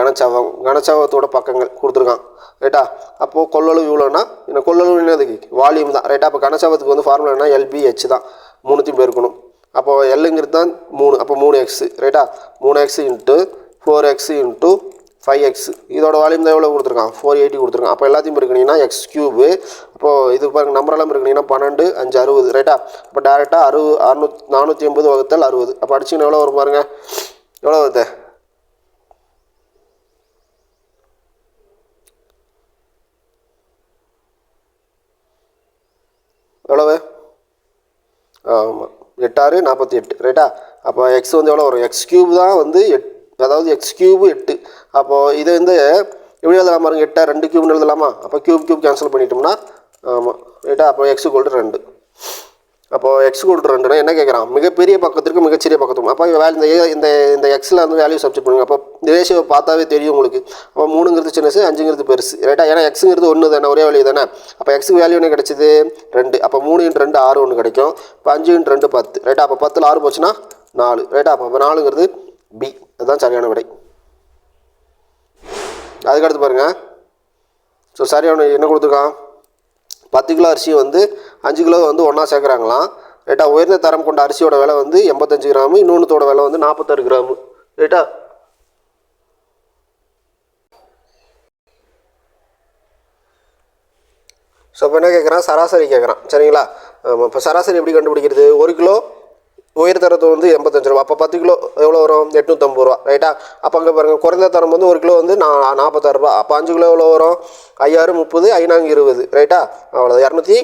கனச்சாவத்தோட பக்கங்கள் கொடுத்துருக்கான் ரைட்டா. அப்போது கொள்ளளவு இவ்வளோன்னா என்ன கொள்ளளவு என்னதுக்கு வால்யூம் தான் ரைட்டா. அப்போ கனச்சாவத்துக்கு வந்து ஃபார்முலா என்ன LBH தான் 3 பெருக்கணும். அப்போது எல்லுங்கிறது தான் 3. அப்போ 3x ரைட்டா. 3x × 4x × 5x இதோட வால்யூம் தான் எவ்வளோ கொடுத்துருக்கான் 480 கொடுத்துருக்கான். அப்போ எல்லாத்தையும் இருக்குனீங்கன்னா x3. அப்போது இது பாருங்கள் நம்பரெல்லாம் இருக்குனீங்கன்னா 12 5 60 ரைட்டா. அப்போ டேரெக்டாக 480 வகுத்தல் 60 அப்போ அடிச்சிங்கன்னா எவ்வளோ வரும் பாருங்கள் எவ்வளோ வருது எவ்வளவு ஆமாம் 8 6 48 ரைட்டா. அப்போ எக்ஸ் வந்து எவ்வளோ வரும் x3 தான் வந்து 8 அதாவது x3 8. அப்போது இது வந்து எப்படி எழுதலாம் பாருங்க 8 2 கியூப்னு எழுதலாமா. அப்போ கியூப் கேன்சல் பண்ணிட்டோம்னா ஆமாம் ரைட்டா. அப்போ x = 2. அப்போது எக்ஸ் ஈக்குவல் டு 2னா என்ன கேட்குறான், மிகப்பெரிய பக்கத்திற்கு மிகச்சிறிய பக்கத்துக்கும். அப்போ இந்த எக்ஸில் வந்து வேல்யூ சப்ஸ்டிட் பண்ணுங்க. அப்போ ரேஷியோ பார்த்தாவே தெரியும் உங்களுக்கு. அப்போ 3ங்கிறது சின்னது, 5ங்கிறது பெருசு, ரைட்டா? ஏன்னா எக்ஸுங்கிறது 1 தானே, ஒரே வேல்யூ தானே. அப்போ எக்ஸுக்கு வேல்யூ என்ன கிடைச்சிது, 2. அப்போ 3 × 2 6 ஒன்று கிடைக்கும். இப்போ 5 × 2 10, ரைட்டா? அப்போ 10ல் 6 போச்சுன்னா 4, ரைட்டா? அப்போ 4ங்கிறது பி, அதுதான் சரியான விடை. அதுக்கடுத்து பாருங்கள். ஸோ சரியான என்ன கொடுத்துருக்கான், 10 கிலோ அரிசி வந்து 5 கிலோ வந்து ஒன்றா சேர்க்குறாங்களாம், ரைட்டா? உயர்ந்த தரம் கொண்ட அரிசியோட விலை வந்து 85 கிராமு, இன்னொன்றுத்தோட விலை வந்து 46 கிராமு, ரைட்டா? ஸோ இப்போ என்ன கேட்குறான், சராசரி கேட்குறான், சரிங்களா? இப்போ சராசரி எப்படி கண்டுபிடிக்கிறது, 1 கிலோ உயர்தரத்தை வந்து 85 ரூபா, அப்போ 10 கிலோ எவ்வளோ வரும், 850 ரூபா, ரைட்டா? அப்போ அங்கே பாருங்கள், குறைந்த தரம் வந்து 1 கிலோ வந்து 46 ரூபா, அப்போ 5 கிலோ எவ்வளோ வரும், 5 30, 5 20, ரைட்டா? அவ்வளோ 230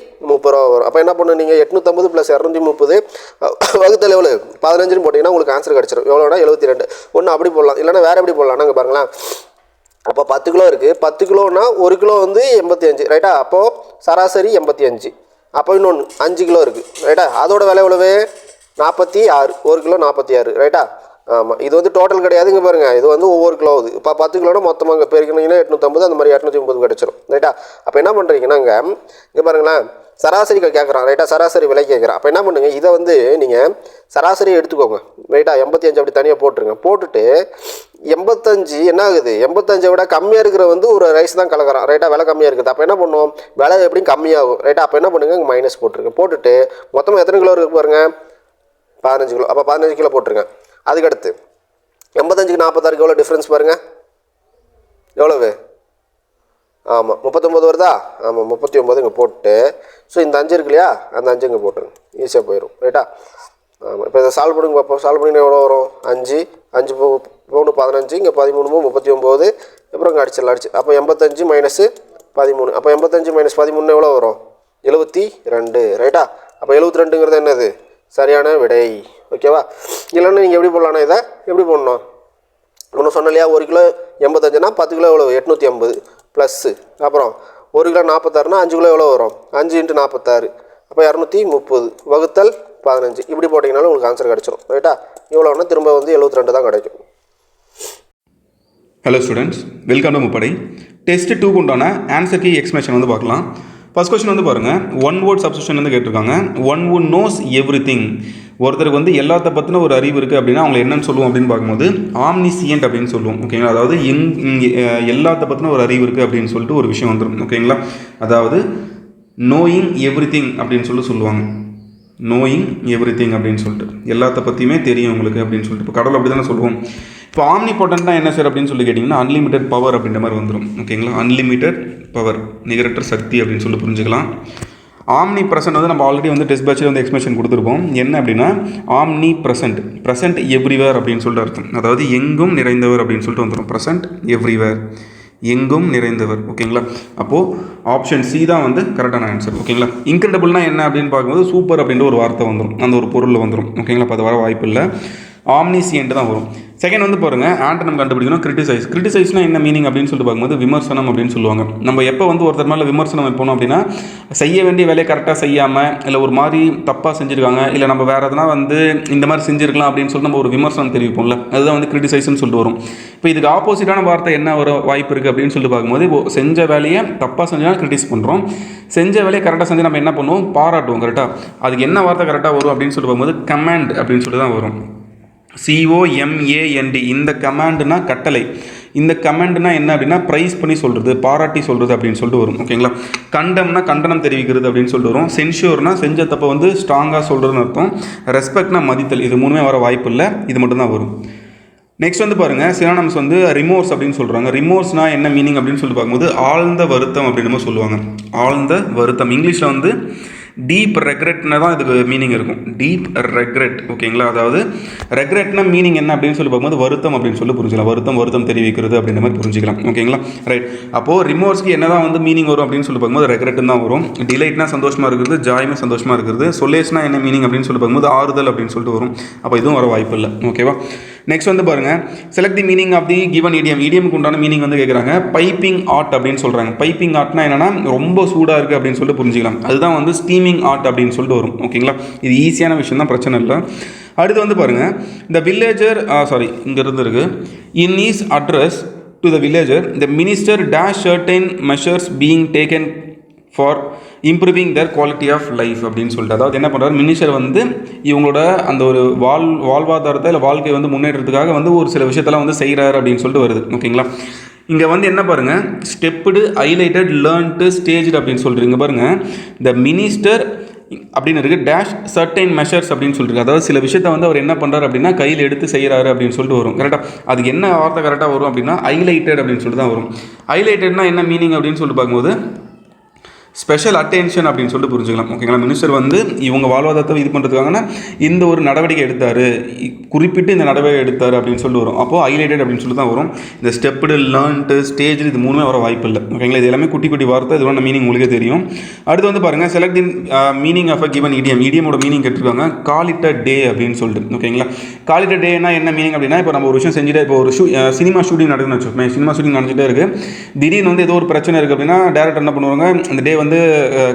ரூபா வரும். அப்போ என்ன பண்ணணும் நீங்கள், 850 + 230 வகுத்தல் எவ்வளோ 15ன்னு போட்டிங்கன்னா உங்களுக்கு ஆன்சர் கிடச்சிடும். எவ்வளோனா 72. ஒன்று அப்படி போடலாம், இல்லைனா வேறு எப்படி போடலாம், நாங்கள் பாருங்களேன். அப்போ 10 கிலோ இருக்குது, 10 கிலோன்னா 1 கிலோ வந்து 85, ரைட்டா? அப்போது சராசரி 85. அப்போ இன்னொன்று 5 கிலோ இருக்குது, ரைட்டா? அதோட விலை எவ்வளவு, 46, 1 கிலோ 46, ரைட்டா? ஆமாம், இது வந்து டோட்டல் கிடையாதுங்க பாருங்கள், இது வந்து ஒவ்வொரு கிலோ ஆகுது. இப்போ 10 கிலோனா மொத்தமாக இங்கே பெருக்கினீங்கன்னா 850, அந்த மாதிரி 230 கிடச்சிரும், ரைட்டா? அப்போ என்ன பண்ணுறீங்கன்னா இங்கே பாருங்களேன், சராசரி கேட்குறான், ரைட்டா? சராசரி விலை கேட்குறான். அப்போ என்ன பண்ணுங்க, இதை வந்து நீங்கள் சராசரி எடுத்துக்கோங்க, ரைட்டா? 85 அப்படி தனியாக போட்டுருங்க. போட்டுட்டு 85 என்ன ஆகுது, 85 விட கம்மியாக இருக்கிற வந்து ஒரு ரைஸ் தான் கலக்கிறான், ரைட்டா? விலை கம்மியாக இருக்குது. அப்போ என்ன பண்ணுவோம், விலை எப்படியும் கம்மியாகும், ரைட்டா? அப்போ என்ன பண்ணுங்க, இங்கே மைனஸ் போட்டுருங்க. போட்டுட்டு மொத்தமாக எத்தனை கிலோ இருக்குது பாருங்கள், 15 கிலோ. அப்போ 15 கிலோ போட்டுருங்க. அதுக்கடுத்து 85க்கு 46 எவ்வளோ டிஃப்ரென்ஸ் பாருங்கள், எவ்வளவு, ஆமாம் 39 வருதா, ஆமாம் 39 இங்கே போட்டு, ஸோ இந்த 5 இருக்கு இல்லையா, அந்த 5 இங்கே போட்டுருங்க, ஈஸியாக போயிடும், ரைட்டா? ஆமாம், இப்போ இதை சால்வ் பண்ணுங்க பார்ப்போம். சால்வ் பண்ணிங்கன்னா எவ்வளோ வரும், 5 5 3 15, இங்கே 13 39, அப்புறம் இங்கே அடிச்சு. அப்போ 85 - 13, அப்போ 85 - 13 எவ்வளோ வரும், 72, ரைட்டா? அப்போ 72ங்கிறது என்னது, சரியான விடை, ஓகேவா? இல்லைன்னா நீங்கள் எப்படி போடலான்னா, இதை எப்படி போடணும், ஒன்று சொன்ன இல்லையா, 1 கிலோ 85னா 10 கிலோ எவ்வளோ 850 ப்ளஸ்ஸு, அப்புறம் 1 கிலோ 46னா 5 கிலோ எவ்வளோ வரும், 5 × 46, அப்போ 230 வகுத்தல் 15, இப்படி போட்டிங்கனாலும் உங்களுக்கு ஆன்சர் கிடச்சிரும், ரைட்டா? இவ்வளோன்னா திரும்ப வந்து 72 தான் கிடைக்கும். ஹலோ ஸ்டூடெண்ட்ஸ், வெல்கம் டு முப்படை. டெஸ்ட் 2க்கு உண்டான ஆன்சர் கீ எக்ஸ்பிளேஷன் வந்து பார்க்கலாம். ஃபர்ஸ்ட் கொஸ்டின் வந்து பாருங்கள், 1 வேர்ட் சப்ஸ்டியூஷன் வந்து கேட்டிருக்காங்க. ஒன் who knows everything, ஒருத்தருக்கு வந்து எல்லாத்த பற்றின ஒரு அறிவு இருக்குது அப்படின்னா அவங்க என்னென்னு சொல்லுவோம் அப்படின்னு பார்க்கும்போது ஆம்னிசியன்ட் அப்படின்னு சொல்லுவோம், ஓகேங்களா? அதாவது எல்லாத்த பற்றின ஒரு அறிவு இருக்குது அப்படின்னு சொல்லிட்டு ஒரு விஷயம் வந்துடும், ஓகேங்களா? அதாவது நோயிங் எவ்ரிதிங் அப்படின்னு சொல்லுவாங்க. நோயிங் எவ்ரிதிங் அப்படின்னு சொல்லிட்டு எல்லாத்த பற்றியுமே தெரியும் உங்களுக்கு அப்படின்னு சொல்லிட்டு. இப்போ கடவுள் அப்படி தானே சொல்லுவோம். இப்போ ஆம்னிபொட்டன்ட்னா என்ன சார் அப்படின்னு சொல்லி கேட்டிங்கன்னா அன்லிமிட்டெட் பவர் அப்படின்ற மாதிரி வந்துடும், ஓகேங்களா? அன்லிமிட்டெட் பவர், நிகரற்ற சக்தி அப்படின்னு சொல்லி புரிஞ்சுக்கலாம். ஆம்னி ப்ரெசன்ட் வந்து நம்ம ஆல்ரெடி வந்து டெஸ்ட் பேட்சில் வந்து எக்ஸ்பிளேஷன் கொடுத்துருப்போம். என்ன அப்படின்னா ஆம்னி ப்ரெசன்ட், ப்ரெசன்ட் எவ்ரிவேர் அப்படின்னு சொல்லிட்டு அர்த்தம். அதாவது எங்கும் நிறைந்தவர் அப்படின்னு சொல்லிட்டு வந்துடும். ப்ரெசன்ட் எவ்ரிவேர், எங்கும் நிறைந்தவர், ஓகேங்களா? அப்போது ஆப்ஷன் சி தான் வந்து கரெக்டான ஆன்சர், ஓகேங்களா? இன்க்ரெடிபிள்னா என்ன அப்படின்னு பார்க்கும்போது சூப்பர் அப்படின்ற ஒரு வார்த்தை வந்துடும், அந்த ஒரு பொருளில் வந்துடும், ஓகேங்களா? அப்போ அது வர வாய்ப்பு இல்லை, ஆம்னிசியன்ட் தான் வரும். செகண்ட் வந்து பாருங்கள், ஆண்டனம் கண்டுபிடிக்கணும். கிரிட்டிசைஸ்னா என்ன மீனிங் அப்படின்னு சொல்லிட்டு பார்க்கும்போது விமர்சனம் அப்படின்னு சொல்லுவாங்க. நம்ம எப்போ வந்து ஒருத்தர் மேலே விமர்சனம் வைப்போம் அப்படின்னா செய்ய வேண்டிய வேலையை கரெக்டாக செய்யாமல், இல்லை ஒரு மாதிரி தப்பாக செஞ்சுருக்காங்க, இல்லை நம்ம வேறு எதனா வந்து இந்த மாதிரி செஞ்சுருக்கலாம் அப்படின்னு சொல்லிட்டு நம்ம ஒரு விமர்சனம் தெரிவிப்போம்ல, அதுதான் வந்து கிரிட்டிசைஸ்ன்னு சொல்லிட்டு வரும். இப்போ இதுக்கு ஆப்போசிட்டான வார்த்தை என்ன வர வாய்ப்பு இருக்குது அப்படின்னு சொல்லிட்டு பார்க்கும்போது, இப்போ செஞ்ச வேலையை தப்பாக செஞ்சாலும் கிரிட்டிஸ் பண்ணுறோம், செஞ்ச வேலையை கரெக்டாக செஞ்சு நம்ம என்ன பண்ணுவோம், பாராட்டுவோம், கரெக்டாக? அதுக்கு என்ன வார்த்தை கரெக்டாக வரும் அப்படின்னு சொல்லிட்டு பார்க்கும்போது கமாண்ட் அப்படின்னு சொல்லிட்டு தான் வரும். COMAND, இந்த கமாண்டுனா கட்டளை. இந்த கமெண்ட்னா என்ன அப்படின்னா ப்ரைஸ் பண்ணி சொல்கிறது, பாராட்டி சொல்கிறது அப்படின்னு சொல்லிட்டு வரும், ஓகேங்களா? கண்டம்னா கண்டனம் தெரிவிக்கிறது அப்படின்னு சொல்லிட்டு வரும். சென்ஷூர்னா செஞ்ச தப்பை வந்து ஸ்ட்ராங்காக சொல்கிறதுன்னு அர்த்தம். ரெஸ்பெக்ட்னா மதித்தல். இது மூணுமே வர வாய்ப்பு இல்லை, இது மட்டும்தான் வரும். நெக்ஸ்ட் வந்து பாருங்கள், சினானிம்ஸ் வந்து ரிமோர்ஸ் அப்படின்னு சொல்கிறாங்க. ரிமோர்ஸ்னால் என்ன மீனிங் அப்படின்னு சொல்லி பார்க்கும்போது ஆழ்ந்த வருத்தம் அப்படின்னு சொல்லுவாங்க. ஆழ்ந்த வருத்தம் இங்கிலீஷில் வந்து டீப் ரெக்ரெட்னா தான் இதுக்கு மீனிங் இருக்கும். டீப் ரெக்ரெட், ஓகேங்களா? அதாவது ரெக்ரெட்னா மீனிங் என்ன அப்படின்னு சொல்லி பார்க்கும்போது வருத்தம் அப்படின்னு சொல்லி புரிஞ்சிக்கலாம். வருத்தம் தெரிவிக்கிறது அப்படின்ற மாதிரி புரிஞ்சிக்கலாம், ஓகேங்களா? ரைட். அப்போது ரிமோர்ஸ்க்கு என்ன தான் வந்து மீனிங் வரும் அப்படின்னு சொல்லி பார்க்கும்போது ரெக்ரெட்னு தான் வரும். டிலைட்னா சந்தோஷமாக இருக்கிறது, ஜாய்மே சந்தோஷமாக இருக்கிறது. சொலேஸ்னா என்ன மீனிங் அப்படின்னு சொல்லி பார்க்கும்போது ஆறுதல் அப்படின்னு சொல்லிட்டு வரும். அப்போ இதுவும் வர வாய்ப்பு இல்லை, ஓகேவா? நெக்ஸ்ட் வந்து பாருங்கள் select the meaning of the given idiom. இடியமுக்கு உண்டான மீனிங் வந்து கேட்குறாங்க. பைப்பிங் ஆர்ட் அப்படின்னு சொல்கிறாங்க. பைப்பிங் ஆர்ட்னா என்னன்னா ரொம்ப சூடாக இருக்குது அப்படின்னு சொல்லிட்டு புரிஞ்சுக்கலாம். அதுதான் வந்து ஸ்டீமிங் ஆர்ட் அப்படின்னு சொல்லிட்டு வரும். ஓகேங்களா, இது ஈஸியான விஷயம் தான், பிரச்சனை இல்லை. அடுத்து வந்து பாருங்கள் இந்த வில்லேஜர் இங்கேருந்து இருக்குது. In his address to the villager the minister dash certain measures being taken for improving their quality of life அப்படின்னு சொல்லிட்டு, அதாவது என்ன பண்ணுறாரு மினிஸ்டர் வந்து இவங்களோட அந்த ஒரு வாழ்வாதாரத்தை இல்லை வாழ்க்கையை வந்து முன்னேற்றத்துக்காக வந்து ஒரு சில விஷயத்தெல்லாம் வந்து செய்கிறாரு அப்படின்னு சொல்லிட்டு வருது. ஓகேங்களா, இங்கே வந்து என்ன பாருங்கள் ஸ்டெப்டு ஹைலைட்டட் லேர்ன்டு ஸ்டேஜ் அப்படின்னு சொல்கிறீங்க பாருங்கள். த மினிஸ்டர் அப்படின்னு இருக்குது டேஷ் சர்டைன் மெஷர்ஸ் அப்படின்னு சொல்லிட்டு, அதாவது சில விஷயத்தை வந்து அவர் என்ன பண்ணுறாரு அப்படின்னா கையில் எடுத்து செய்கிறாரு அப்படின்னு சொல்லிட்டு வரும். கரெக்டாக அதுக்கு என்ன வார்த்தை கரெக்டாக வரும் அப்படின்னா ஹைலைட்டட் அப்படின்னு சொல்லிட்டு தான் வரும். ஹைலைட்டட்னா என்ன மீனிங் அப்படின்னு சொல்லிட்டு பார்க்கும்போது ஸ்பெஷல் அட்டென்ஷன் அப்படின்னு சொல்லிட்டு புரிஞ்சுக்கலாம். ஓகேங்களா, மினிஸ்டர் வந்து இவங்க வாழ்வாதாரத்தை இது பண்ணுறதுக்காகனா இந்த ஒரு நடவடிக்கை எடுத்தார், குறிப்பிட்டு இந்த நடவடிக்கை எடுத்தார் அப்படின்னு சொல்லிட்டு வரும். அப்போது ஹைலைட்டட் அப்படின்னு சொல்லிட்டு தான் வரும். இந்த ஸ்டெப்டு லேர்ன்ட்டு ஸ்டேஜ் இது மூணுமே வர வாய்ப்பு இல்லை. ஓகேங்களா, இது எல்லாமே குட்டி குட்டி வார்த்தை, இதோட மீனிங் உங்களுக்கே தெரியும். அடுத்து வந்து பாருங்கள் select the meaning of a given idiom. இடியமோட மீனிங் கேட்டிருக்காங்க கால் இட் அ டே அப்படின்னு சொல்லிட்டு. ஓகேங்களா, கால் இட் அ டேனா என்ன மீனிங் அப்படின்னா இப்போ நம்ம ஒரு விஷயம் செஞ்சுட்டே இப்போ ஒரு சினிமா ஷூட்டிங் நடக்குதுன்னு வச்சுக்கோங்க. சினிமா ஷூட்டிங் நடந்துகிட்டே இருக்குது. திடீர்னு வந்து ஏதோ ஒரு பிரச்சனை இருக்குது அப்படின்னா டேரக்டர் என்ன பண்ணுவாங்க, அந்த டே வந்து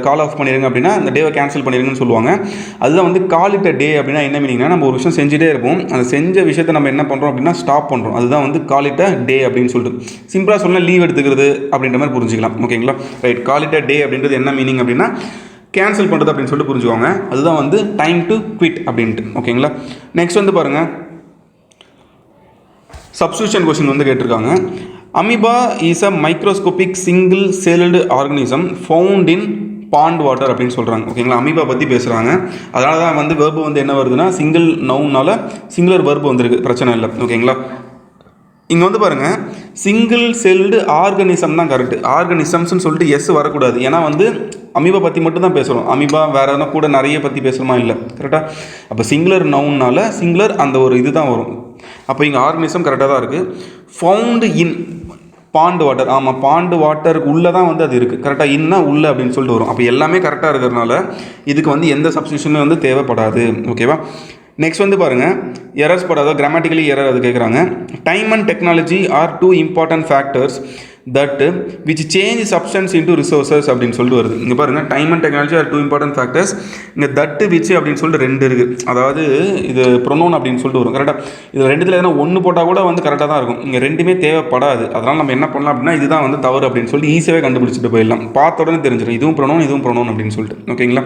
கால் ஆஃப் பண்ணிடுங்க அப்படின்னா அந்த டேவை கேன்சல் பண்ணிடுங்கன்னு சொல்லுவாங்க. அதுதான் வந்து கால் இட் அ டே அப்படின்னா என்ன மீனிங்னா நம்ம ஒரு விஷயம் செஞ்சுட்டே இருப்போம், அந்த செஞ்ச விஷயத்தை நம்ம என்ன பண்ணுறோம் அப்படின்னா ஸ்டாப் பண்ணுறோம். அதுதான் வந்து கால் இட் அ டே அப்படின்னு சொல்லிட்டு சிம்பிளாக சொன்னால் லீவ் எடுத்துக்கிறது அப்படின்ற மாதிரி புரிஞ்சுக்கலாம். ஓகேங்களா, ரைட். கால் இட் அ டே அப்படின்றது என்ன மீனிங் அப்படின்னா கேன்சல் பண்ணுறது அப்படின்னு சொல்லிட்டு புரிஞ்சுவாங்க. அதுதான் வந்து டைம் டு குவிட் அப்படின்ட்டு. ஓகேங்களா, நெக்ஸ்ட் வந்து பாருங்கள் சப்ஸ்டியூஷன் கொஸ்டின் வந்து கேட்டிருக்காங்க. Amoeba is a microscopic single celled organism found in bond water அப்படின்னு சொல்கிறாங்க. ஓகேங்களா, அமீபா பற்றி பேசுகிறாங்க. அதனால தான் வந்து வெர்பு வந்து என்ன வருதுன்னா சிங்கிள் நவுன்னால சிங்குலர் வெர்பு வந்துருக்கு, பிரச்சனை இல்லை. ஓகேங்களா, இங்கே வந்து பாருங்கள் சிங்கிள் செல்டு ஆர்கனிசம் தான் கரெக்ட். ஆர்கனிசம்ஸ்னு சொல்லிட்டு எஸ் வரக்கூடாது. ஏன்னா வந்து அமீபா பற்றி மட்டும் தான் பேசுகிறோம். அமீபா வேறு எதனா கூட நிறைய பற்றி பேசுகிறோமா இல்லை. கரெக்டாக அப்போ சிங்குலர் நவுன்னால சிங்குலர் அந்த ஒரு இது தான் வரும். அப்போ இங்கே ஆர்கனிசம் கரெக்டாக தான் இருக்குது. ஃபவுண்டு இன் பாண்டு வாட்டர், ஆமாம் பாண்டு வாட்டருக்கு உள்ளே தான் வந்து அது இருக்குது. கரெக்டாக இன்னா உள்ள அப்படின்னு சொல்லிட்டு வரும். அப்போ எல்லாமே கரெக்டாக இருக்கிறதுனால இதுக்கு வந்து எந்த சப்ஸ்டியூஷனும் வந்து தேவைப்படாது. ஓகேவா, நெக்ஸ்ட் வந்து பாருங்கள் எரர்ஸ் படாத கிராமட்டிக்கலி எரர் அது கேட்குறாங்க. Time and technology are two important factors that which change substance into resources அப்படின்னு சொல்லிட்டு வருது. இங்கே பாருங்கள் time and technology are two important factors. இங்கே தட்டு விச் அப்படின்னு சொல்லிட்டு ரெண்டு இருக்குது. அதாவது இது ப்ரொனோன் அப்படின்னு சொல்லிட்டு வரும். கரெக்டாக இது ரெண்டுத்தில் எதனா ஒன்று போட்டால் கூட வந்து கரெக்டாக தான் இருக்கும். இங்கே ரெண்டுமே தேவைப்படாது. அதனால் நம்ம என்ன பண்ணலாம் அப்படின்னா இதுதான் வந்து தவறு அப்படின்னு சொல்லிட்டு ஈஸியாகவே கண்டுபிடிச்சிட்டு போயிடலாம். பார்த்த உடனே தெரிஞ்சிடும் இதுவும் ப்ரொனோன் அப்படின்னு சொல்லிட்டு. ஓகேங்களா,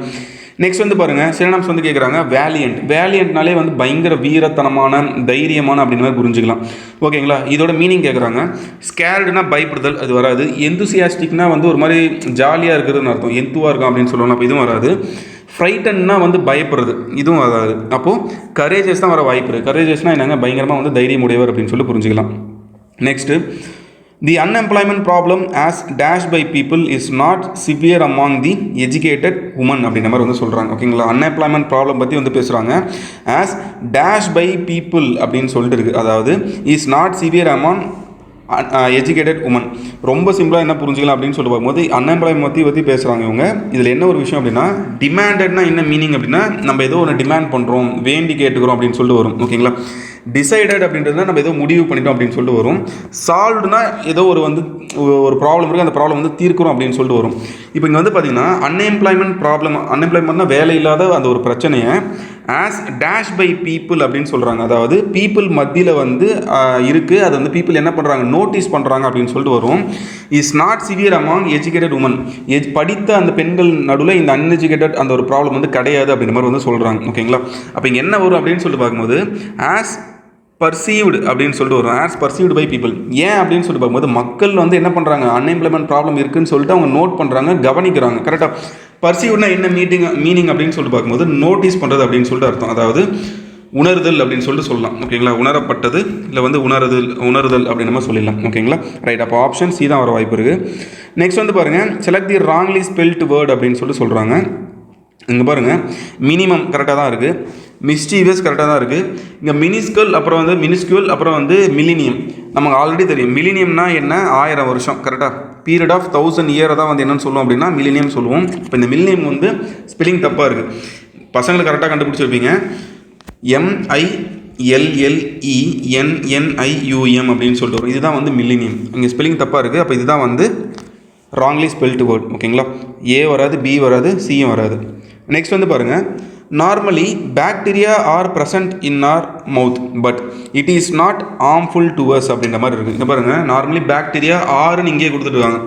நெக்ஸ்ட் வந்து பாருங்கள் சினோனிம்ஸ் வந்து கேட்குறாங்க. வேலியன்ட், வேலியன்ட்னாலே வந்து பயங்கர வீரத்தனமான தைரியமான அப்படின்னு மாதிரி புரிஞ்சுக்கலாம். ஓகேங்களா, இதோட மீனிங் கேட்குறாங்க. ஸ்கேர்டுனா பயப்படுதல், அது வராது. எந்தூசியாஸ்டிக்னா வந்து ஒரு மாதிரி ஜாலியாக இருக்கிறதுன்னு அர்த்தம், எந்துவாக இருக்கும் அப்படின்னு சொல்லுவாங்க. அப்போ இதுவும் வராது. ஃப்ரைட்டன்னா வந்து பயப்படுறது, இதுவும் வராது. அப்போது கரேஜஸ் தான் வர வாய்ப்பு இருக்குது. கரேஜஸ்னால் என்னங்க பயங்கரமாக வந்து தைரியம் உடையவர் அப்படின்னு சொல்லி புரிஞ்சுக்கலாம். Next the unemployment problem as dashed by people is not severe among the educated women அப்படின்ற மாதிரி வந்து சொல்கிறாங்க. ஓகேங்களா, அன்எம்ப்ளாய்மெண்ட் ப்ராப்ளம் பற்றி வந்து பேசுகிறாங்க. as dashed by people அப்படின்னு சொல்லிட்டு இருக்குது. அதாவது is not severe among educated woman. ரொம்ப சிம்பிளாக என்ன புரிஞ்சுக்கலாம் அப்படின்னு சொல்லி பார்க்கும்போது அன்எம்ப்ளாய்மெண்ட் பற்றி பேசுகிறாங்க இவங்க. இதில் என்ன ஒரு விஷயம் அப்படின்னா டிமாண்டட்னா என்ன மீனிங் அப்படின்னா நம்ம ஏதோ ஒன்று டிமாண்ட் பண்ணுறோம், வேண்டி கேட்டுக்கிறோம் அப்படின்னு சொல்லிட்டு வரும். ஓகேங்களா, டிசைடட் அப்படின்றதுனா நம்ம ஏதோ முடிவு பண்ணிட்டோம் அப்படின்னு சொல்லிட்டு வரும். சால்வ்டுனா ஏதோ ஒரு வந்து ஒரு ப்ராப்ளம் இருக்குது, அந்த ப்ராப்ளம் வந்து தீர்க்கிறோம் அப்படின்னு சொல்லிட்டு வரும். இப்போ இங்கே வந்து பார்த்திங்கன்னா அன்எம்ப்ளாய்மெண்ட் ப்ராப்ளம், அன்எம்ப்ளாய்மெண்ட்னா வேலை இல்லாத அந்த ஒரு பிரச்சனையை ஆஸ் டேஷ் பை பீப்புள் அப்படின்னு சொல்கிறாங்க. அதாவது பீப்புள் மத்தியில் வந்து இருக்குது, அது வந்து பீப்புள் என்ன பண்ணுறாங்க நோட்டீஸ் பண்ணுறாங்க அப்படின்னு சொல்லிட்டு வரும். Is not severe among educated woman, படித்த அந்த பெண்கள் நடுவில் இந்த அன்எஜுகேட்டட் அந்த ஒரு ப்ராப்ளம் வந்து கிடையாது அப்படின்ற மாதிரி வந்து சொல்கிறாங்க. ஓகேங்களா, அப்போ இங்கே என்ன வரும் அப்படின்னு சொல்லிட்டு பார்க்கும்போது ஆஸ் பர்சீவ்டு அப்படின்னு சொல்லிட்டு வரும். As perceived by people. ஏன் அப்படின்னு சொல்லிட்டு பார்க்கும்போது மக்கள் வந்து என்ன பண்ணுறாங்க அன்எம்ப்ளாய்மெண்ட் ப்ராப்ளம் இருக்குன்னு சொல்லிட்டு அவங்க நோட் பண்ணுறாங்க, கவனிக்கிறாங்க. கரெக்டாக பர்சீவ்னா என்ன மீனிங் அப்படின்னு சொல்லிட்டு பார்க்கும்போது நோட்டீஸ் பண்ணுறது அப்படின்னு சொல்லிட்டு அர்த்தம். அதாவது உணர்தல் அப்படின்னு சொல்லிட்டு சொல்லலாம். ஓகேங்களா, உணரப்பட்டது இல்லை வந்து உணர்தல் அப்படின்னு நம்ம சொல்லிடலாம். ஓகேங்களா, ரைட். அப்போ ஆப்ஷன் சி தான் வர வாய்ப்பு இருக்குது. நெக்ஸ்ட் வந்து பாருங்கள் செலக்ட் தி ராங்லி ஸ்பெல்ட் வேர்ட் அப்படின்னு சொல்லிட்டு சொல்கிறாங்க. இங்கே பாருங்கள் மினிமம் கரெக்டாக தான் இருக்குது, மிஸ்டீவியஸ் கரெக்டாக தான் இருக்குது. இங்கே மினிஸ்கல் அப்புறம் வந்து மினிஸ்கியூல் அப்புறம் வந்து மில்லினியம். நமக்கு ஆல்ரெடி தெரியும் மில்லினியம்னா என்ன 1000 வருஷம். கரெக்டாக பீரியட் ஆஃப் 1000 இயரை தான் வந்து என்னென்னு சொல்லுவோம் அப்படின்னா மில்லினியம் சொல்லுவோம். இப்போ இந்த மில்லினியம் வந்து ஸ்பெல்லிங் தப்பாக இருக்குது, பசங்களுக்கு கரெக்டாக கண்டுபிடிச்சிருப்பீங்க. LLENNIUM அப்படின்னு சொல்லிட்டு வரும். இதுதான் வந்து மில்லினியம். இங்கே ஸ்பெல்லிங் தப்பாக இருக்குது. அப்போ இதுதான் வந்து ராங்லி ஸ்பெல்டு வேர்ட். ஓகேங்களா, ஏ வராது, பி வராது, சியும் வராது. நெக்ஸ்ட் வந்து பாருங்கள், normally bacteria are present in our mouth but it is not harmful to us அப்படின்ற மாதிரி இருக்குது. இங்கே பாருங்கள், நார்மலி பாக்டீரியா ஆறுன்னு இங்கே கொடுத்துருக்காங்க.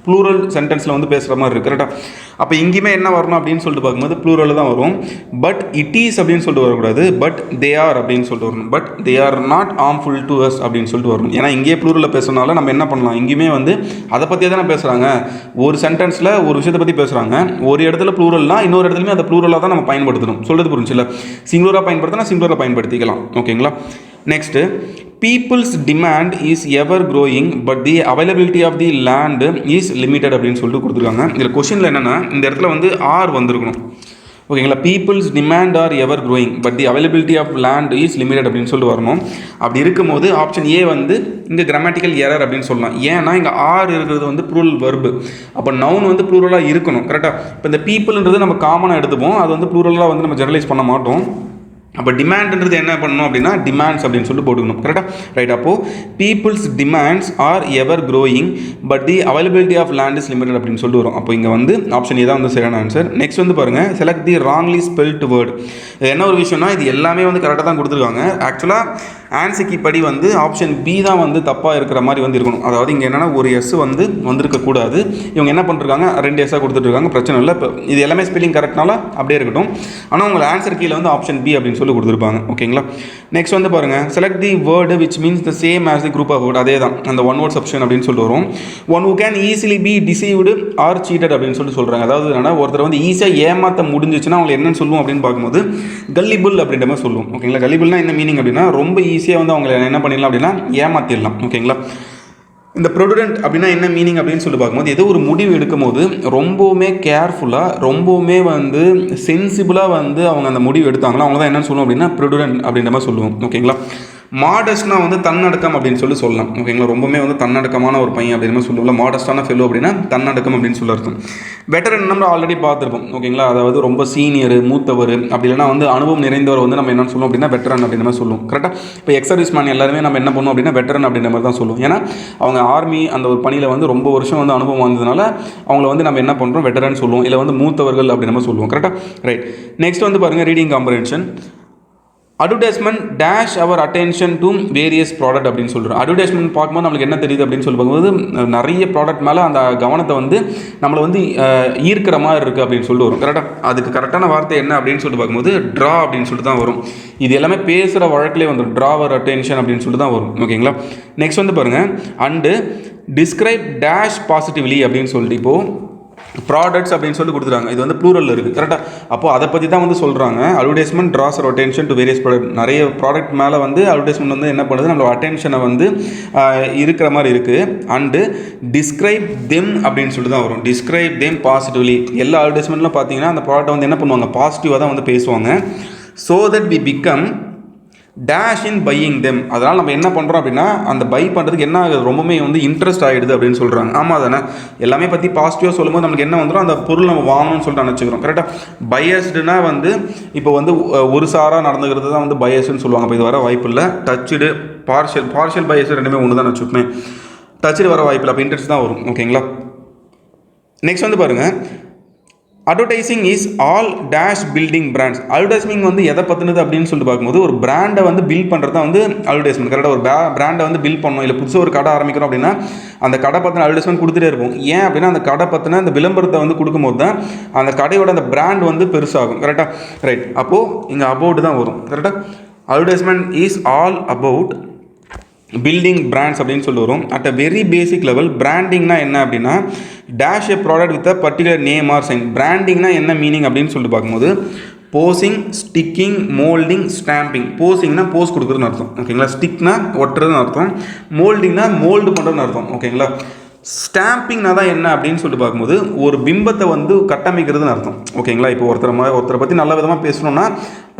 ப்ளூரல் சென்டென்ஸில் வந்து பேசுகிற மாதிரி இருக்குது. கரெக்டாக? அப்போ இங்கேயுமே என்ன வரணும் அப்படின்னு சொல்லிட்டு பார்க்கும்போது ப்ளூரல் தான் வரும். பட் இட் இஸ் அப்படின்னு சொல்லிட்டு வரக்கூடாது, பட் தே ஆர் அப்படின்னு சொல்லிட்டு வரணும். But they are not harmful to as அப்படின்னு சொல்லிட்டு வரணும். ஏன்னா இங்கே ப்ளூரலில் பேசுறதுனால நம்ம என்ன பண்ணலாம், இங்கேயுமே வந்து அதை பற்றியே தானே பேசுகிறாங்க. ஒரு சென்டென்ஸில் ஒரு விஷயத்தை பற்றி பேசுகிறாங்க, ஒரு இடத்துல ப்ளூரல்னா இன்னொரு இடத்துலையுமே அந்த ப்ளூரலாக தான் நம்ம பயன்படுத்தணும். சொல்கிறது புரிஞ்சில்ல? சிங்குலராக பயன்படுத்தினா சிங்குலராக பயன்படுத்திக்கலாம். ஓகேங்களா? Next, people's demand is ever growing but the availability of the land is limited அப்படின்னு சொல்லிட்டு கொடுத்துருக்காங்க. இதில் கொஷினில் என்னென்னா இந்த இடத்துல வந்து ஆர் வந்திருக்கணும். ஓகேங்களா, people's demand are ever growing but the availability of land is limited அப்படின்னு சொல்லிட்டு வரணும். அப்படி இருக்கும்போது ஆப்ஷன் ஏ வந்து இங்கே கிராமட்டிக்கல் எரர் அப்படின்னு சொல்லலாம். ஏன்னா இங்கே ஆர் இருக்கிறது வந்து ப்ளூரல் வெர்பு. அப்போ நவுன் வந்து ப்ளூரலாக இருக்கணும். கரெக்டாக? இப்போ இந்த பீப்புள்ன்றது நம்ம காமனாக எடுத்துப்போம், அது வந்து ப்ளூரலாக வந்து நம்ம ஜெனரலைஸ் பண்ண மாட்டோம். அப்போ டிமாண்ட்ன்றது என்ன பண்ணணும் அப்படின்னா டிமாண்ட்ஸ் அப்படின்னு சொல்லிட்டு போட்டுக்கணும். கரெக்டாக? ரைட். அப்போது people's demands are ever growing but the availability of land is limited அப்படின்னு சொல்லிட்டு வரும். அப்போ இங்கே வந்து ஆப்ஷன் ஏ தான் வந்து சரியான ஆன்சர். நெக்ஸ்ட் வந்து பாருங்கள், செலக்ட் தி ராங்லி ஸ்பெல்ட் வேர்டு. என்ன ஒரு விஷயம்னா இது எல்லாமே வந்து கரெக்டாக தான் கொடுத்துருக்காங்க. ஆக்சுவலாக ஆன்சர்க்கு படி வந்து ஆப்ஷன் பி தான் வந்து தப்பாக இருக்கிற மாதிரி வந்து இருக்கணும். அதாவது இங்கே என்னென்னா ஒரு எஸ் வந்து வந்திருக்கக்கூடாது. இவங்க என்ன பண்ணிருக்காங்க, 2 எஸ்ஸாக கொடுத்துட்ருக்காங்க. பிரச்சனை இல்லை. இப்போ இது எல்லாமே ஸ்பெல்லிங் கரெக்ட்னால அப்படியே இருக்கட்டும். ஆனால் உங்கள் ஆன்சர் கீழே வந்து ஆப்ஷன் பி அப்படின்னு சொல்லி கொடுத்துருப்பாங்க. ஓகேங்களா? நெக்ஸ்ட் வந்து பாருங்கள், select the word which means the same as the group of word. அதே தான் அந்த ஒன் வேர்ட் சப்ஷன் அப்படின்னு சொல்லிட்டு வரும். One who can easily be deceived or cheated அப்படின்னு சொல்லிட்டு சொல்கிறாங்க. அதாவது என்னன்னா ஒருத்தர் வந்து ஈஸியாக ஏமாற்ற முடிஞ்சிச்சுன்னா அவங்க என்னென்னு சொல்லுவோம் அப்படின்னு பார்க்கும்போது கல்லிபுல் அப்படின்ற மாதிரி சொல்லுவோம். ஓகேங்களா? கல்லிபுல்னா என்ன மீனிங் அப்படின்னா ரொம்ப ஈஸியாக வந்து அவங்களை என்ன பண்ணிடலாம் அப்படின்னா ஏமாற்றிடலாம். ஓகேங்களா? இந்த ப்ரொடூடென்ட் அப்படின்னா என்ன மீனிங் அப்படின்னு சொல்லி பார்க்கும்போது ஏதோ ஒரு முடிவு எடுக்கும் போது ரொம்பவுமே கேர்ஃபுல்லாக, ரொம்பவுமே வந்து சென்சிபிளாக வந்து அவங்க அந்த முடிவு எடுத்தாங்களோ அவங்க தான் என்னென்னு சொல்லுவோம் அப்படின்னா ப்ரொடூடென்ட் அப்படின்ற மாதிரி சொல்லுவோம். ஓகேங்களா? மாடஸ்ட்னா வந்து தன்னடக்கம் அப்படின்னு சொல்லலாம். ஓகேங்களா? ரொம்பவே வந்து தன்னடக்கமான ஒரு பையன் அப்படின்னு மாதிரி சொல்லுவோம்ல. மாடஸ்டான ஃபெல்லோ அப்படின்னா தன்னடக்கம் அப்படின்னு சொல்லி அர்த்தம். வெட்டரன் நம்ம ஆல்ரெடி பார்த்துருப்போம். ஓகேங்களா? அதாவது ரொம்ப சீனியர், மூத்தவர், அப்படி இல்லைனா வந்து அனுபவம் நிறைந்தவர் வந்து நம்ம என்ன சொல்லுவோம் அப்படின்னா வெட்டரன் அப்படின்ற மாதிரி சொல்லுவோம். கரெக்டாக? இப்போ எக்ஸ் சர்வீஸ் மேன் எல்லாருமே நம்ம என்ன பண்ணுவோம் அப்படின்னா வெட்டரன் அப்படின்ற மாதிரி தான் சொல்லுவோம். ஏன்னா அவங்க ஆர்மி அந்த ஒரு பணியில் வந்து ரொம்ப வருஷம் வந்து அனுபவம் வந்ததுனால அவங்கள வந்து நம்ம என்ன பண்ணுறோம் வெட்டரன் சொல்லுவோம், இல்லை வந்து மூத்தவர்கள் அப்படின்ற மாதிரி சொல்லுவோம். கரெக்டாக? ரைட். நெக்ஸ்ட் வந்து பாருங்கள், reading comprehension. Advertisement dash our attention to various product அப்படின்னு சொல்கிறோம். அட்வர்டைஸ்மெண்ட் பார்க்கும்போது நம்மளுக்கு என்ன தெரியுது அப்படின்னு சொல்லி பார்க்கும்போது நிறைய ப்ராடக்ட் மேலே அந்த கவனத்தை வந்து நம்மளை வந்து ஈர்க்கிற மாதிரி இருக்குது அப்படின்னு சொல்லிட்டு வரும். கரெக்டாக? அதுக்கு கரெக்டான வார்த்தை என்ன அப்படின்னு சொல்லிட்டு பார்க்கும்போது ட்ரா அப்படின்னு சொல்லிட்டு தான் வரும். இது எல்லாமே பேசுகிற வழக்கிலே வந்துடும். ட்ரா அவர் அட்டென்ஷன் அப்படின்னு சொல்லிட்டு தான் வரும். ஓகேங்களா? நெக்ஸ்ட் வந்து பாருங்கள், அண்டு டிஸ்கிரைப் டேஷ் பாசிட்டிவ்லி அப்படின்னு சொல்லிட்டு இப்போது ப்ராடக்ட்ஸ் அப்படின்னு சொல்லி கொடுத்துருக்காங்க. இது வந்து ப்ளூரலில் இருக்குது. கரெக்டாக? அப்போது அதை பற்றி தான் வந்து சொல்கிறாங்க. Advertisement draws our attention to various product. நிறைய ப்ராடக்ட் மேலே வந்து அட்வர்டைஸ்மெண்ட் வந்து என்ன பண்ணுது, நம்மளோட அட்டென்ஷனை வந்து இருக்கிற மாதிரி இருக்குது. அண்டு டிஸ்கிரைப் தெம் அப்படின்னு சொல்லிட்டு தான் வரும். Describe them positively. எல்லா அட்வர்டைஸ்மெண்ட்லாம் பார்த்தீங்கன்னா அந்த ப்ராடக்ட்டை வந்து என்ன பண்ணுவாங்க, பாசிட்டிவாக தான் வந்து பேசுவாங்க. So that we become dash in buying them. அதனால் நம்ம என்ன பண்ணுறோம் அப்படின்னா அந்த பை பண்ணுறதுக்கு என்ன ஆகுது, ரொம்பவே வந்து இன்ட்ரெஸ்ட் ஆகிடுது அப்படின்னு சொல்கிறாங்க. ஆமாம் தானே? எல்லாமே பற்றி பாசிட்டிவாக சொல்லும்போது நமக்கு என்ன வந்துடும், அந்த பொருள் நம்ம வாங்கணும்னு சொல்லிட்டு நினச்சிக்கிறோம். கரெக்டாக? பையஸ்டுனா வந்து இப்போ வந்து ஒரு சாராக நடந்துக்கிறது தான் வந்து பையஸ்ன்னு சொல்லுவாங்க. இப்போ இது வர வாய்ப்பு இல்லை. டச்சுடு, பார்ஷியல் பையஸ் ரெண்டுமே ஒன்று தான் வச்சுப்பேன். டச்சுடு வர வாய்ப்பு இல்லை. அப்போ இன்ட்ரெஸ்ட் தான் வரும். ஓகேங்களா? நெக்ஸ்ட் வந்து பாருங்கள், advertising is all dash building brands. Advertising வந்து எதை பற்றினது அப்படின்னு சொல்லிட்டு பார்க்கும்போது ஒரு பிராண்டை வந்து பில்ட் பண்ணுறது தான் வந்து அட்வர்டைஸ்மெண்ட். கரெக்டாக? ஒரு பிராண்டை வந்து பில்ட் பண்ணணும், இல்லை புதுசாக ஒரு கடை ஆரம்பிக்கிறோம் அப்படின்னா அந்த கடை பற்றின அட்வர்டைஸ்மெண்ட் கொடுத்துட்டே இருப்போம். ஏன் அப்படின்னா அந்த கடை பற்றின அந்த விளம்பரத்தை வந்து கொடுக்கும்போது தான் அந்த கடையோட அந்த பிராண்ட் வந்து பெருசாகும். கரெக்டாக? ரைட். அப்போது இங்கே அபவுட் தான் வரும். கரெக்டாக? Advertisement is all about building brands அப்படின்னு சொல்லி வரும். At a very basic level பிராண்டிங்னா என்ன அப்படின்னா dash a product with a particular name or sign. பிராண்டிங்னா என்ன மீனிங் அப்படின்னு சொல்லிட்டு பார்க்கும்போது போசிங், ஸ்டிக்கிங், மோல்டிங், ஸ்டாம்பிங். போசிங்னா போஸ் கொடுக்குறதுன்னு அர்த்தம். ஓகேங்களா? ஸ்டிக்னா ஒட்டுறதுன்னு அர்த்தம். மோல்டிங்னா மோல்டு பண்ணுறதுன்னு அர்த்தம். ஓகேங்களா? ஸ்டாம்பிங்னா தான் என்ன அப்படின்னு சொல்லிட்டு பார்க்கும்போது ஒரு பிம்பத்தை வந்து கட்டமைக்கிறதுன்னு அர்த்தம். ஓகேங்களா? இப்போ ஒருத்தரை பற்றி நல்ல விதமாக பேசணும்னா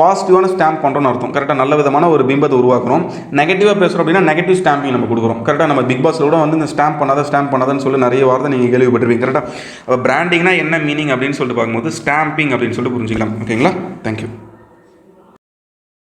பாசிட்டிவான ஸ்டாம்ப் பண்ணுறோன்னு அர்த்தம். கரெக்டாக? நல்ல விதமான ஒரு பிம்பத்தை உருவாக்குறோம். நெகட்டிவாக பேசுகிறோம் அப்படின்னா நெகட்டிவ் ஸ்டாம்பிங் நம்ம கொடுக்குறோம். கரெக்டாக? நம்ம பிக் பாஸில் கூட வந்து இந்த ஸ்டாம்ப் பண்ணாதான்னு சொல்லி நிறைய வார்த்தை நீங்கள் கேள்விப்பட்டிருப்பீங்க. கரெக்டாக? அப்போ பிராண்டிங்னா என்ன மீனிங் அப்படின்னு சொல்லிட்டு பார்க்கும்போது ஸ்டாம்பிங் அப்படின்னு சொல்லிட்டு புரிஞ்சுக்கலாம். ஓகேங்களா? தேங்க்யூ.